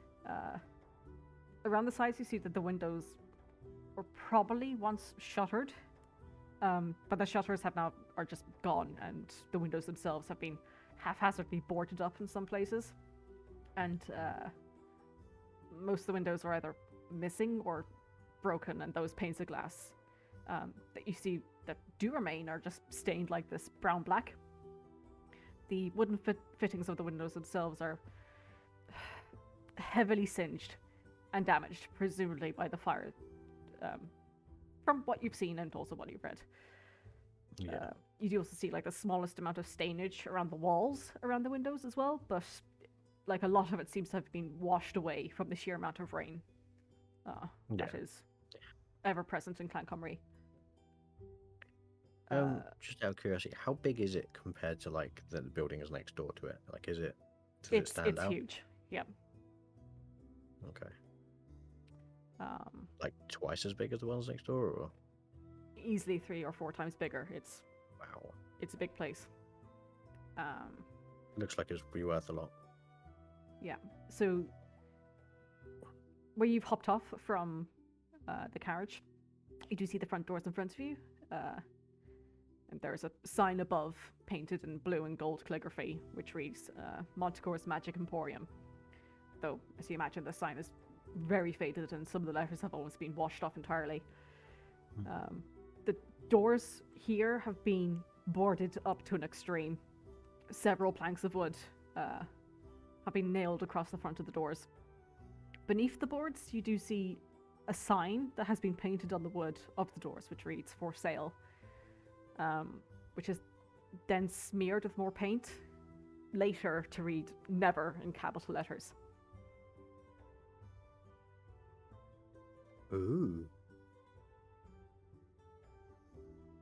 around the sides you see that the windows were probably once shuttered, but the shutters are just gone, and the windows themselves have been haphazardly boarded up in some places, and most of the windows are either missing or broken, and those panes of glass that you see that do remain are just stained like this brown-black. The wooden fittings of the windows themselves are heavily singed and damaged, presumably by the fire, from what you've seen and also what you've read. Yeah. You do also see like the smallest amount of stainage around the walls around the windows as well, but like a lot of it seems to have been washed away from the sheer amount of rain that is ever present in Clancamrye. Just out of curiosity, how big is it compared to like the building is next door to it? Like, does it It's stand out? huge. Yeah. Okay, Um, like twice as big as the ones next door, or easily 3 or 4 times bigger. wow, It's a big place. looks like it's be worth a lot. Yeah. So where you've hopped off from the carriage, you do see the front doors in front of you. And there's a sign above, painted in blue and gold calligraphy, which reads Montecore's Magic Emporium. Though, as you imagine, the sign is very faded and some of the letters have almost been washed off entirely. The doors here have been boarded up to an extreme. Several planks of wood have been nailed across the front of the doors. Beneath the boards, you do see a sign that has been painted on the wood of the doors, which reads "For Sale," which is then smeared with more paint, later to read "Never" in capital letters. Ooh.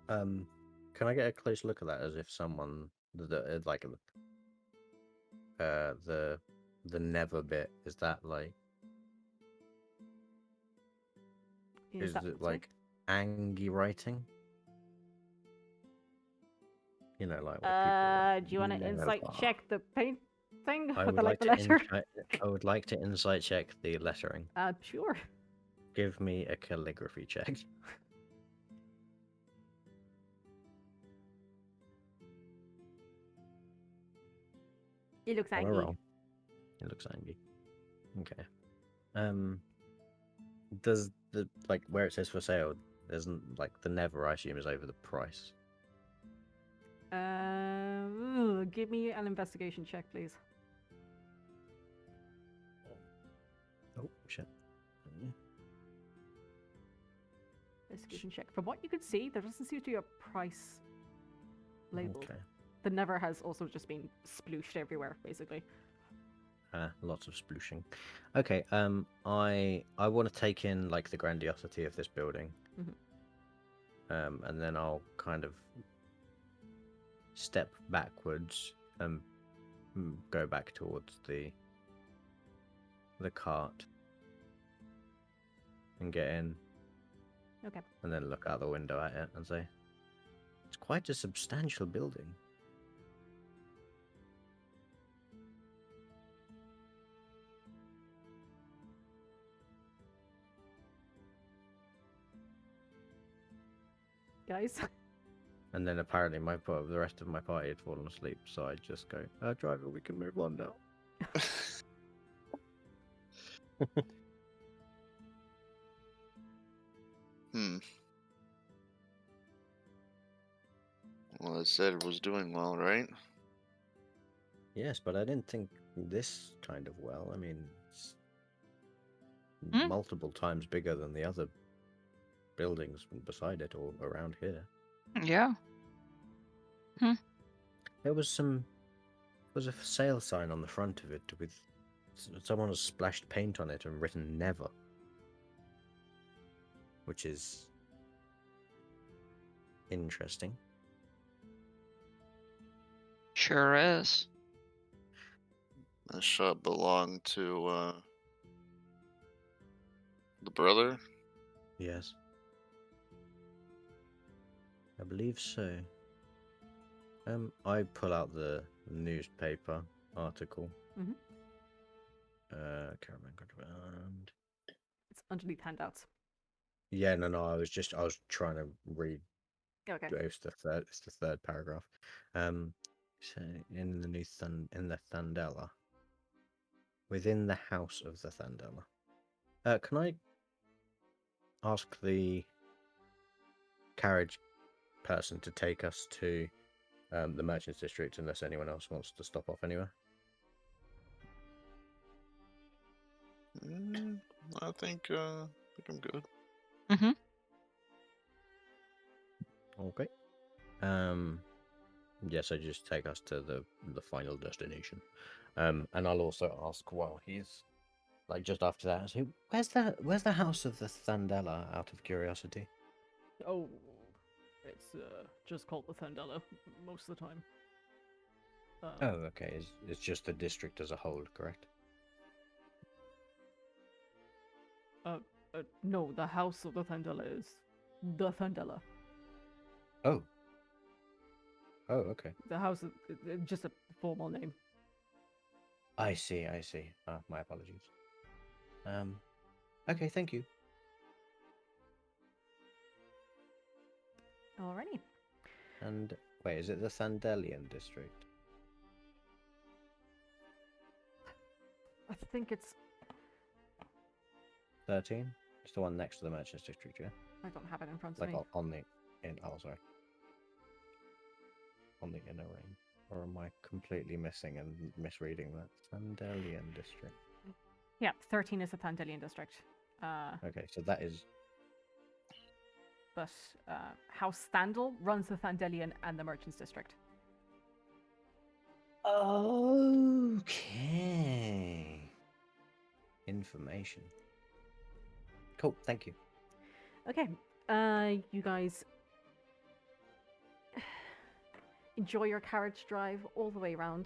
Can I get a close look at that, as if someone like the never bit, is that like is that it what's like Angie writing? You know, like do you want to insight check the paint thing? I Or would like the to letter? I would like to insight check the lettering. Sure. Give me a calligraphy check. It looks On a angry. roll. It looks angry. Okay. Does the like where it says "for sale" isn't like the never, I assume, is over the price? Give me an investigation check, please. Oh shit. Investigation check. From what you can see, there doesn't seem to be a price labeled. Okay. The never has also just been splooshed everywhere, basically. Lots of splooshing. Okay. I want to take in like the grandiosity of this building. And then I'll kind of step backwards and go back towards the cart and get in. Okay. And then look out the window at it and say, it's quite a substantial building. Guys? And then apparently the rest of my party had fallen asleep, so I just go, driver, we can move on now. Well, it said it was doing well, right? Yes, but I didn't think this kind of well. I mean, it's multiple times bigger than the other buildings beside it or around here. Yeah. There was a for sale sign on the front of it with someone has splashed paint on it and written "never," which is interesting. Sure is. That shop belonged to the brother? Yes, I believe so. I pull out the newspaper article. Caravan contraband. It's underneath handouts. Yeah, no, I was trying to read. Okay. It's the third paragraph. So in the Thandela, within the house of the Thandela. Can I ask the carriage person to take us to the merchants district, unless anyone else wants to stop off anywhere? I think I'm good. Okay. Yes, I just take us to the final destination. And I'll also ask while he's like just after that. So where's the house of the Thandela? Out of curiosity. Oh, It's just called Lythandrios most of the time. Oh, okay. It's just the district as a whole, correct? No, the House of Lythandrios is Lythandrios. Oh. Oh, okay. The house is just a formal name. I see. My apologies. Okay, thank you. Alrighty. And wait, is it the Sandelian district? I think it's. 13? It's the one next to the Merchants District, yeah? I don't have it in front of Like me. on the on the inner ring. Or am I completely missing and misreading that? Sandelian district. Yeah, 13 is the Thandelian district. Okay, so that is But House Thandel runs the Thandelian and the Merchants district. okay. Information. Cool, thank you. Okay, you guys enjoy your carriage drive all the way around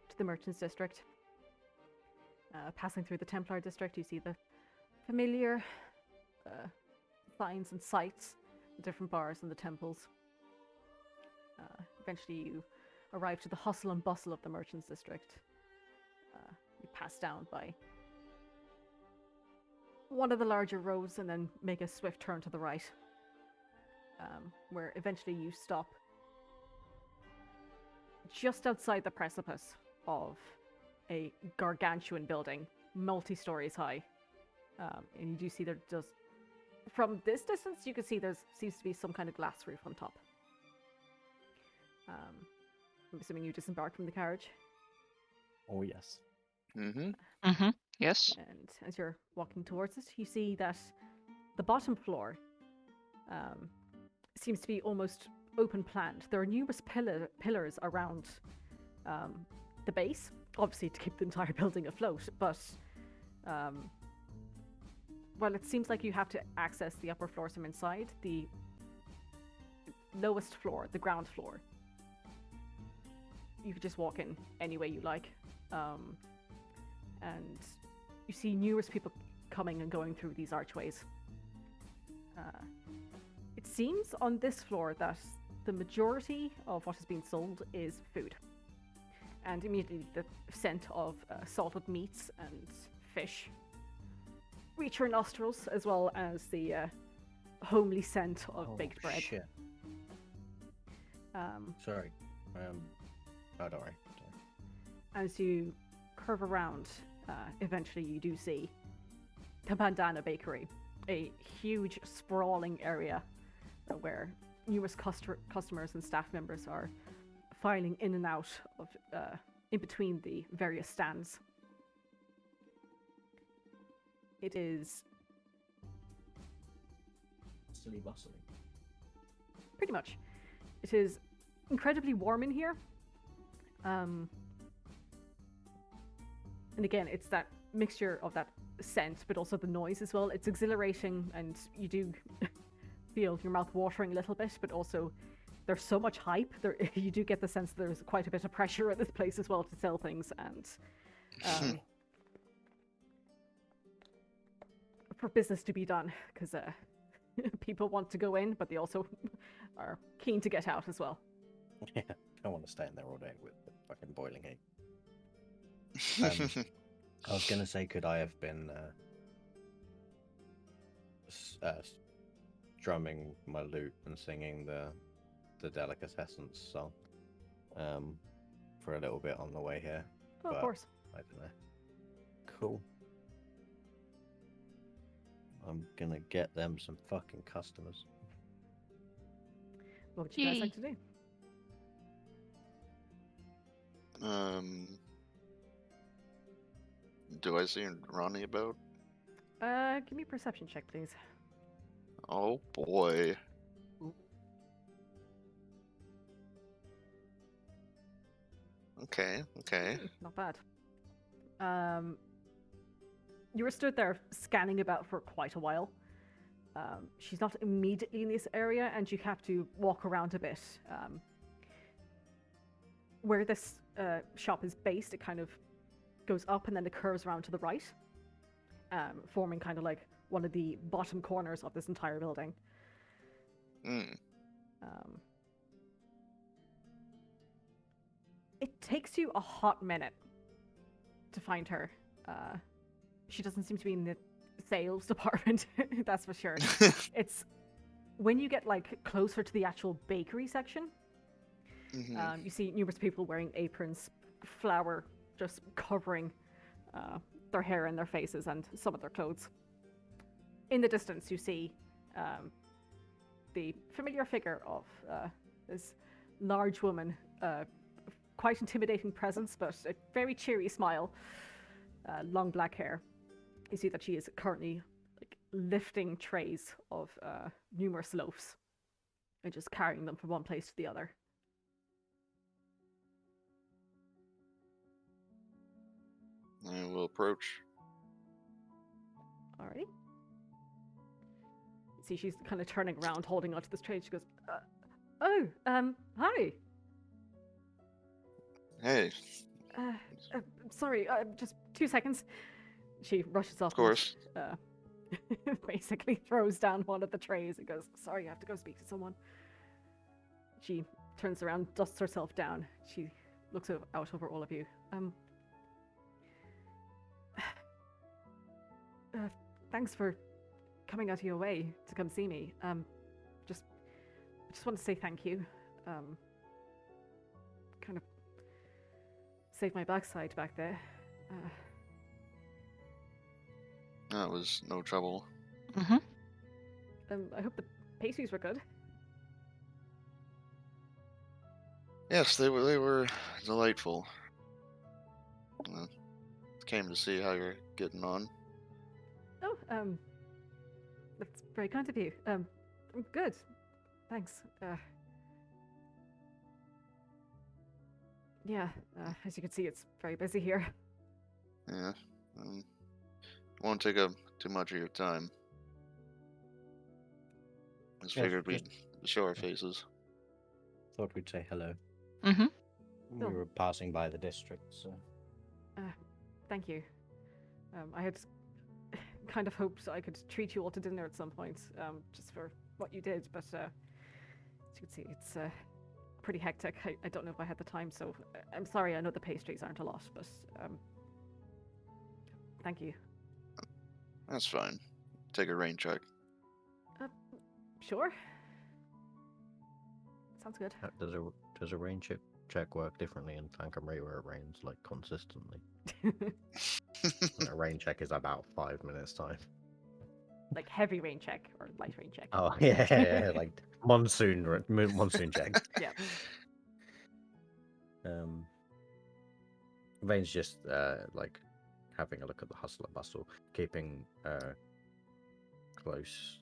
to the Merchants district. Passing through the Templar district, you see the familiar signs and sights, the different bars and the temples. Eventually, you arrive to the hustle and bustle of the Merchants district. You pass down by one of the larger roads and then make a swift turn to the right, where eventually you stop just outside the precipice of a gargantuan building, multi-stories high. And you do see there does, from this distance, you can see there seems to be some kind of glass roof on top. I'm assuming you disembarked from the carriage. Oh, yes. Mm-hmm. Mm-hmm. Yes. And as you're walking towards it, you see that the bottom floor seems to be almost open planned. There are numerous pillars around the base, obviously to keep the entire building afloat, but well, it seems like you have to access the upper floors from inside. The lowest floor, the ground floor, you could just walk in any way you like. And you see numerous people coming and going through these archways. It seems on this floor that the majority of what is being sold is food. And immediately the scent of salted meats and fish reach your nostrils, as well as the homely scent of baked bread. Shit. Sorry. Oh, don't worry. As you curve around, eventually you do see the Bandana Bakery, a huge sprawling area where numerous customers and staff members are filing in and out of in between the various stands. It is Silly bustling. pretty much. It is incredibly warm in here. And again, it's that mixture of that scent, but also the noise as well. It's exhilarating, and you do feel your mouth watering a little bit, but also there's so much hype. You do get the sense that there's quite a bit of pressure at this place as well to sell things, and for business to be done, because people want to go in, but they also are keen to get out as well. Yeah, I don't want to stay in there all day with the fucking boiling heat. I was gonna say, could I have been strumming my lute and singing the Delicatessence song for a little bit on the way here? Oh, of But course. I don't know. Cool. I'm gonna get them some fucking customers. What would you guys like to do? Do I see Ronnie about? Give me a perception check, please. Oh boy. Okay. Not bad. You were stood there scanning about for quite a while. She's not immediately in this area, and you have to walk around a bit. Where this shop is based, it kind of goes up and then it curves around to the right, forming kind of like one of the bottom corners of this entire building. It takes you a hot minute to find her. She doesn't seem to be in the sales department, that's for sure. It's when you get like closer to the actual bakery section, you see numerous people wearing aprons, flour just covering their hair and their faces and some of their clothes. In the distance, you see the familiar figure of this large woman, quite intimidating presence, but a very cheery smile, long black hair. You see that she is currently like lifting trays of numerous loaves and just carrying them from one place to the other. I will approach. Alrighty. See, she's kind of turning around, holding onto this tray. She goes, hi. Hey, Sorry, just 2 seconds. She rushes off. of course. And, basically throws down one of the trays and goes, sorry, I have to go speak to someone. She turns around, dusts herself down. She looks out over all of you. Thanks for coming out of your way to come see me. I just want to say thank you. Kind of saved my backside back there. That was no trouble. Mm-hmm. I hope the pastries were good. Yes, they were delightful. Came to see how you're getting on. Oh, that's very kind of you. I'm good. Thanks. Yeah, as you can see, it's very busy here. Yeah. Won't take up too much of your time. Just Yes, figured we'd show our faces. Thought we'd say hello. Mm-hmm. We Oh. were passing by the district, so. Thank you. I had kind of hoped I could treat you all to dinner at some point, just for what you did, but as you can see, it's pretty hectic. I don't know if I had the time, so I'm sorry. I know the pastries aren't a lot, but thank you. That's fine. Take a rain check. Sure. Sounds good. Does a rain check work differently in Clancamrye where it rains like consistently? And a rain check is about 5 minutes time. Like heavy rain check or light rain check. Oh yeah, like monsoon check. Yeah. Vayne's just like having a look at the hustle and bustle, keeping close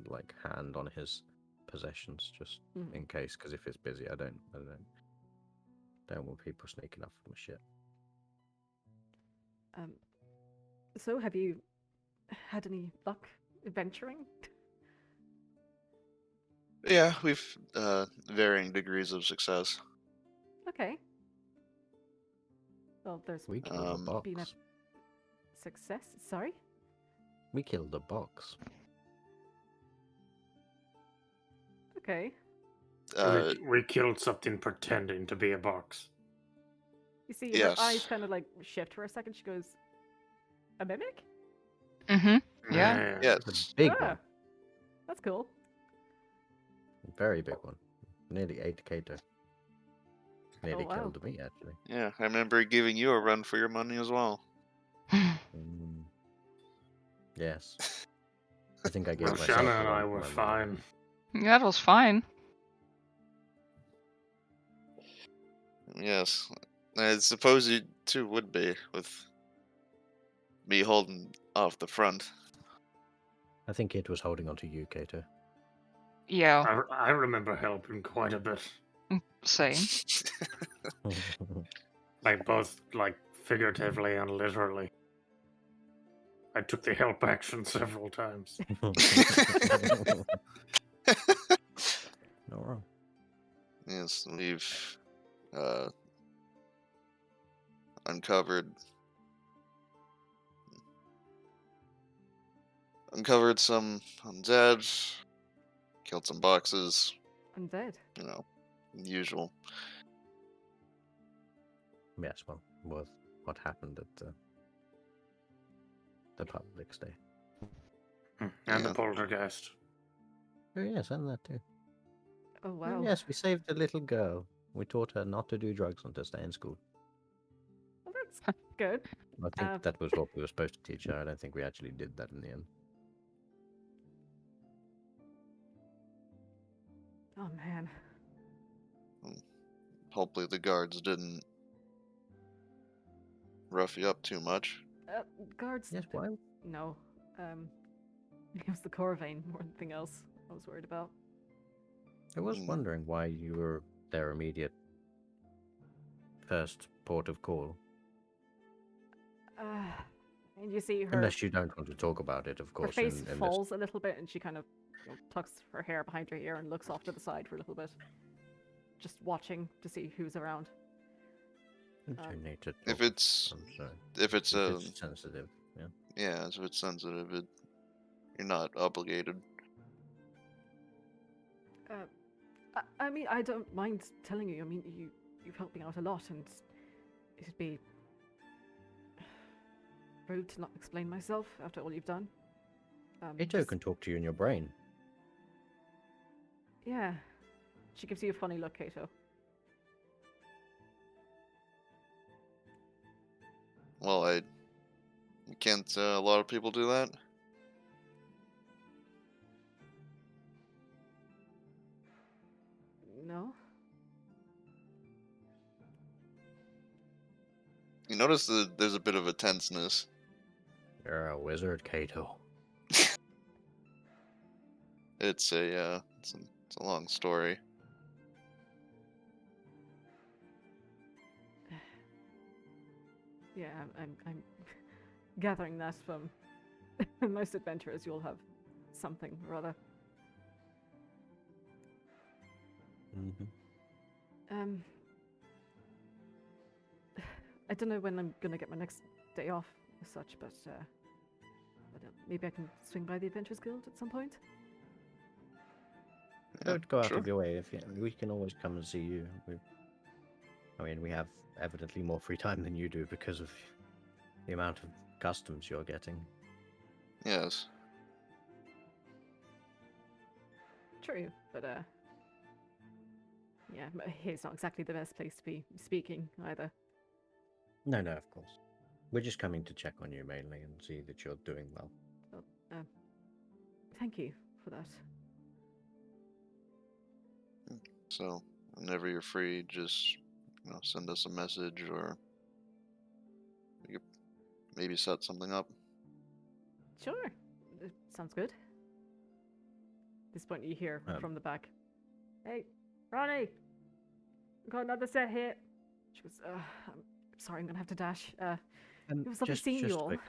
like hand on his possessions just in case, because if it's busy, I don't want people sneaking up from shit. So have you had any luck adventuring? Yeah, we've varying degrees of success. Okay. Well, there's We killed the been a box. success. Sorry? We killed the box. Okay. We killed something pretending to be a box. You see, Yes. her eyes kind of like shift for a second. She goes, a mimic? Mm-hmm. Yeah. yes. It's a big Ah, one. that's cool. Very big one. Nearly ate Kato. Nearly wow. killed me, actually. Yeah, I remember giving you a run for your money as well. Yes. I think I gave myself Roshana a and run I for were my money. fine. Yeah, that was fine. Yes. I suppose you too would be, with me holding off the front. I think it was holding on to you, Kato. Yeah, I remember helping quite a bit. same. Like both like figuratively and literally. I took the help action several times. No wrong. Yes, we've uncovered some undead, killed some boxes, Undead. you know, usual. Yes, well, was what happened at the public day. And the Yeah. poltergeist. Oh yes, and that too. Oh Oh, wow. yes, we saved a little girl. We taught her not to do drugs and to stay in school. Well, that's good. I think that was what we were supposed to teach her. I don't think we actually did that in the end. Oh man. Hopefully the guards didn't rough you up too much. Guards. Yes, why? No. It was the core vein more than anything else I was worried about. I was Mm. wondering why you were their immediate first port of call. And you see her. Unless you don't want to talk about it, of Her course. face in this... falls a little bit, and she kind of tucks her hair behind her ear and looks off to the side for a little bit, just watching to see who's around. You don't need to If talk, it's I'm sorry. if it's If it's sensitive, yeah. yeah, if it's sensitive, you're not obligated. I mean, I don't mind telling you. I mean, you've helped me out a lot, and it'd be rude to not explain myself after all you've done. Kato can talk to you in your brain. Yeah. She gives you a funny look, Kato. Well, can't a lot of people do that? No? You notice that there's a bit of a tenseness. You're a wizard, Kato. It's a long story. Yeah, I'm gathering that from most adventurers. You'll have something or other. Mm-hmm. I don't know when I'm gonna get my next day off as such, but maybe I can swing by the Adventurers Guild at some point. Don't go out sure. of your way. We can always come and see you. We have evidently more free time than you do because of the amount of customs you're getting. Yes. True, but yeah, here's not exactly the best place to be speaking either. No, of course. We're just coming to check on you mainly and see that you're doing well. Well, thank you for that. So whenever you're free, just send us a message, or we could maybe set something up. Sure, sounds good. At this point, you hear from the back, "Hey, Ronnie, we've got another set here." She goes, "I'm sorry, I'm gonna have to dash. It was lovely seeing you all." Quick.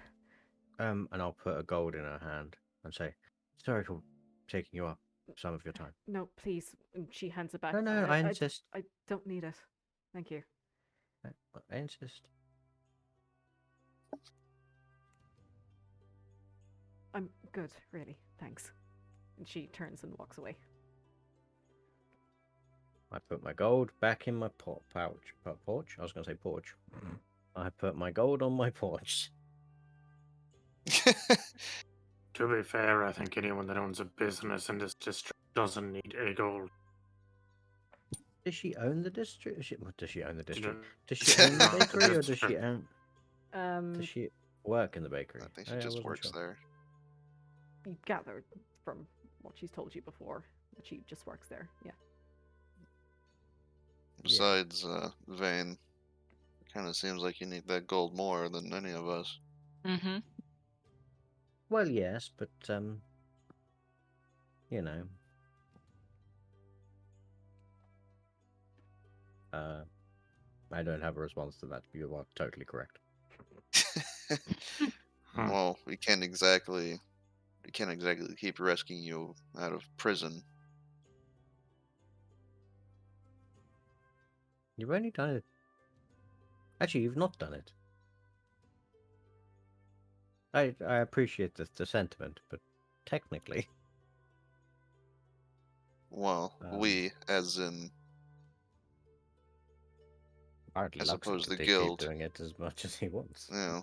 And I'll put a gold in her hand and say, "Sorry for taking you up some of your time." No, please. And she hands it back. No, I insist. I don't need it. Thank you. I insist. I'm good, really. Thanks. And she turns and walks away. I put my gold back in my porch. I was going to say porch. I put my gold on my porch. To be fair, I think anyone that owns a business in this district doesn't need a gold. Does she own the district? Does she own the district? Does Does she own the own the bakery, or does she district? own? Does she work in the bakery? I think she just wasn't works sure. there. You gathered from what she's told you before that she just works there. Yeah. Besides, Vayne, it kind of seems like you need that gold more than any of us. Mm-hmm. Well, yes, but I don't have a response to that. You are totally correct. Well, we can't exactly keep rescuing you out of prison. You've only done it. Actually, you've not done it. I appreciate the sentiment, but technically, Well, we, as in, hardly I Luxon suppose could the keep guild. doing it as much as he wants. you know,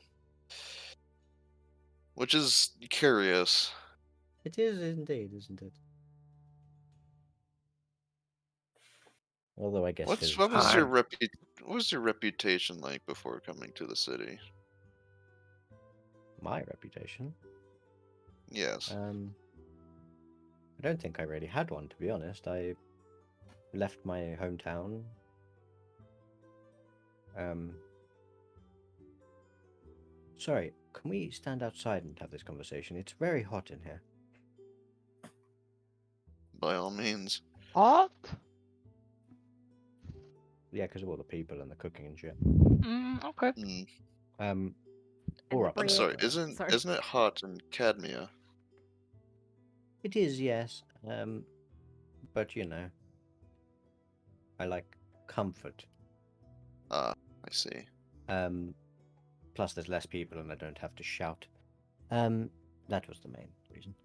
which is curious. It is indeed, isn't it? Although I guess his... What was your reputation like before coming to the city? my reputation. Yes. I don't think I really had one, to be honest. I left my hometown. Sorry, can we stand outside and have this conversation? It's very hot in here. By all means. What? Yeah, because of all the people and the cooking and shit. Okay. Mm. All right. the I'm bread. sorry. Sorry. Isn't it hot in Cadmia? It is, yes. But you know, I like comfort. I see. Plus there's less people and I don't have to shout. That was the main reason.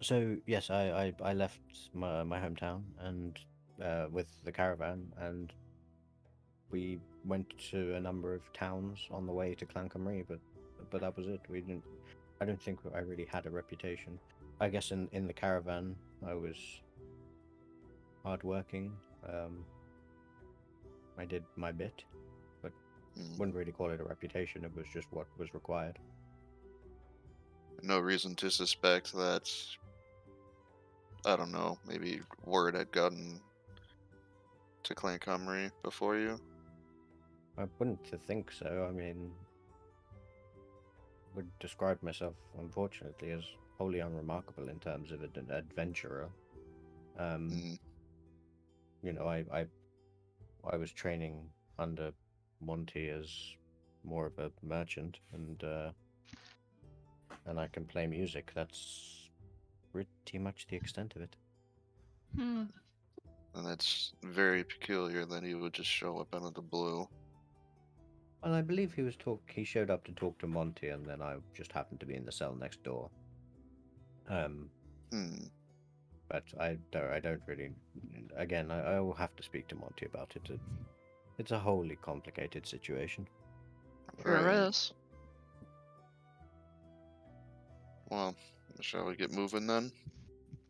So yes, I left my hometown and with the caravan, and we went to a number of towns on the way to Clancamrye, but that was it. I don't think I really had a reputation. I guess in the caravan I was hardworking. I did my bit, but wouldn't really call it a reputation. It was just what was required. No reason to suspect that, I don't know, maybe word had gotten to Clancamrye before you? I wouldn't think so. I mean, would describe myself, unfortunately, as wholly unremarkable in terms of an adventurer. You know, I was training under Monty as more of a merchant, and I can play music. That's pretty much the extent of it. And that's very peculiar that he would just show up out of the blue. Well, I believe he showed up to talk to Monty, and then I just happened to be in the cell next door. But I don't really. Again, I will have to speak to Monty about it. It's a wholly complicated situation. Sure is. Well, shall we get moving then?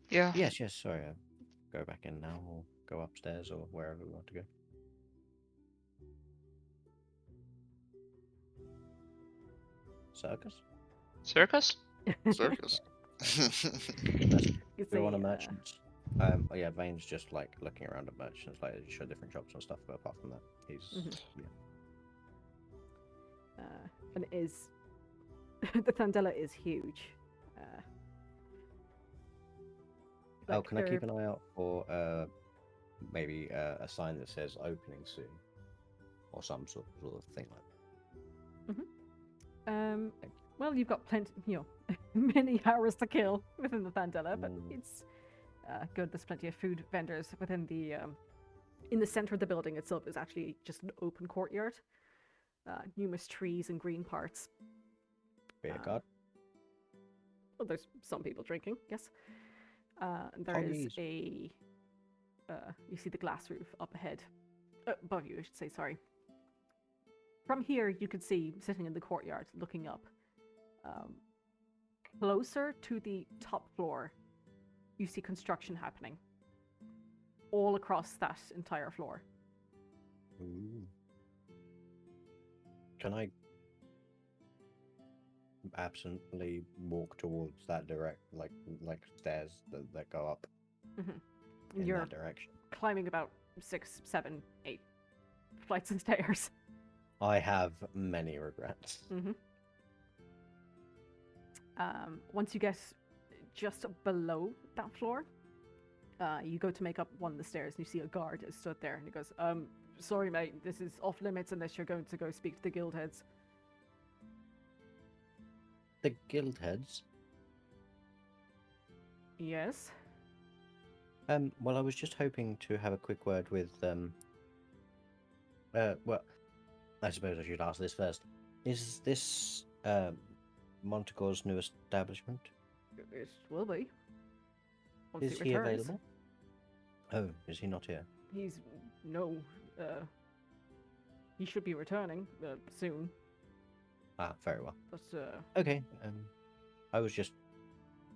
Yeah. Yes. Sorry, I'll go back in now, or go upstairs, or wherever we want to go. Circus? Circus? Circus. Go on a merchant. Yeah, Vayne's just like looking around at merchants, like show different shops and stuff. But apart from that, he's And it is the Thandela is huge. Oh, can I keep an eye out for maybe a sign that says opening soon, or some sort of thing like that? Well, you've got plenty, many hours to kill within the Thandela, but it's good. There's plenty of food vendors within the in the center of the building itself is actually just an open courtyard. Numerous trees and green parts. Beer card. Well, there's some people drinking, yes. There is a you see the glass roof up ahead, above you, I should say. Sorry. From here, you could see sitting in the courtyard, looking up. Closer to the top floor, you see construction happening all across that entire floor. Ooh. Can I absently walk towards that like stairs that go up in You're that direction? climbing about 6, 7, 8 flights of stairs. I have many regrets. Once you get just below that floor, you go to make up one of the stairs, and you see a guard is stood there, and he goes, "Sorry, mate, this is off limits unless you're going to go speak to the guild heads." the guild heads. Yes. Well, I was just hoping to have a quick word with well, I suppose I should ask this first. Is this Montecore's new establishment? It will be. Once Is he he returns. available? Oh, is he not here? He's no. He should be returning soon. Ah, very well. But Okay. I was just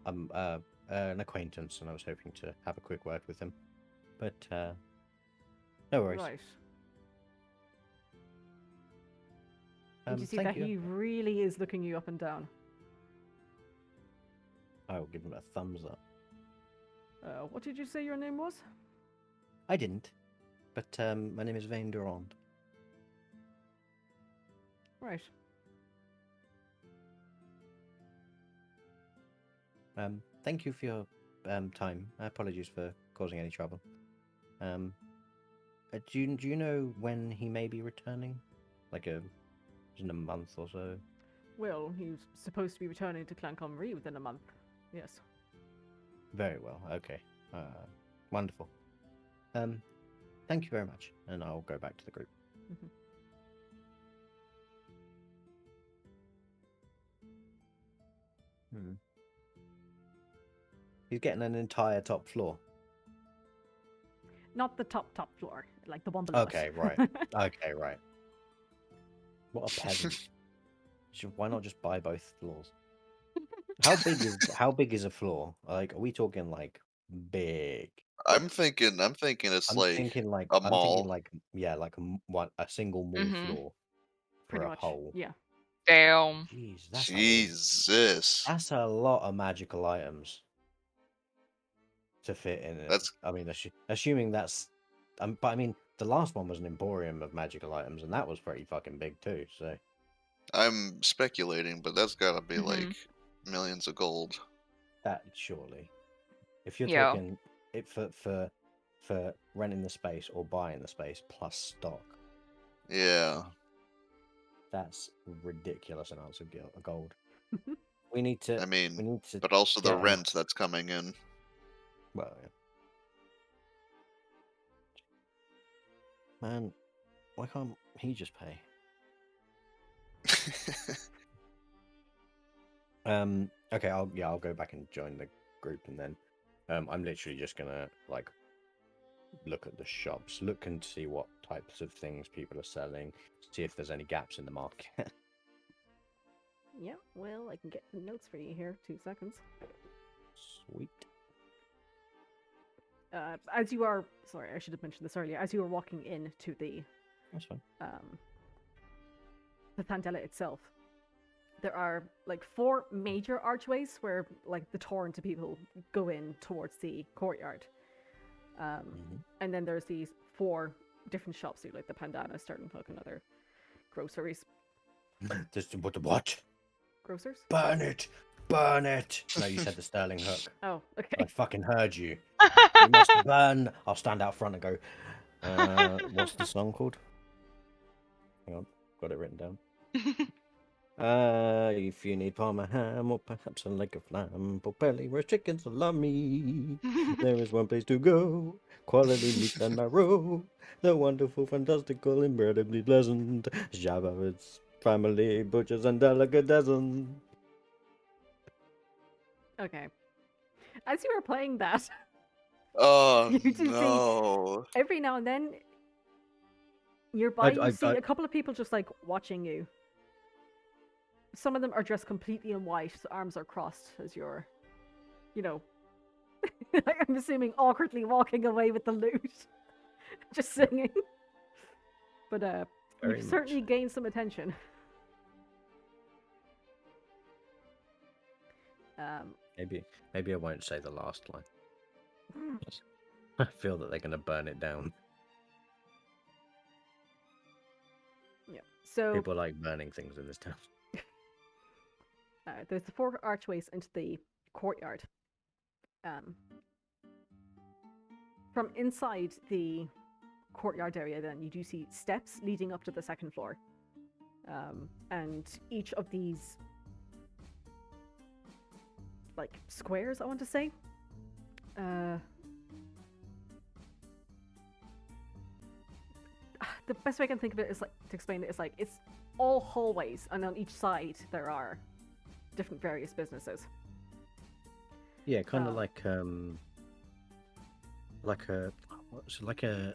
an acquaintance, and I was hoping to have a quick word with him. But no worries. right. Did you see thank that you. he really is looking you up and down? I will give him a thumbs up. What did you say your name was? I didn't, but my name is Vayne Durand. Right. Thank you for your time. Apologies for causing any trouble. Do you know when he may be returning? Like in a month or so? Well, he's supposed to be returning to Clancamrye within a month. Yes. Very well. Okay. Wonderful. Thank you very much, and I'll go back to the group. Mhm. He's getting an entire top floor. Not the top floor, like the one below. Okay, it. right. Okay, right. What a peasant. Why not just buy both floors? How big is a floor? Like, are we talking like big? I'm thinking it's I'm like thinking like a I'm thinking mall. like yeah, like a single mall Mhm. floor for Pretty a much. whole. Yeah. Damn. Jeez, Jesus. that's a lot of magical items to fit in it. That's I mean, assuming that's, but I mean, the last one was an emporium of magical items, and that was pretty fucking big too. So I'm speculating, but that's gotta be Mhm. like millions of gold. that surely, if you're Yeah. talking it for renting the space or buying the space plus stock, Yeah. that's ridiculous amounts of gold. We need to. I mean, we need to. but also the get a- rent that's coming in. Well, yeah. Man, why can't he just pay? Okay, I'll go back and join the group, and then I'm literally just gonna like look at the shops, look and see what types of things people are selling, see if there's any gaps in the market. Yeah. Well, I can get the notes for you here. 2 seconds. Sweet. As you are, sorry, I should have mentioned this earlier. As you are walking into the That's fine. Thandela itself, there are like 4 major archways where like the torrent of people go in towards the courtyard. And then there's these 4 different shops, so like the Pandana, Starting Hook, and other groceries. Just what? Grocers? Burn it! Burn it! No, you said the Sterling Hook. Oh, I okay. fucking heard you. You must burn. I'll stand out front and go. What's the song called? Hang on, got it written down. If you need parma ham or perhaps a leg of lamb, belly roast chicken salami, there is one place to go. Quality Lythandrios, the wonderful, fantastical, incredibly pleasant Java's family butchers and delicatessen. Okay. As you were playing that, Oh You do see- no! every now and then, nearby you see a couple of people just like watching you. Some of them are dressed completely in white, so arms are crossed as you're, I'm assuming awkwardly walking away with the loot, just singing. But Very you've much. certainly gained some attention. Maybe I won't say the last line. I feel that they're going to burn it down. Yeah. So People like burning things in this town. there's the 4 archways into the courtyard. From inside the courtyard area, then you do see steps leading up to the 2nd floor, and each of these like squares, I want to say. The best way I can think of it is like to explain it is like it's all hallways, and on each side there are different various businesses. Yeah, kind of Oh. like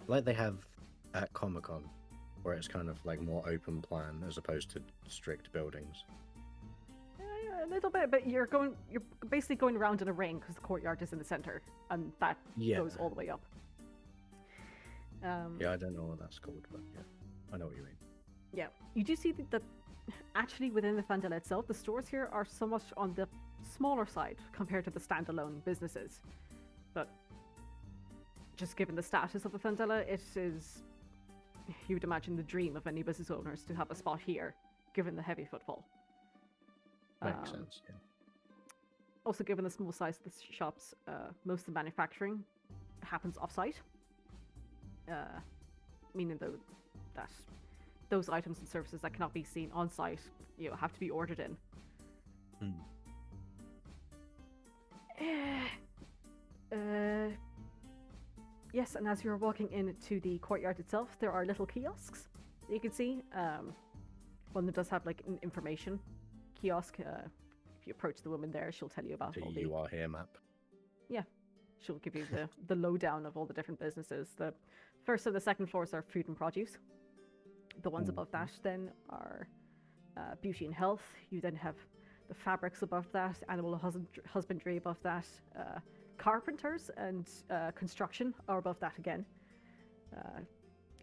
like they have at Comic-Con, where it's kind of like more open plan as opposed to strict buildings. Yeah, a little bit, but you're basically going around in a ring because the courtyard is in the center, and that Yeah. goes all the way up. Yeah, I don't know what that's called, but yeah, I know what you mean. Yeah, you do see that actually within the Thandela itself, the stores here are somewhat on the smaller side compared to the standalone businesses. But just given the status of the Thandela, it is, you would imagine, the dream of any business owners to have a spot here, given the heavy footfall. Makes sense. Yeah. Also, given the small size of the shops, most of the manufacturing happens off-site. Meaning though that those items and services that cannot be seen on site, have to be ordered in. Yes, and as you're walking into the courtyard itself, there are little kiosks that you can see. One that does have like an information kiosk. If you approach the woman there, she'll tell you about all the... You are here map. Yeah, she'll give you the lowdown of all the different businesses. The first and the second floors are food and produce. The ones above that then are beauty and health. You then have the fabrics above that, animal husbandry above that, carpenters and construction are above that again.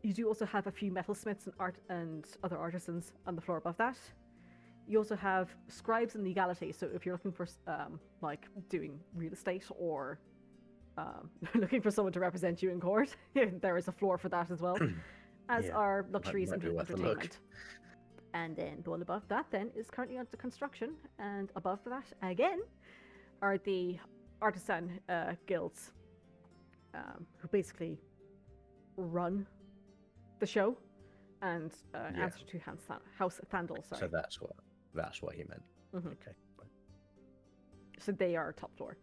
You do also have a few metalsmiths and art and other artisans on the floor above that. You also have scribes and legality. So if you're looking for like doing real estate or looking for someone to represent you in court, there is a floor for that as well. As Yeah, are luxuries might and be worth a look. entertainment. And then the one above that then is currently under construction, and above that again are the artisan guilds, who basically run the show and answer to House Thandel. Sorry. So that's what he meant. Mhm. Okay. Fine. So they are top floor,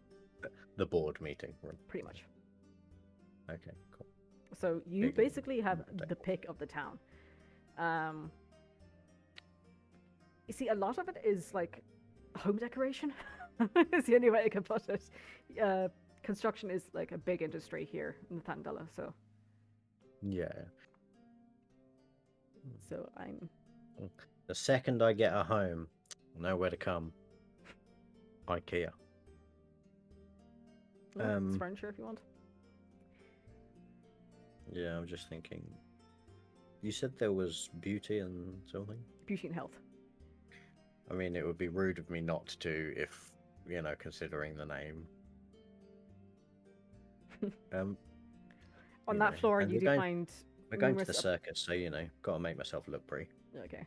The board meeting room. pretty much. Okay, cool. So you Big basically have table. the pick of the town. You see, a lot of it is like home decoration. Is the only way I can put it. Construction is like a big industry here in the Thandela, so Yeah. I'm The second I get a home, I know where to come. IKEA. it's furniture if you want. Yeah, I'm just thinking. You said there was beauty and something? Beauty and health. I mean, it would be rude of me not to if, considering the name. On that floor, and you do find We're going to the numerous circus, so, got to make myself look pretty. Okay.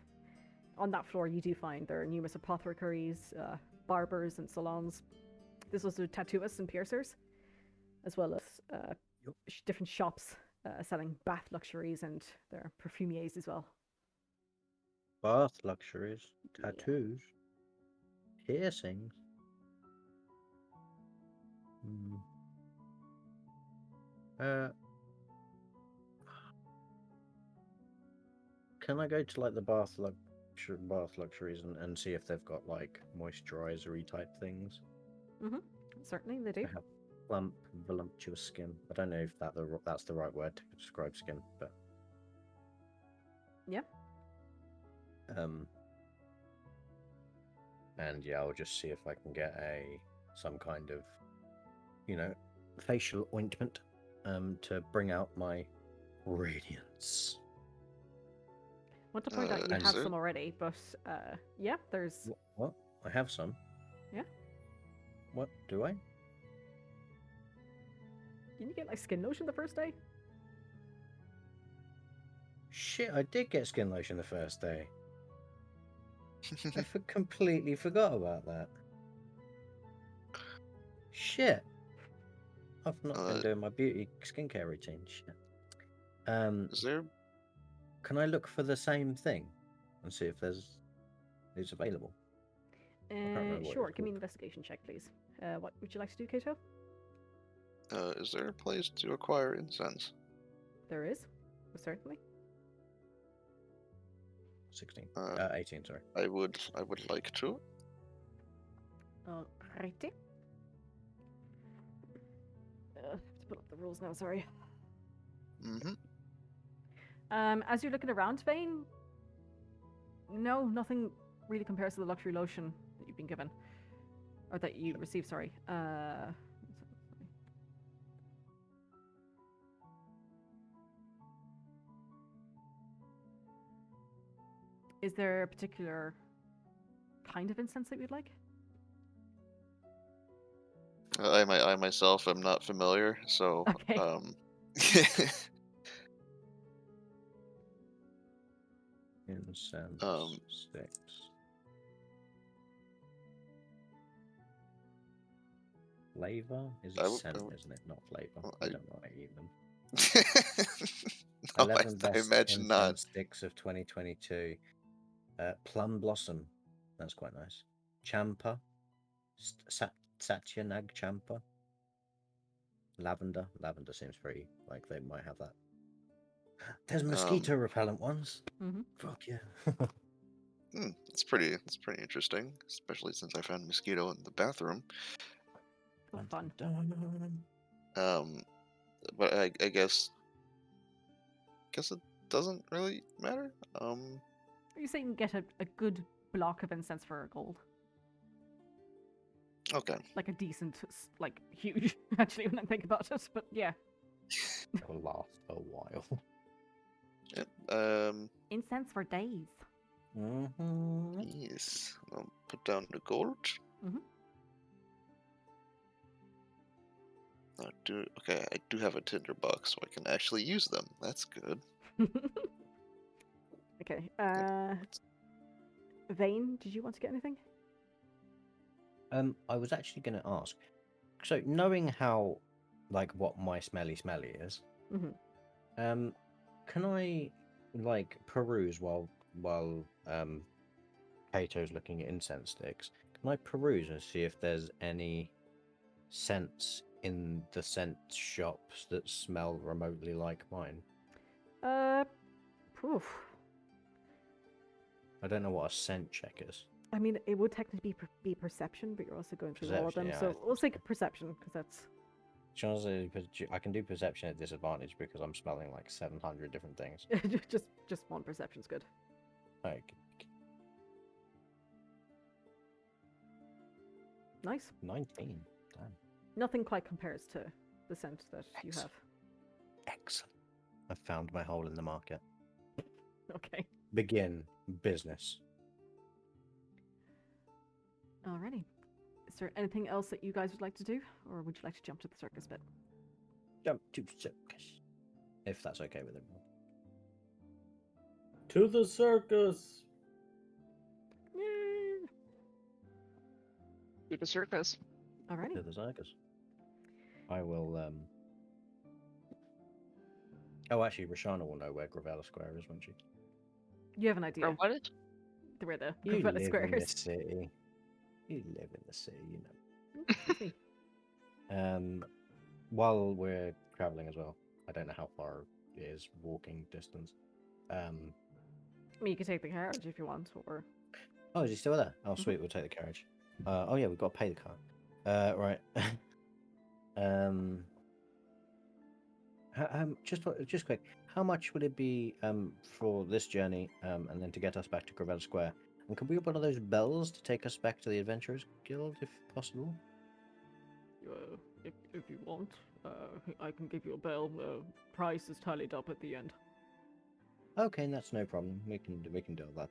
On that floor, you do find there are numerous apothecaries, barbers, and salons. There's also tattooists and piercers, as well as different shops selling bath luxuries, and there are perfumiers as well. Bath luxuries, tattoos, piercings. Can I go to like the bath luxuries and see if they've got like moisturizery type things? Certainly, they do. They have plump, voluptuous skin. I don't know if that's the right word to describe skin, but Yeah. And yeah, I'll just see if I can get some kind of, facial ointment, to bring out my radiance. I want to point out you is have there- some already, but yeah, there's. What? I have some. Yeah. What do I? Didn't you get like skin lotion the first day? Shit, I did get skin lotion the first day. I completely forgot about that. Shit. I've not been doing my beauty skincare routine. Shit. Is there? Can I look for the same thing and see if it's available? can't remember what Sure. it's Give me an called. investigation check, please. What would you like to do, Kato? Is there a place to acquire incense? There is, certainly. 16. Uh, 18, sorry. I would like to. Alrighty. To put up the rules now, sorry. Mm-hmm. As you're looking around, Vayne, no, nothing really compares to the luxury lotion that you've been given. Or that you received, sorry. Is there a particular kind of incense that you'd like? I myself am not familiar, so Okay. Incense Um, sticks. Flavor? Is I it would- scent, I would- isn't it? Not flavor. well, I I- don't know how to eat them. No, 11 I best imagine incense not. sticks of 2022. Plum Blossom. That's quite nice. Champa. Satya Nag Champa. Lavender. Lavender seems pretty like they might have that. There's mosquito repellent ones. Mm-hmm. Fuck yeah. It's pretty interesting, especially since I found a mosquito in the bathroom. Oh, fun. But I guess it doesn't really matter. Are you saying you can get a good block of incense for a gold? Okay. Like a decent, like huge, actually, when I think about it. But yeah. It'll last a while. Yep. Incense for days. Mm-hmm. Yes. I'll put down the gold. Mhm. Okay, I do have a tinderbox, so I can actually use them. That's good. Okay. Vayne, did you want to get anything? I was actually going to ask. So, knowing how, like, what my smelly is, Mhm. can I, like, peruse while Kato's looking at incense sticks? Can I peruse and see if there's any scents in the scent shops that smell remotely like mine? Oof. I don't know what a scent check is. I mean, it would technically be perception, but you're also going through all of them. Perception, yeah, I So think we'll so. take perception because that's Chances I can do perception at disadvantage because I'm smelling like 700 different things. just one perception's good. Like Nice. 19. Damn. Nothing quite compares to the scent that you have. Excellent. I found my hole in the market. Okay. Begin business. Alrighty. Is there anything else that you guys would like to do, or would you like to jump to the circus bit? Jump to circus. If that's okay with everyone. To the circus. Yay! To the circus. Alrighty. To the circus. I will Oh, actually, Roshana will know where Gravella Square is, won't she? You have an idea Or what? where the You Gravella live Square in the is. city. You live in the city, you know. Excuse me. While we're traveling as well, I don't know how far it is walking distance. I mean, you could take the carriage if you want, or Oh, is he still there? Oh, Mhm. sweet, we'll take the carriage. Oh yeah, we've got to pay the car. Right. Just quick. How much would it be for this journey and then to get us back to Gravella Square? And could we get one of those bells to take us back to the Adventurers Guild, if possible? if you want, I can give you a bell. Price is tallied up at the end. Okay, that's no problem. We can deal with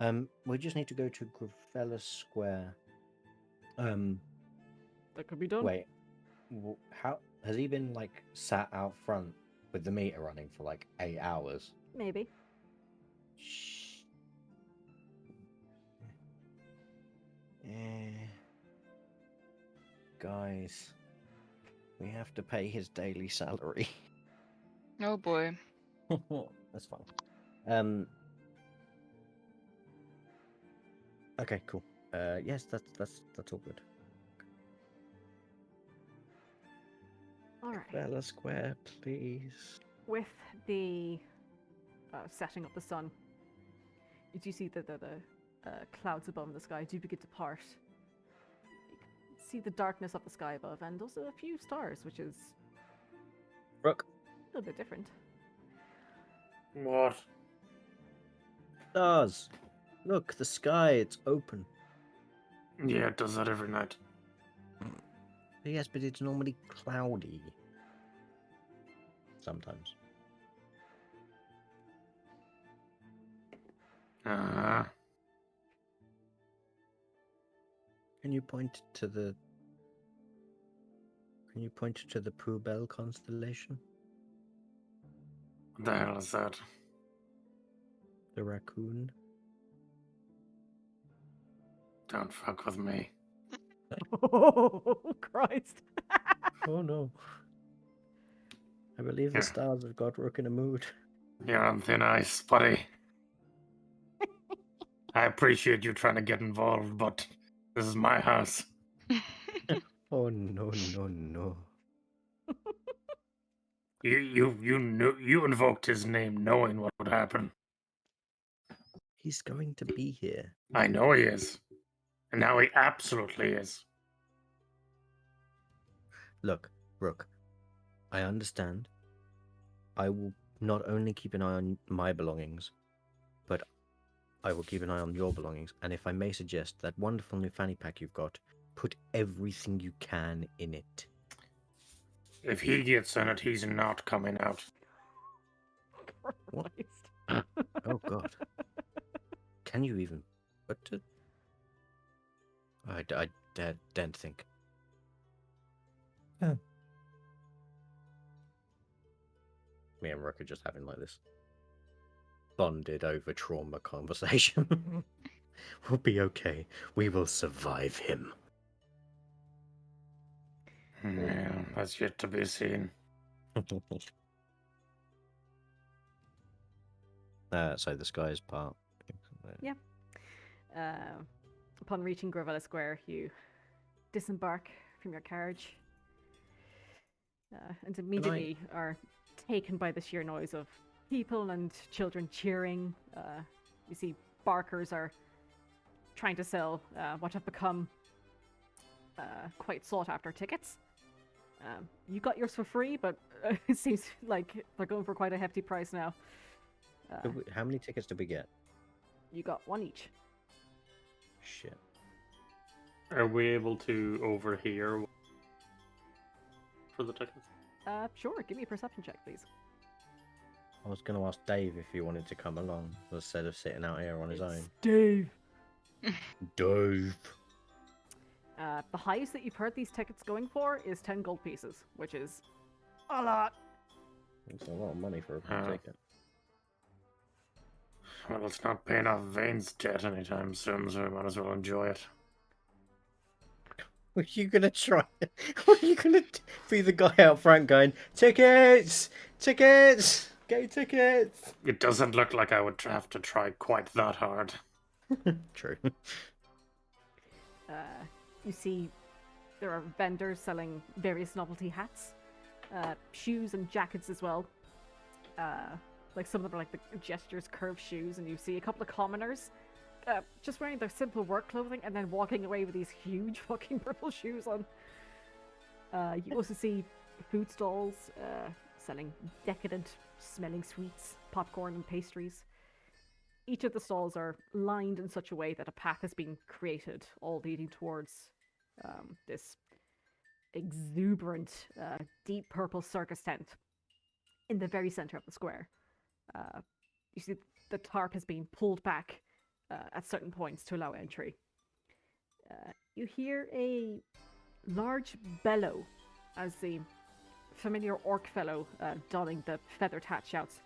that. We just need to go to Gravella Square. That could be done. Wait. How has he been like sat out front with the meter running for like 8 hours? Maybe. Shh. Guys, we have to pay his daily salary. Oh boy. That's fine. Okay, cool. Yes, that's all good. All right. Bella Square, please. With the setting of the sun, you do see the clouds above in the sky do begin to part. You can see the darkness of the sky above, and also a few stars, which is Rook. a little bit different. What? Stars. Look, the sky, it's open. Yeah, it does that every night. Yes, but it's normally cloudy. Sometimes. Uh, Can you point to the Poubelle constellation? what the hell is that? The raccoon? Don't fuck with me. Oh, Christ. Oh no. I believe Yeah. the stars have got Rook in a mood. You're on thin ice, buddy. I appreciate you trying to get involved, but this is my house. Oh no, no, no. You invoked his name knowing what would happen. He's going to be here. I know he is. And now he absolutely is. Look, Rook, I understand. I will not only keep an eye on my belongings, but I will keep an eye on your belongings. And if I may suggest, that wonderful new fanny pack you've got, put everything you can in it. If he gets in it, he's not coming out. What? Christ. Oh God. Can you even? What? I daren't think. Me and Rook are just having like this bonded over trauma conversation. We'll be okay. We will survive him. Yeah, that's yet to be seen. So the sky is part. Upon reaching Gravella Square, you disembark from your carriage and immediately are taken by the sheer noise of people and children cheering. You see barkers are trying to sell what have become quite sought after tickets. You got yours for free, but it seems like they're going for quite a hefty price now. How many tickets did we get? You got one each. Shit. Are we able to overhear for the tickets? Sure, give me a perception check, please. I was going to ask Dave if he wanted to come along instead of sitting out here on his own. Dave. Dave. The highest that you've heard these tickets going for is 10 gold pieces, which is a lot. It's a lot of money for a ticket. Well, it's not paying off Vayne's debt anytime soon, so we might as well enjoy it. What are you gonna try? What are you gonna be the guy out front going, tickets! Tickets! Get tickets! It doesn't look like I would have to try quite that hard. True. You see there are vendors selling various novelty hats, shoes and jackets as well. Like some of them are like the gestures curved shoes, and you see a couple of commoners just wearing their simple work clothing and then walking away with these huge fucking purple shoes on. You also see food stalls selling decadent smelling sweets, popcorn and pastries. Each of the stalls are lined in such a way that a path has been created, all leading towards this exuberant, deep purple circus tent in the very center of the square. You see the tarp has been pulled back at certain points to allow entry. You hear a large bellow as the familiar orc fellow donning the feathered hat shouts,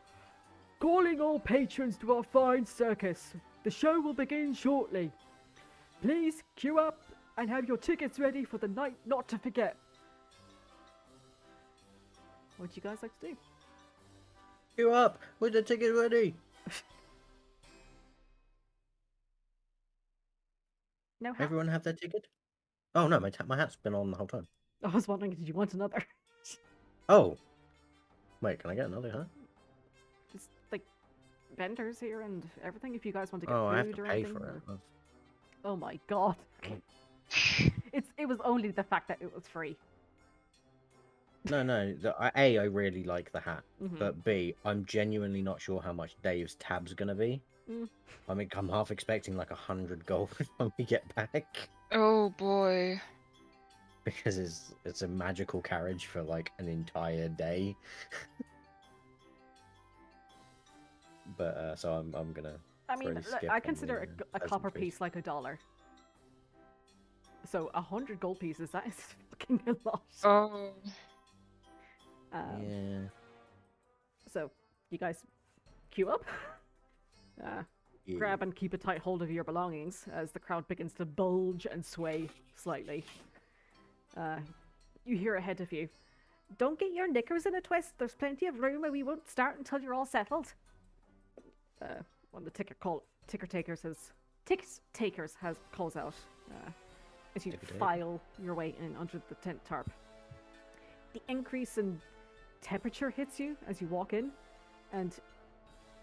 "Calling all patrons to our fine circus. The show will begin shortly. Please queue up and have your tickets ready for the night not to forget." What would you guys like to do? You up with the ticket ready? No hat. Everyone have their ticket? Oh no, my hat's been on the whole time. I was wondering, did you want another? Oh. Wait, can I get another hat? Just like vendors here and everything. If you guys want to get Oh, food I have to or pay anything. for it. or- Oh my god. It was only the fact that it was free. No, no. A, I really like the hat. Mhm. But B, I'm genuinely not sure how much Dave's tab's gonna be. Mm. I mean, I'm half expecting like 100 gold when we get back. Oh boy. Because it's a magical carriage for like an entire day. But so I'm gonna. I mean, Probably look, skip I on consider the, a peasant copper fees. piece like $1. So 100 gold pieces, that is fucking a lot. Oh. Yeah. So, you guys queue up. Grab and keep a tight hold of your belongings as the crowd begins to bulge and sway slightly. You hear ahead of you, "Don't get your knickers in a twist. There's plenty of room and we won't start until you're all settled." One of the ticket takers calls out as you Ticket taker. file your way in under the tent tarp. The increase in temperature hits you as you walk in and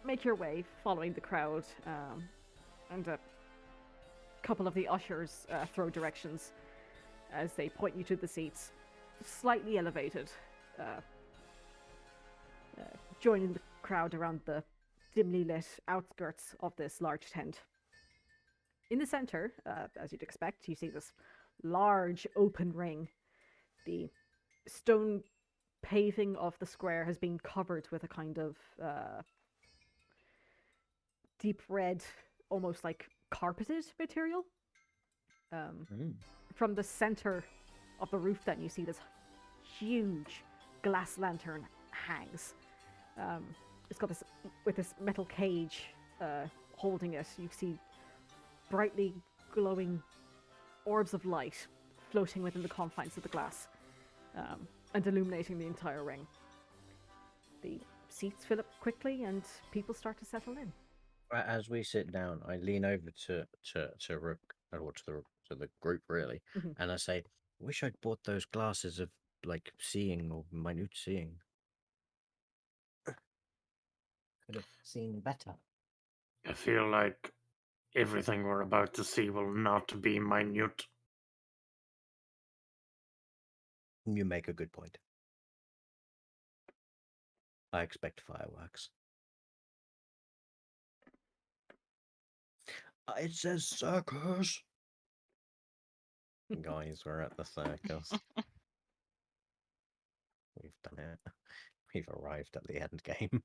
make your way following the crowd, and a couple of the ushers throw directions as they point you to the seats, slightly elevated, joining the crowd around the dimly lit outskirts of this large tent. In the center, as you'd expect, you see this large open ring. The stone paving of the square has been covered with a kind of deep red, almost like carpeted material. From the center of the roof, then you see this huge glass lantern hangs. It's got this metal cage holding it. You see brightly glowing orbs of light floating within the confines of the glass, and illuminating the entire ring. The seats fill up quickly and people start to settle in. As we sit down, I lean over to Rook, or to the group really, Mhm. and I say, "Wish I'd bought those glasses of like seeing or minute seeing. Could have seen better." I feel like everything we're about to see will not be minute. You make a good point. I expect fireworks. It says circus. Guys, we're at the circus. We've done it. We've arrived at the end game.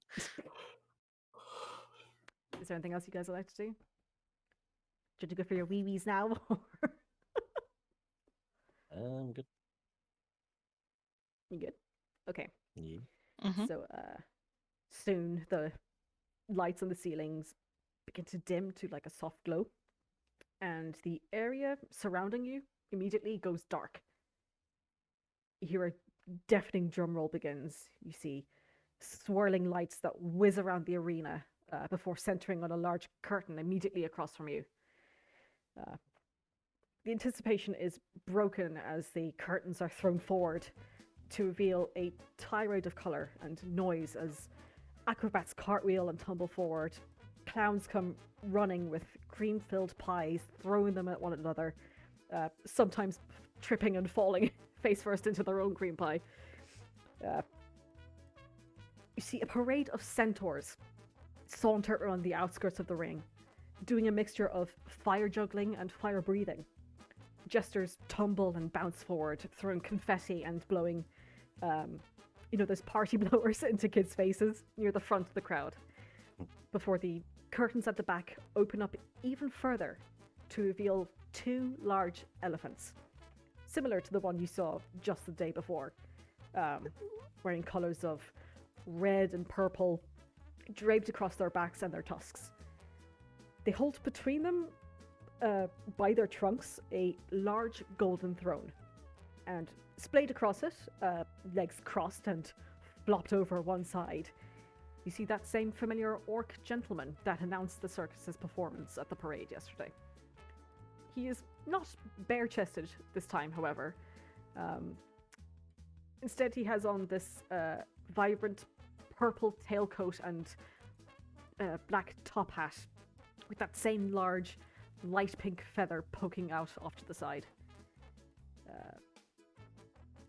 Is there anything else you guys would like to do? Do you want to go for your wee-wees now? Good. You good? Okay. Yeah. Mhm. So, soon the lights on the ceilings begin to dim to like a soft glow, and the area surrounding you immediately goes dark. You hear a deafening drum roll begins. You see swirling lights that whiz around the arena before centering on a large curtain immediately across from you. The anticipation is broken as the curtains are thrown forward to reveal a tirade of color and noise as acrobats cartwheel and tumble forward. Clowns come running with cream-filled pies, throwing them at one another, sometimes tripping and falling face first into their own cream pie. You see a parade of centaurs saunter around the outskirts of the ring, doing a mixture of fire juggling and fire breathing. Jesters tumble and bounce forward, throwing confetti and blowing, those party blowers into kids' faces near the front of the crowd, before the curtains at the back open up even further to reveal two large elephants, similar to the one you saw just the day before, wearing colours of red and purple, draped across their backs and their tusks. They hold between them, by their trunks, a large golden throne, and splayed across it, legs crossed and flopped over one side, you see that same familiar orc gentleman that announced the circus's performance at the parade yesterday. He is not bare-chested this time, however. Instead, he has on this vibrant purple tailcoat and black top hat with that same large light pink feather poking out off to the side.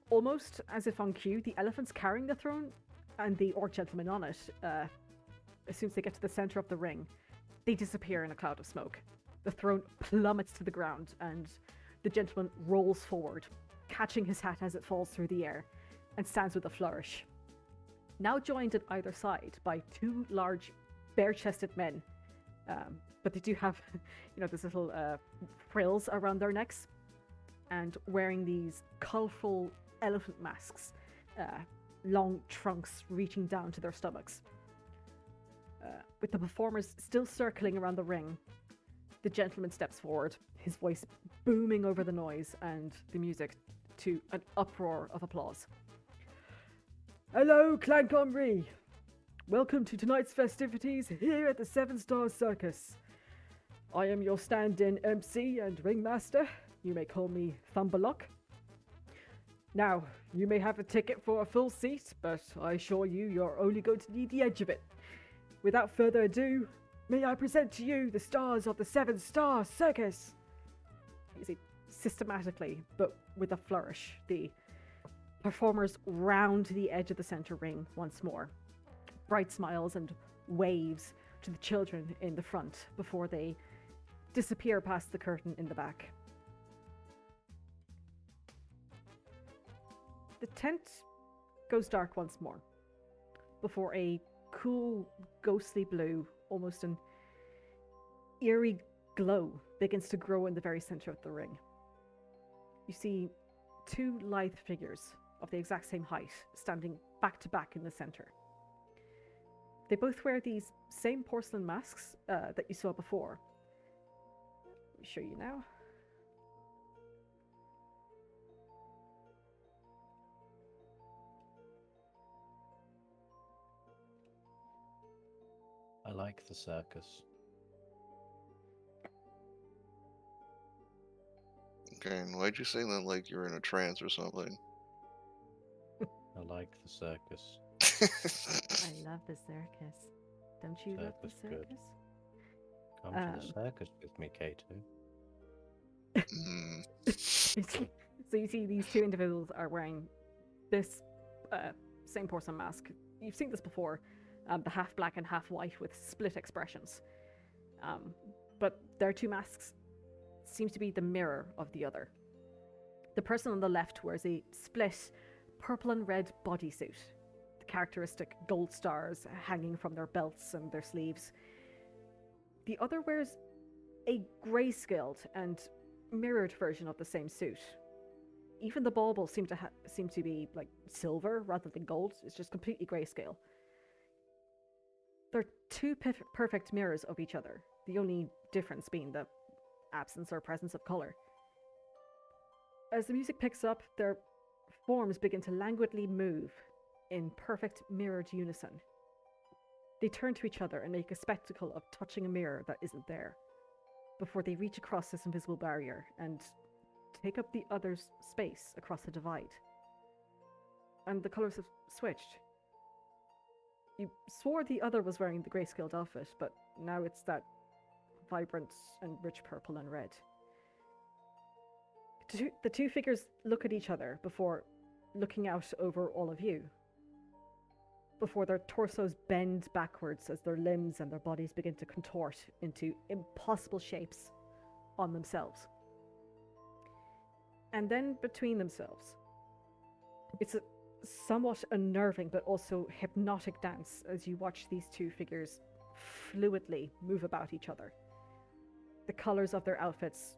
Almost as if on cue, the elephants carrying the throne and the orc gentleman on it, as soon as they get to the center of the ring, they disappear in a cloud of smoke. The throne plummets to the ground, and the gentleman rolls forward, catching his hat as it falls through the air, and stands with a flourish. Now joined at either side by two large, bare-chested men, but they do have, this little frills around their necks, and wearing these colourful elephant masks, long trunks reaching down to their stomachs. With the performers still circling around the ring, the gentleman steps forward, his voice booming over the noise and the music to an uproar of applause. Hello, Clancamrye! Welcome to tonight's festivities here at the Seven Stars Circus. I am your stand-in MC and ringmaster. You may call me Thumbalock. Now, you may have a ticket for a full seat, but I assure you you're only going to need the edge of it. Without further ado, may I present to you the stars of the Seven Stars Circus? You see, systematically, but with a flourish, the performers round the edge of the center ring once more. Bright smiles and waves to the children in the front before they disappear past the curtain in the back. The tent goes dark once more before a cool, ghostly blue, almost an eerie glow begins to grow in the very center of the ring. You see two lithe figures of the exact same height standing back to back in the center. They both wear these same porcelain masks that you saw before. Let me show you now. I like the circus. Okay, and why'd you say that like you're in a trance or something? I like the circus. I love the circus. Don't you love the Circus good. circus? Come to the circus with me, Kato. So you see these two individuals are wearing this same porcelain mask. You've seen this before. The half black and half white with split expressions. But their two masks seem to be the mirror of the other. The person on the left wears a split purple and red bodysuit, the characteristic gold stars hanging from their belts and their sleeves. The other wears a grayscaled and mirrored version of the same suit. Even the baubles seem to be like silver rather than gold. It's just completely grayscale. They're two perfect mirrors of each other, the only difference being the absence or presence of color. As the music picks up, their forms begin to languidly move in perfect mirrored unison. They turn to each other and make a spectacle of touching a mirror that isn't there, before they reach across this invisible barrier and take up the other's space across the divide. And the colors have switched. You swore the other was wearing the grayscaled outfit, but now it's that vibrant and rich purple and red. The two figures look at each other before looking out over all of you, before their torsos bend backwards as their limbs and their bodies begin to contort into impossible shapes on themselves. And then between themselves, it's a somewhat unnerving but also hypnotic dance as you watch these two figures fluidly move about each other. The colors of their outfits,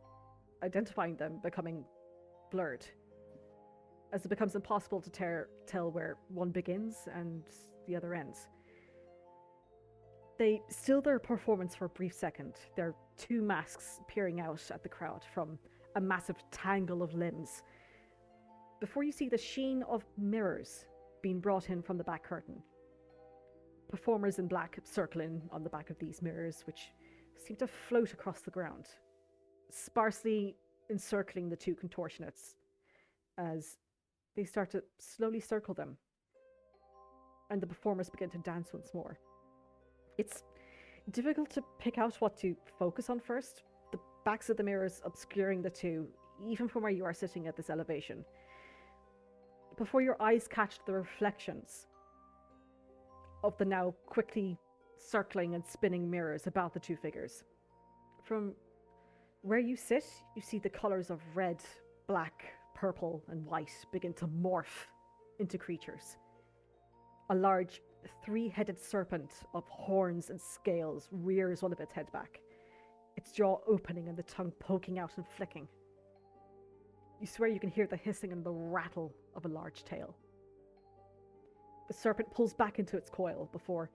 identifying them, becoming blurred, as it becomes impossible to tell where one begins and the other ends. They still their performance for a brief second, their two masks peering out at the crowd from a massive tangle of limbs, before you see the sheen of mirrors being brought in from the back curtain. Performers in black circling on the back of these mirrors, which seem to float across the ground, sparsely encircling the two contortionists, as They start to slowly circle them, and the performers begin to dance once more. It's difficult to pick out what to focus on first, the backs of the mirrors obscuring the two, even from where you are sitting at this elevation, before your eyes catch the reflections of the now quickly circling and spinning mirrors about the two figures. From where you sit, you see the colours of red, black, purple, and white begin to morph into creatures. A large, three-headed serpent of horns and scales rears one of its head back, its jaw opening and the tongue poking out and flicking. You swear you can hear the hissing and the rattle of a large tail. The serpent pulls back into its coil before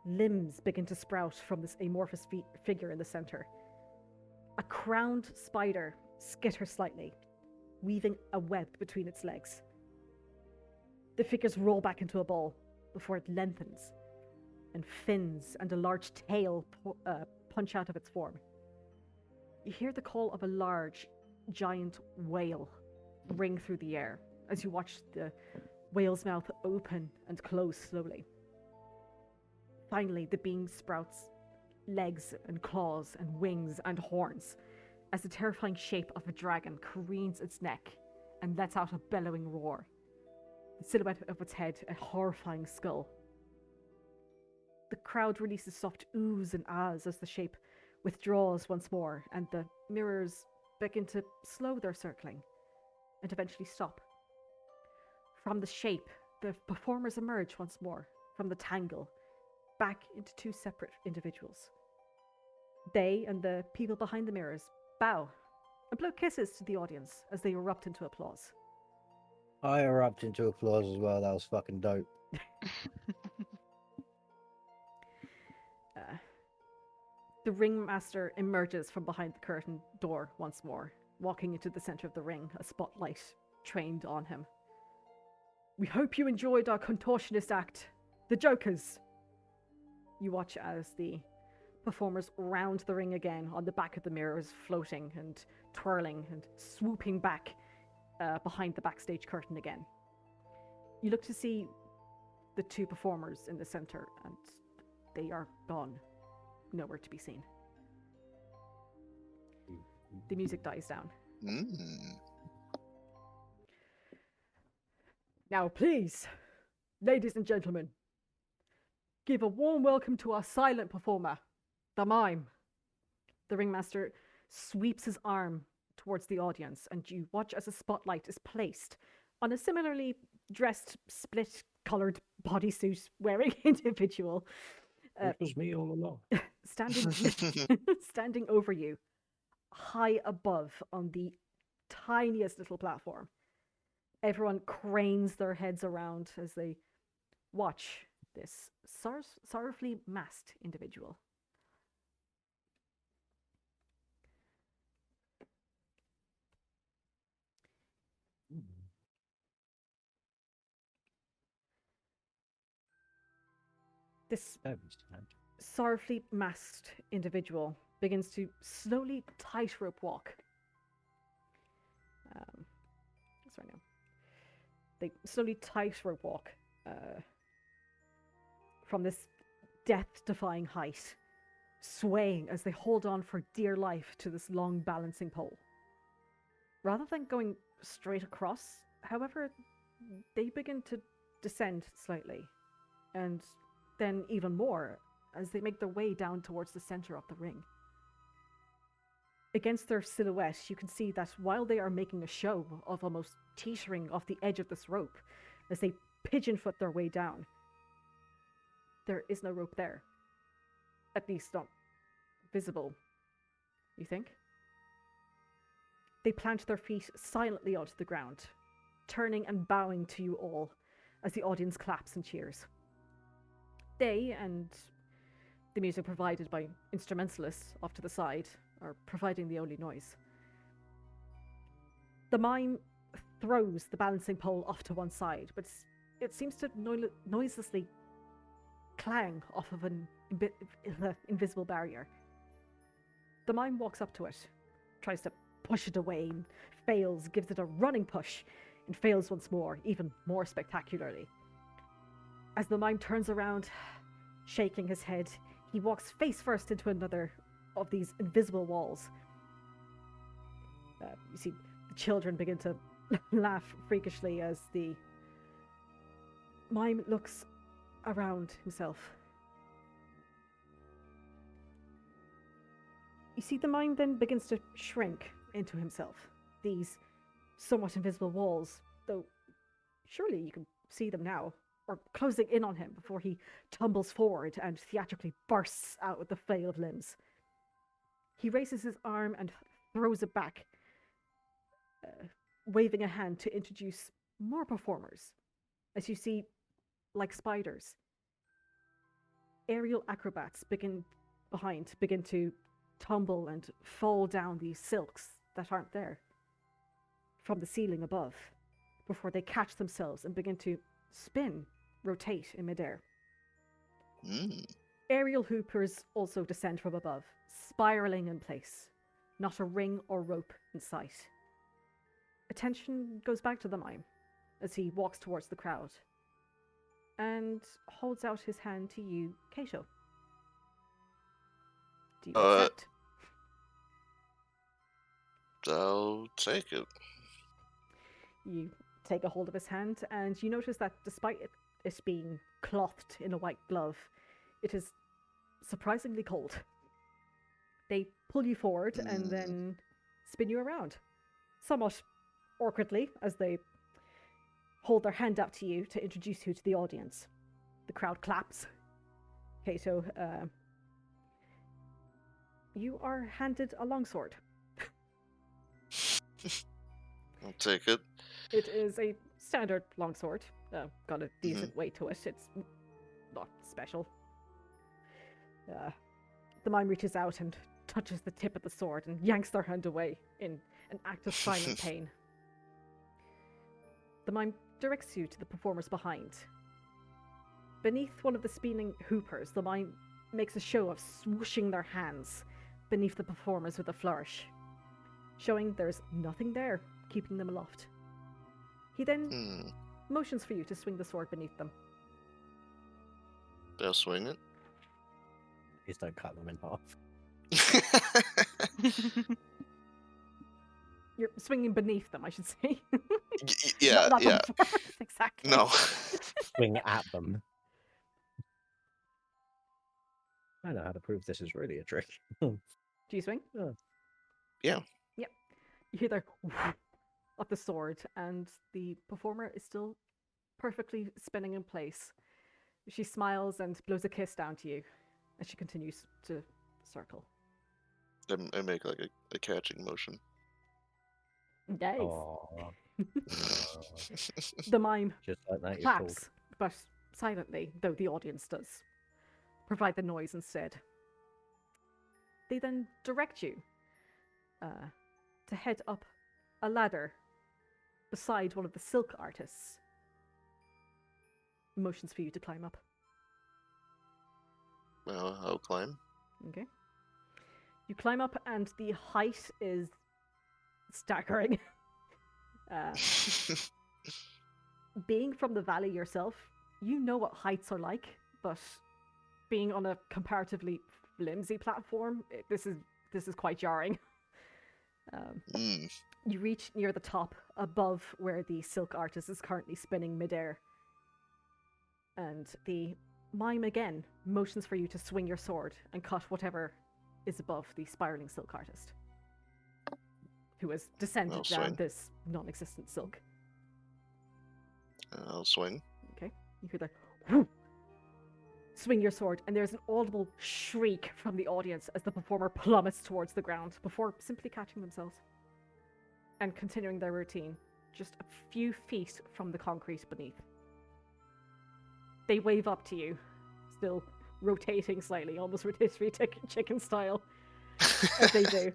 limbs begin to sprout from this amorphous figure in the center. A crowned spider skitters slightly, weaving a web between its legs. The figures roll back into a ball before it lengthens, and fins and a large tail punch out of its form. You hear the call of a large, giant whale ring through the air as you watch the whale's mouth open and close slowly. Finally, the being sprouts legs and claws and wings and horns as the terrifying shape of a dragon careens its neck and lets out a bellowing roar. The silhouette of its head, a horrifying skull. The crowd releases soft oohs and ahs as the shape withdraws once more, and the mirrors begin to slow their circling and eventually stop. From the shape, the performers emerge once more from the tangle, back into two separate individuals. They and the people behind the mirrors bow and blow kisses to the audience as they erupt into applause. I erupt into applause as well. That was fucking dope. The ringmaster emerges from behind the curtain door once more, walking into the center of the ring, a spotlight trained on him. We hope you enjoyed our contortionist act, the Jokers. You watch as the performers round the ring again on the back of the mirrors, floating and twirling and swooping back behind the backstage curtain again. You look to see the two performers in the center, and they are gone. Nowhere to be seen. The music dies down. Now, please, ladies and gentlemen, give a warm welcome to our silent performer, the mime. The ringmaster sweeps his arm towards the audience, and you watch as a spotlight is placed on a similarly dressed, split-coloured bodysuit wearing individual. It was me all along. Standing over you, high above on the tiniest little platform. Everyone cranes their heads around as they watch this sorrowfully masked individual. This sorrowfully masked individual begins to slowly tightrope walk. Sorry, no. They slowly tightrope walk from this death-defying height, swaying as they hold on for dear life to this long balancing pole. Rather than going straight across, however, they begin to descend slightly, and then even more as they make their way down towards the center of the ring. Against their silhouette, you can see that while they are making a show of almost teetering off the edge of this rope as they pigeon-foot their way down, there is no rope there. At least not visible, you think? They plant their feet silently onto the ground, turning and bowing to you all as the audience claps and cheers. They and the music provided by instrumentalists off to the side are providing the only noise. The mime throws the balancing pole off to one side, but it seems to noiselessly clang off of an invisible barrier. The mime walks up to it, tries to push it away, and fails, gives it a running push, and fails once more, even more spectacularly. As the mime turns around, shaking his head, he walks face first into another of these invisible walls. You see the children begin to laugh freakishly as the mime looks around himself. You see the mime then begins to shrink into himself. These somewhat invisible walls, though surely you can see them now, are closing in on him before he tumbles forward and theatrically bursts out with the flail of limbs. He raises his arm and throws it back, waving a hand to introduce more performers. As you see, like spiders, aerial acrobats begin to tumble and fall down these silks that aren't there from the ceiling above, before they catch themselves and begin to spin, rotate in midair. Aerial hoopers also descend from above, spiraling in place, not a ring or rope in sight. Attention goes back to the mime as he walks towards the crowd and holds out his hand to you, Kato. Do you accept? I'll take it. You take a hold of his hand, and you notice that despite it being clothed in a white glove, it is surprisingly cold. They pull you forward and then spin you around, somewhat awkwardly, as they hold their hand out to you to introduce you to the audience. The crowd claps. Kato, you are handed a longsword. I'll take it. It is a standard longsword. Got a decent weight to it. It's not special. The mime reaches out and touches the tip of the sword and yanks their hand away in an act of silent pain. The mime directs you to the performers behind. Beneath one of the spinning hoopers, the mime makes a show of swooshing their hands beneath the performers with a flourish, showing there's nothing there keeping them aloft. He then motions for you to swing the sword beneath them. I'll swing it. Please don't cut them in half. You're swinging beneath them, I should say. Yeah, not yeah. the performers, exactly. No. Swing at them. I know how to prove this is really a trick. Do you swing? Yeah. Yep. You hear the of the sword, and the performer is still perfectly spinning in place. She smiles and blows a kiss down to you as she continues to circle. I make like a catching motion. Nice. Aww. The mime Just like that, you're called. claps, but silently, though the audience does provide the noise instead. They then direct you to head up a ladder beside one of the silk artists. Motions for you to climb up. Well, I'll climb. Okay. You climb up, and the height is staggering. Being from the valley yourself, you know what heights are like, but being on a comparatively flimsy platform, this is quite jarring. You reach near the top, above where the silk artist is currently spinning midair. And the mime again motions for you to swing your sword and cut whatever is above the spiraling silk artist, who has descended I'll down swing. this non-existent silk. I'll swing. Okay, you hear the whoo! Swing your sword, and there's an audible shriek from the audience as the performer plummets towards the ground before simply catching themselves and continuing their routine just a few feet from the concrete beneath. They wave up to you, still rotating slightly, almost rotisserie chicken style, as they do.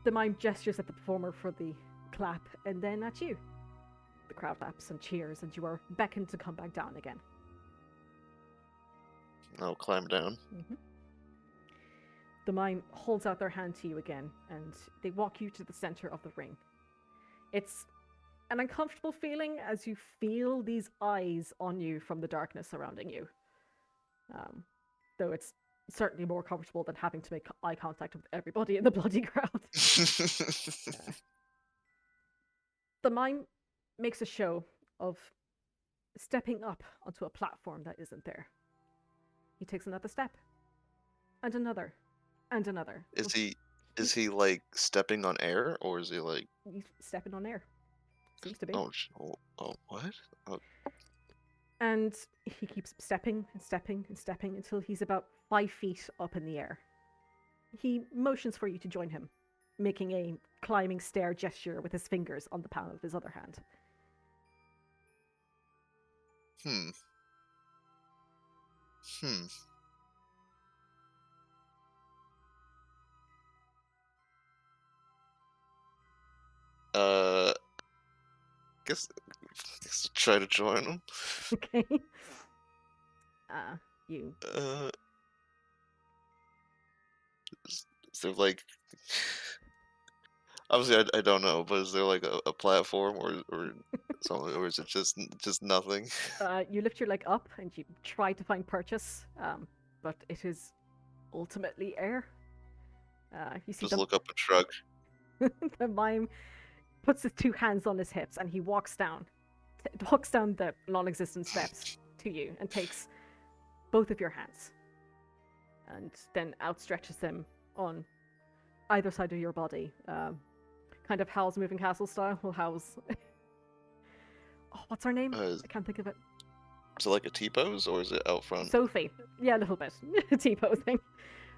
The mime gestures at the performer for the clap, and then at you. The crowd claps and cheers, and you are beckoned to come back down again. I'll climb down. The mime holds out their hand to you again, and they walk you to the center of the ring. It's an uncomfortable feeling as you feel these eyes on you from the darkness surrounding you. Though it's certainly more comfortable than having to make eye contact with everybody in the bloody crowd. The mime makes a show of stepping up onto a platform that isn't there. He takes another step, and another, and another. Is he like stepping on air, or is he like? He's stepping on air. Seems to be. Oh, what? Oh, And he keeps stepping and stepping and stepping until he's about 5 feet up in the air. He motions for you to join him, making a climbing stair gesture with his fingers on the palm of his other hand. Hmm. Guess try to join him. Okay. You. Is there like? Obviously, I don't know, but is there like a platform or something, or is it just nothing? You lift your leg up and you try to find purchase, but it is ultimately air. You see Just look up and shrug. the mime puts his 2 hands on his hips and he walks down the non-existent steps to you and takes both of your hands and then outstretches them on either side of your body. Kind of Howl's Moving Castle style. Well, Howl's... Oh, what's her name? I can't think of it. Is it like a T-pose, or is it out front? Sophie. Yeah, a little bit. T-posing.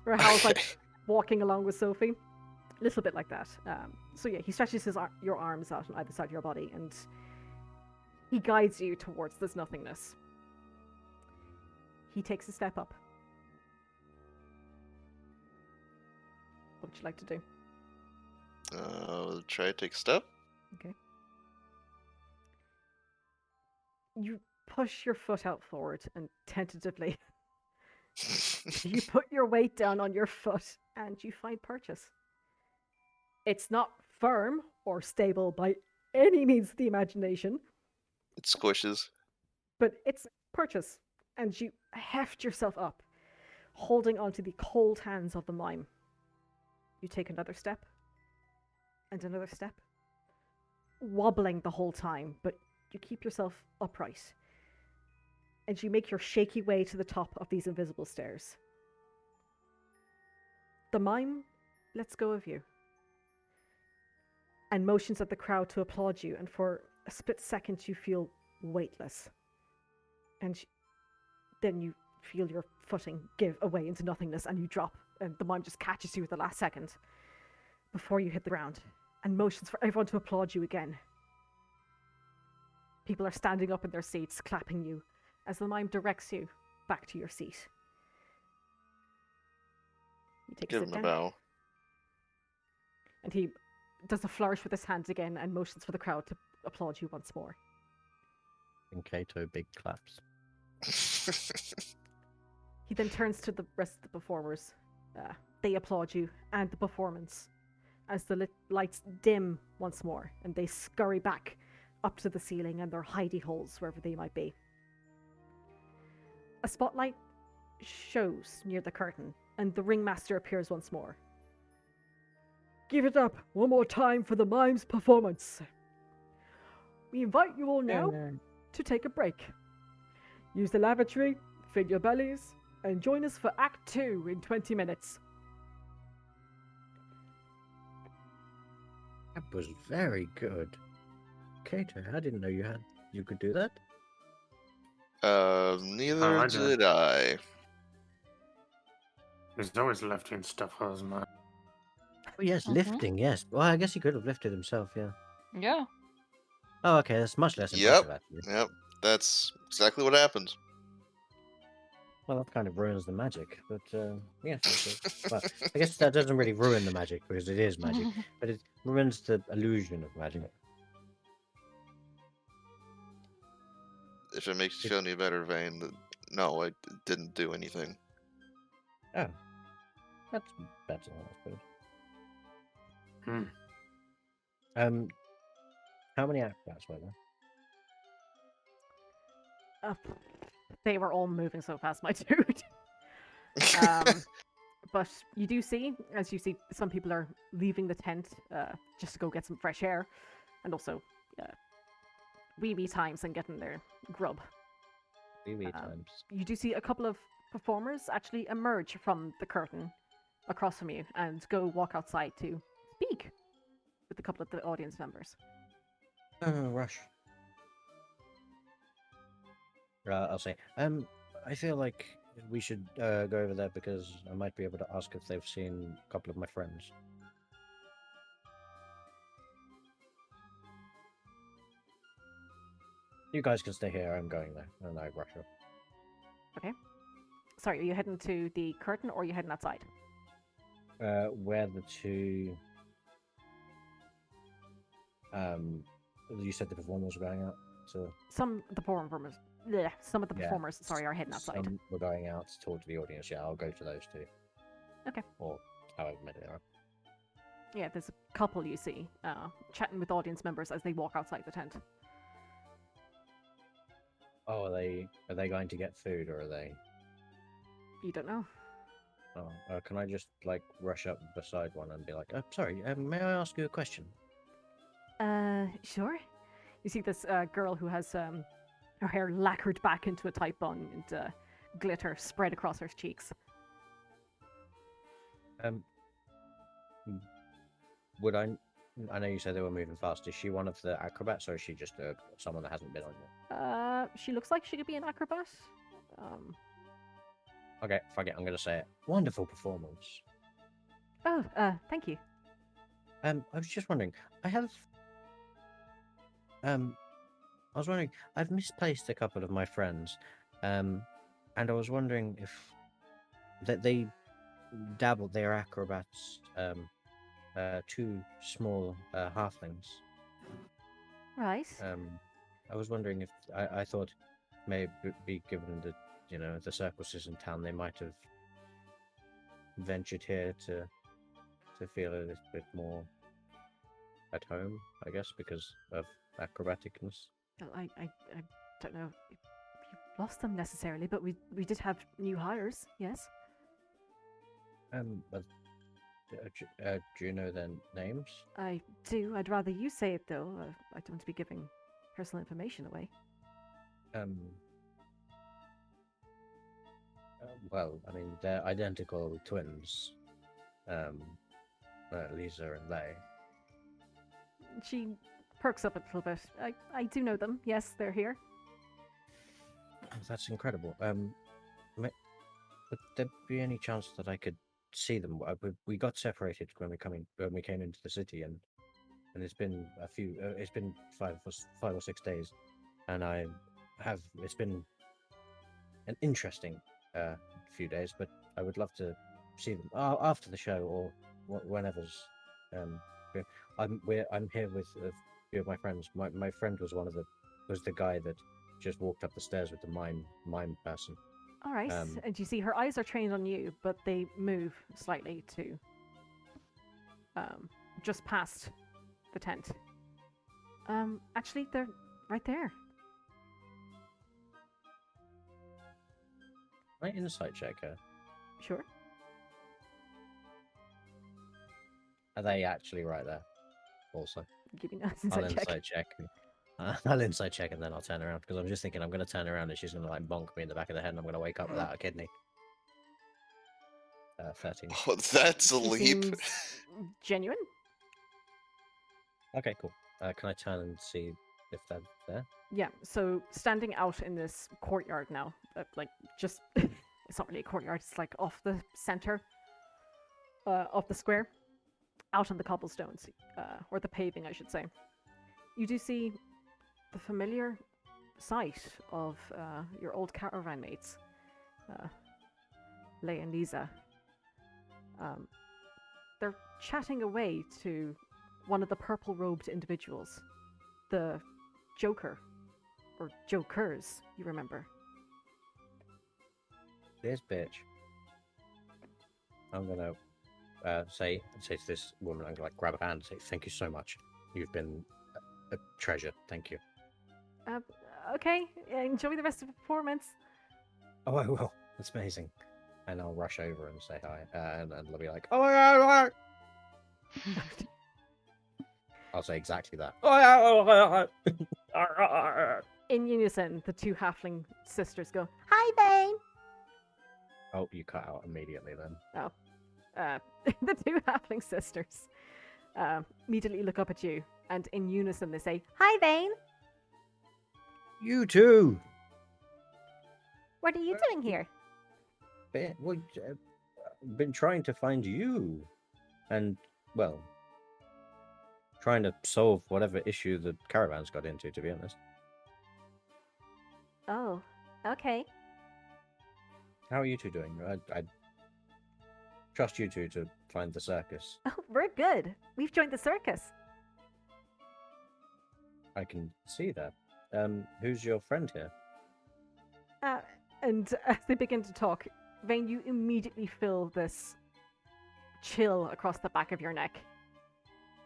Where Howl's like walking along with Sophie. A little bit like that. So yeah, he stretches your arms out on either side of your body and he guides you towards this nothingness. He takes a step up. What would you like to do? Try to take a step. Okay. You push your foot out forward and tentatively you put your weight down on your foot and you find purchase. It's not firm or stable by any means of the imagination. It squishes. But it's purchase, and you heft yourself up, holding onto the cold hands of the mime. You take another step, and another step, wobbling the whole time, but you keep yourself upright. And you make your shaky way to the top of these invisible stairs. The mime lets go of you and motions at the crowd to applaud you, and for a split second you feel weightless. And then you feel your footing give away into nothingness and you drop, and the mime just catches you at the last second before you hit the ground and motions for everyone to applaud you again. People are standing up in their seats, clapping you as the mime directs you back to your seat. You take Give a sit him a down, bow. and he does a flourish with his hands again and motions for the crowd to applaud you once more. And Kato big claps. He then turns to the rest of the performers. They applaud you and the performance as the lights dim once more and they scurry back up to the ceiling and their hidey holes wherever they might be. A spotlight shows near the curtain and the ringmaster appears once more. Give it up one more time for the mime's performance. We invite you all now to take a break. Use the lavatory, fill your bellies, and join us for Act 2 in 20 minutes. That was very good. Kato, I didn't know you could do that. Neither I did I. He's always lifting stuff, hasn't he? Oh yes, lifting, yes. Well, I guess he could have lifted himself, yeah. Yeah. Oh, okay, that's much less Yep. impressive, actually. Yep, that's exactly what happened. Well, that kind of ruins the magic, but yes. Well, I guess that doesn't really ruin the magic because it is magic, but it ruins the illusion of magic. If it makes you feel any better, Vayne, no, I didn't do anything. Oh, that's better, I suppose. Hmm. How many acrobats were there? They were all moving so fast, my dude. But you do see, as you see, some people are leaving the tent just to go get some fresh air, and also wee times and getting their grub. Wee times. You do see a couple of performers actually emerge from the curtain across from you and go walk outside to speak with a couple of the audience members. Oh, Rush. I'll say, I feel like we should go over there because I might be able to ask if they've seen a couple of my friends. You guys can stay here. I'm going there, and I rush up. Okay. Sorry, are you heading to the curtain or are you heading outside? Where the two... you said the performers were going out, so... Some of the performers, sorry, are heading outside. Some were going out to talk to the audience. Yeah, I'll go to those two. Okay. Or however many there are. Yeah, there's a couple you see chatting with audience members as they walk outside the tent. Oh, are they going to get food, or are they... You don't know. Oh, can I just, like, rush up beside one and be like, oh, sorry, may I ask you a question? Sure. You see this girl who has her hair lacquered back into a tight bun and glitter spread across her cheeks. Would I know you said they were moving fast. Is she one of the acrobats, or is she just someone that hasn't been on yet? She looks like she could be an acrobat. Okay, fuck it, I'm gonna say it. Wonderful performance. Oh, thank you. I was just wondering, I've misplaced a couple of my friends, and I was wondering if they dabbled, they are acrobats, two small halflings. Right. I was wondering if I thought maybe be given the the circuses in town, they might have ventured here to feel a little bit more at home, I guess, because of acrobaticness. Well, I don't know if you lost them necessarily, but we did have new hires, yes. But do you know their names? I do. I'd rather you say it though. I don't want to be giving personal information away. Well, I mean, they're identical twins. Lisa and Lay. She perks up a little bit. I do know them. Yes, they're here. That's incredible. Would there be any chance that I could see them? We got separated when we came into the city, and it's been it's been 5 or 6 days, and it's been an interesting few days, but I would love to see them after the show or whenever's. I'm here with a few of my friends. My friend was the guy that just walked up the stairs with the mime person. All right, and you see her eyes are trained on you, but they move slightly to just past the tent. Actually, they're right there. Can I insight check her? Sure. Are they actually right there? Also, Give me an I'll insight check. insight check. I'll insight check and then I'll turn around, because I'm just thinking I'm going to turn around and she's going to like bonk me in the back of the head and I'm going to wake up without a kidney. 13. Oh, that's a She leap. seems genuine. Okay, cool. Can I turn and see if they're there? Yeah. So standing out in this courtyard now, like just it's not really a courtyard. It's like off the center of the square, out on the cobblestones, or the paving, I should say. You do see the familiar sight of your old caravan mates, Lay and Lisa. They're chatting away to one of the purple-robed individuals, the Joker, or Jokers, you remember. This bitch. I'm gonna say to this woman, I'm gonna like grab her hand and say, "Thank you so much. You've been A treasure, thank you. Okay, enjoy the rest of the performance. Oh, I will. That's amazing. And I'll rush over and say hi, and they'll be like, "Oh my god!" I'll say exactly that. In unison, the two halfling sisters go, Hi, Vayne. Oh, you cut out immediately then. the two halfling sisters immediately look up at you, and in unison they say, Hi, Vayne. You too. What are you doing here? Been trying to find you, and well, trying to solve whatever issue the caravan's got into. To be honest, Oh, okay. how are you two doing? I trust you two to find the circus. "Oh, we're good. We've joined the circus." I can see that. Who's your friend here? And as they begin to talk, Vayne, you immediately feel this chill across the back of your neck.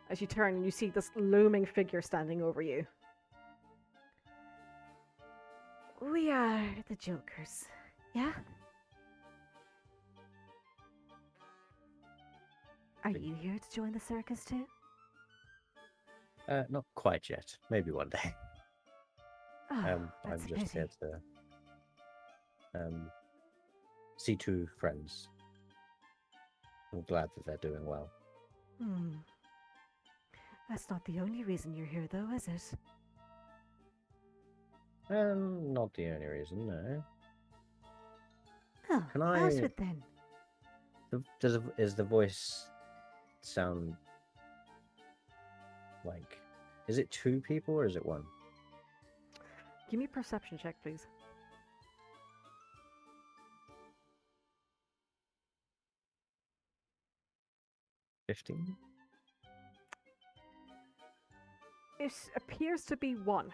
As you turn and you see this looming figure standing over you. We are the Jokers. Yeah? Are you here to join the circus too? Not quite yet. Maybe one day. Oh, I'm that's a just here pity. to see two friends. I'm glad that they're doing well. That's not the only reason you're here, though, is it? Not the only reason, no. Oh, Can how's I- it then? Is the voice sound like? Is it two people or is it one? Give me a perception check, please. $15? It appears to be one.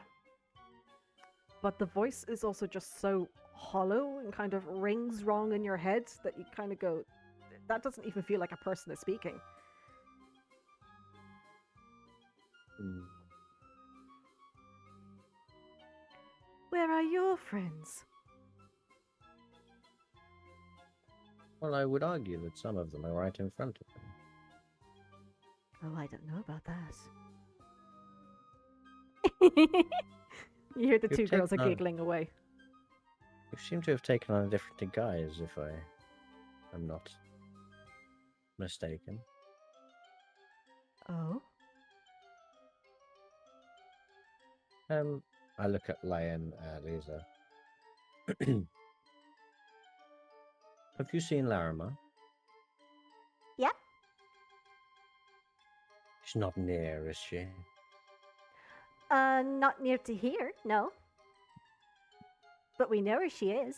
But the voice is also just so hollow and kind of rings wrong in your head that you kind of go, that doesn't even feel like a person is speaking. Where are your friends? Well, I would argue that some of them are right in front of them. Oh, I don't know about that. You hear the You've two girls are taken on- giggling away. You seem to have taken on a different guise, if I am not mistaken. Oh? I look at Lion Lisa. Have you seen Larimer? Yeah? She's not near, is she? Not near to here, no. But we know where she is.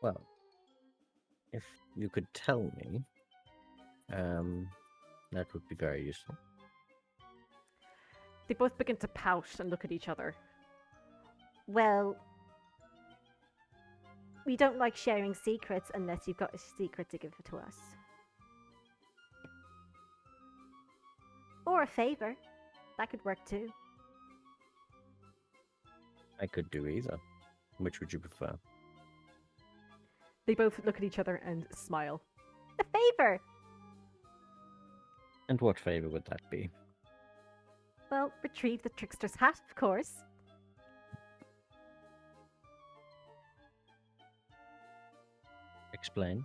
Well, if you could tell me, that would be very useful. They both begin to pout and look at each other. Well, we don't like sharing secrets unless you've got a secret to give to us. Or a favor. That could work too. I could do either. Which would you prefer? They both look at each other and smile. A favor! And what favor would that be? Well, retrieve the trickster's hat, of course. Explain.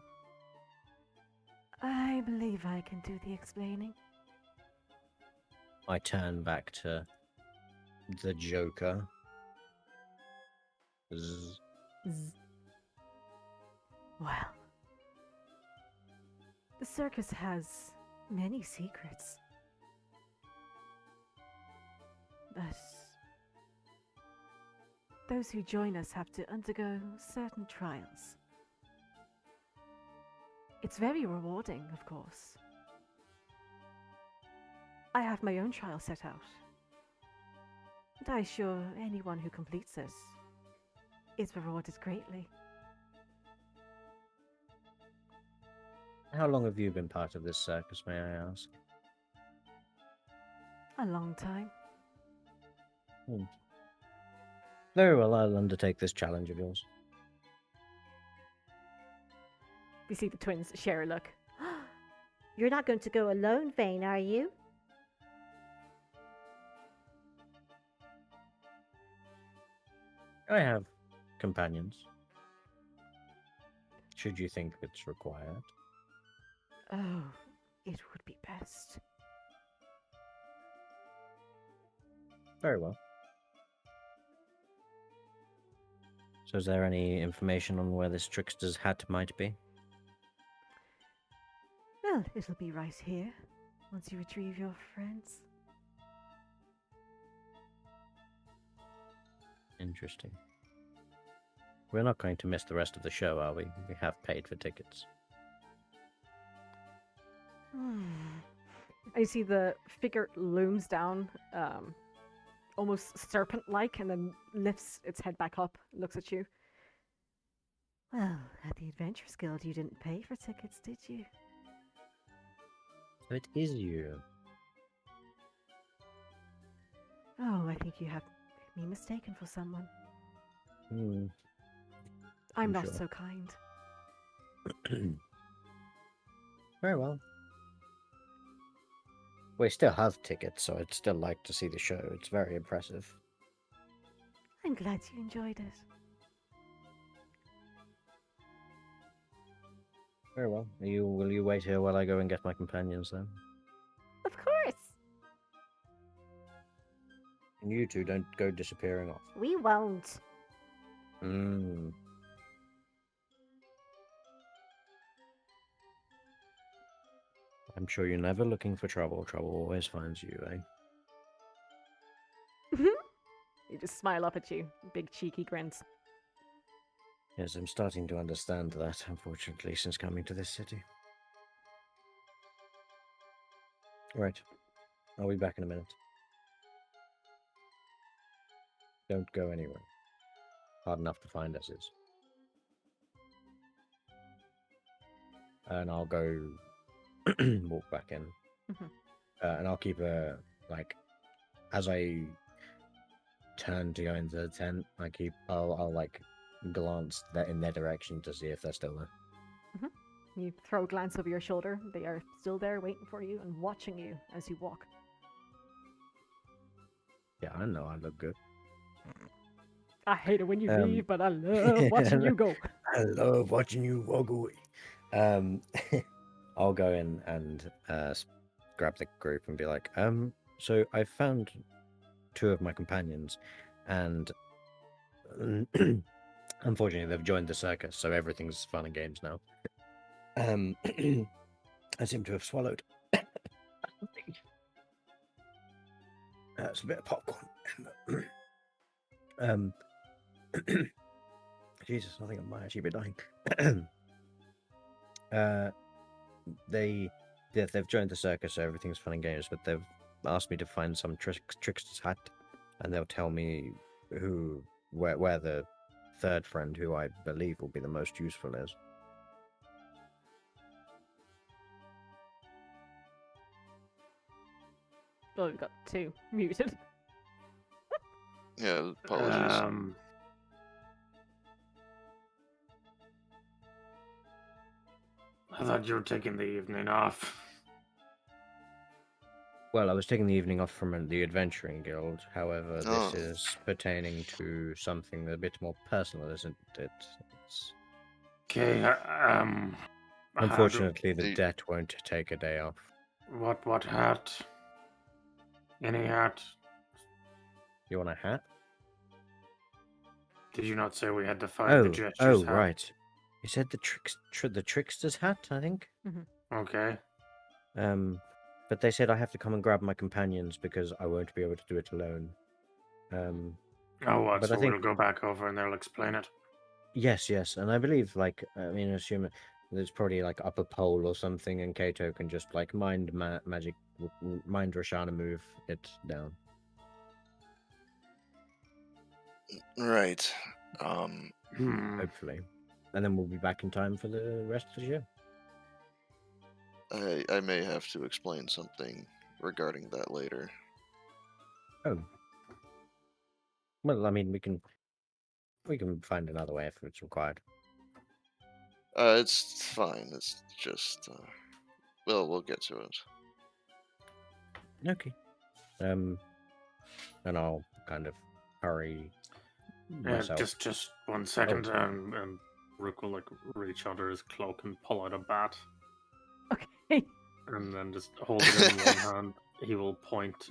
I believe I can do the explaining. I turn back to the Joker. Zzz. Well, the circus has many secrets. But those who join us have to undergo certain trials. It's very rewarding, of course. I have my own trial set out. And I assure anyone who completes it is rewarded greatly. How long have you been part of this circus, may I ask? A long time. Very well, I'll undertake this challenge of yours. You see the twins share a look. You're not going to go alone, Vayne, are you? I have companions. Should you think it's required? Oh, it would be best. Very well. So is there any information on where this trickster's hat might be? Well, it'll be right here, once you retrieve your friends. Interesting. We're not going to miss the rest of the show, are we? We have paid for tickets. And you see the figure looms down, almost serpent-like, and then lifts its head back up, looks at you. Well, at the Adventurers Guild, you didn't pay for tickets, did you? So it is you. Oh, I think you have me mistaken for someone. Hmm. I'm I'm not sure. so kind. Very well. We still have tickets, so I'd still like to see the show. It's very impressive. I'm glad you enjoyed it. Very well. Will you wait here while I go and get my companions then? Of course. And you two don't go disappearing off. We won't. Hmm. I'm sure you're never looking for trouble. Trouble always finds you, eh? You just smile up at you, big cheeky grins. Yes, I'm starting to understand that, unfortunately, since coming to this city. Right. I'll be back in a minute. Don't go anywhere. Hard enough to find us is. And I'll go walk back in. Mhm. And I'll keep as I turn to go into the tent, I'll like glance in their direction to see if they're still there. You throw a glance over your shoulder. They are still there waiting for you and watching you as you walk. Yeah, I know I look good. I hate it when you Um, leave, but I love watching you go. I love watching you walk away. I'll go in and grab the group and be like, so I found two of my companions, and unfortunately they've joined the circus, so everything's fun and games now. I seem to have swallowed. That's a bit of popcorn. Jesus, I think I might actually be dying. They've joined the circus, so everything's fun and games, but they've asked me to find some trickster's hat, and they'll tell me where the third friend, who I believe will be the most useful, is. Oh, we've got two muted. Yeah, apologies. I thought you were taking the evening off. Well, I was taking the evening off from the Adventuring Guild. However, Oh. this is pertaining to something a bit more personal, isn't it? Okay, Unfortunately, the the- debt won't take a day off. What hat? Any hat? You want a hat? Did you not say we had to find the jester's hat? Right. You said the trickster's hat, I think. Okay. But they said I have to come and grab my companions because I won't be able to do it alone. Oh, what? But So I think- we'll go back over and they'll explain it. Yes, and I believe, assuming there's probably like up a pole or something, and Kato can just like mind Roshana move it down. Right. Hopefully, and then we'll be back in time for the rest of the show. I may have to explain something regarding that later. Oh. Well, I mean, we can find another way if it's required. It's fine. It's just, we'll get to it. Okay. And I'll kind of hurry myself. Just 1 second, and Rook will like reach under his cloak and pull out a bat, Okay. and then just hold it in one hand. He will point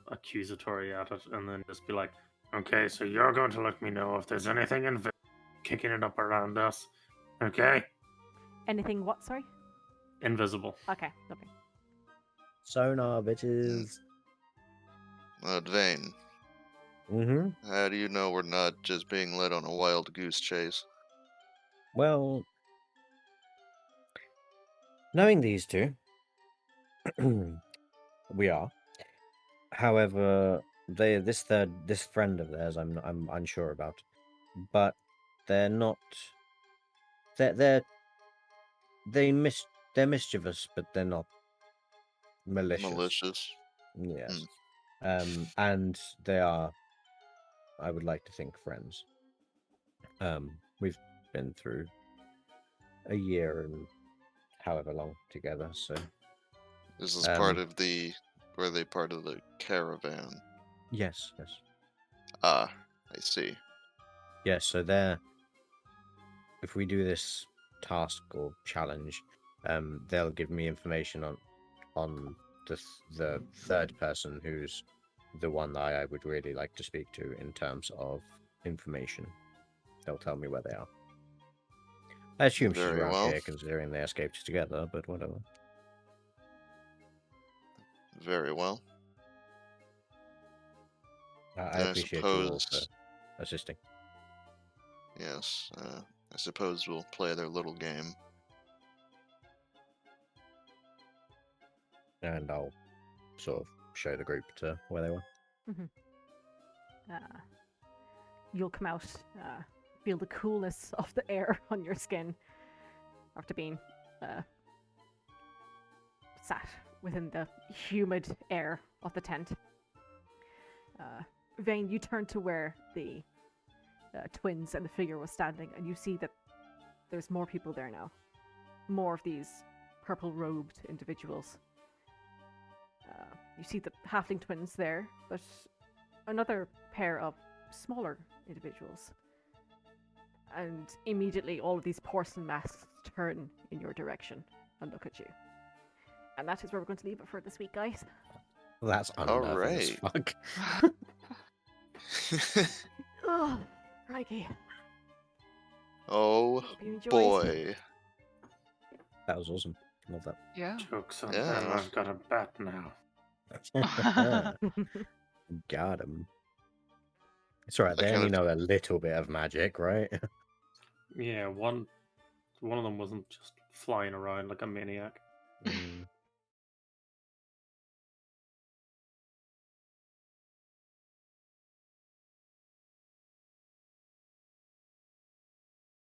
accusatory at it, and then just be like, "Okay, so you're going to let me know if there's anything kicking it up around us, okay?" Anything what, sorry? Invisible. Okay, lovely. Sonar, bitches. Vayne, Mm-hmm. how do you know we're not just being led on a wild goose chase? Well, knowing these two, we are. However, this friend of theirs, I'm unsure about, but they're not. They're mischievous, but they're not malicious. Yes. And they are, I would like to think, friends. We've been through a year and however long together, so. Is this part of were they part of the caravan? Yes. Ah, I see. Yes, so if we do this task or challenge, they'll give me information on the third person who's the one that I would really like to speak to in terms of information. They'll tell me where they are. I assume she's Very around well. here, considering they escaped together, but whatever. Very well. I appreciate you all for assisting. Yes, I suppose we'll play their little game. And I'll sort of show the group to where they were. You'll come out, feel the coolness of the air on your skin after being sat within the humid air of the tent. Vayne, you turn to where the twins and the figure was standing, and you see that there's more people there now. More of these purple-robed individuals. You see the halfling twins there, but another pair of smaller individuals. And immediately all of these porcelain masks turn in your direction and look at you. And that is where we're going to leave it for this week, guys. Well, that's unnerving as fuck. Oh, crikey. Oh Hope you enjoyed. boy. That was awesome. Love that. Yeah. Jokes on Yeah. them, I've got a bat now. Got him. It's alright, I they kind only of- know a little bit of magic, right? Yeah, one of them wasn't just flying around like a maniac.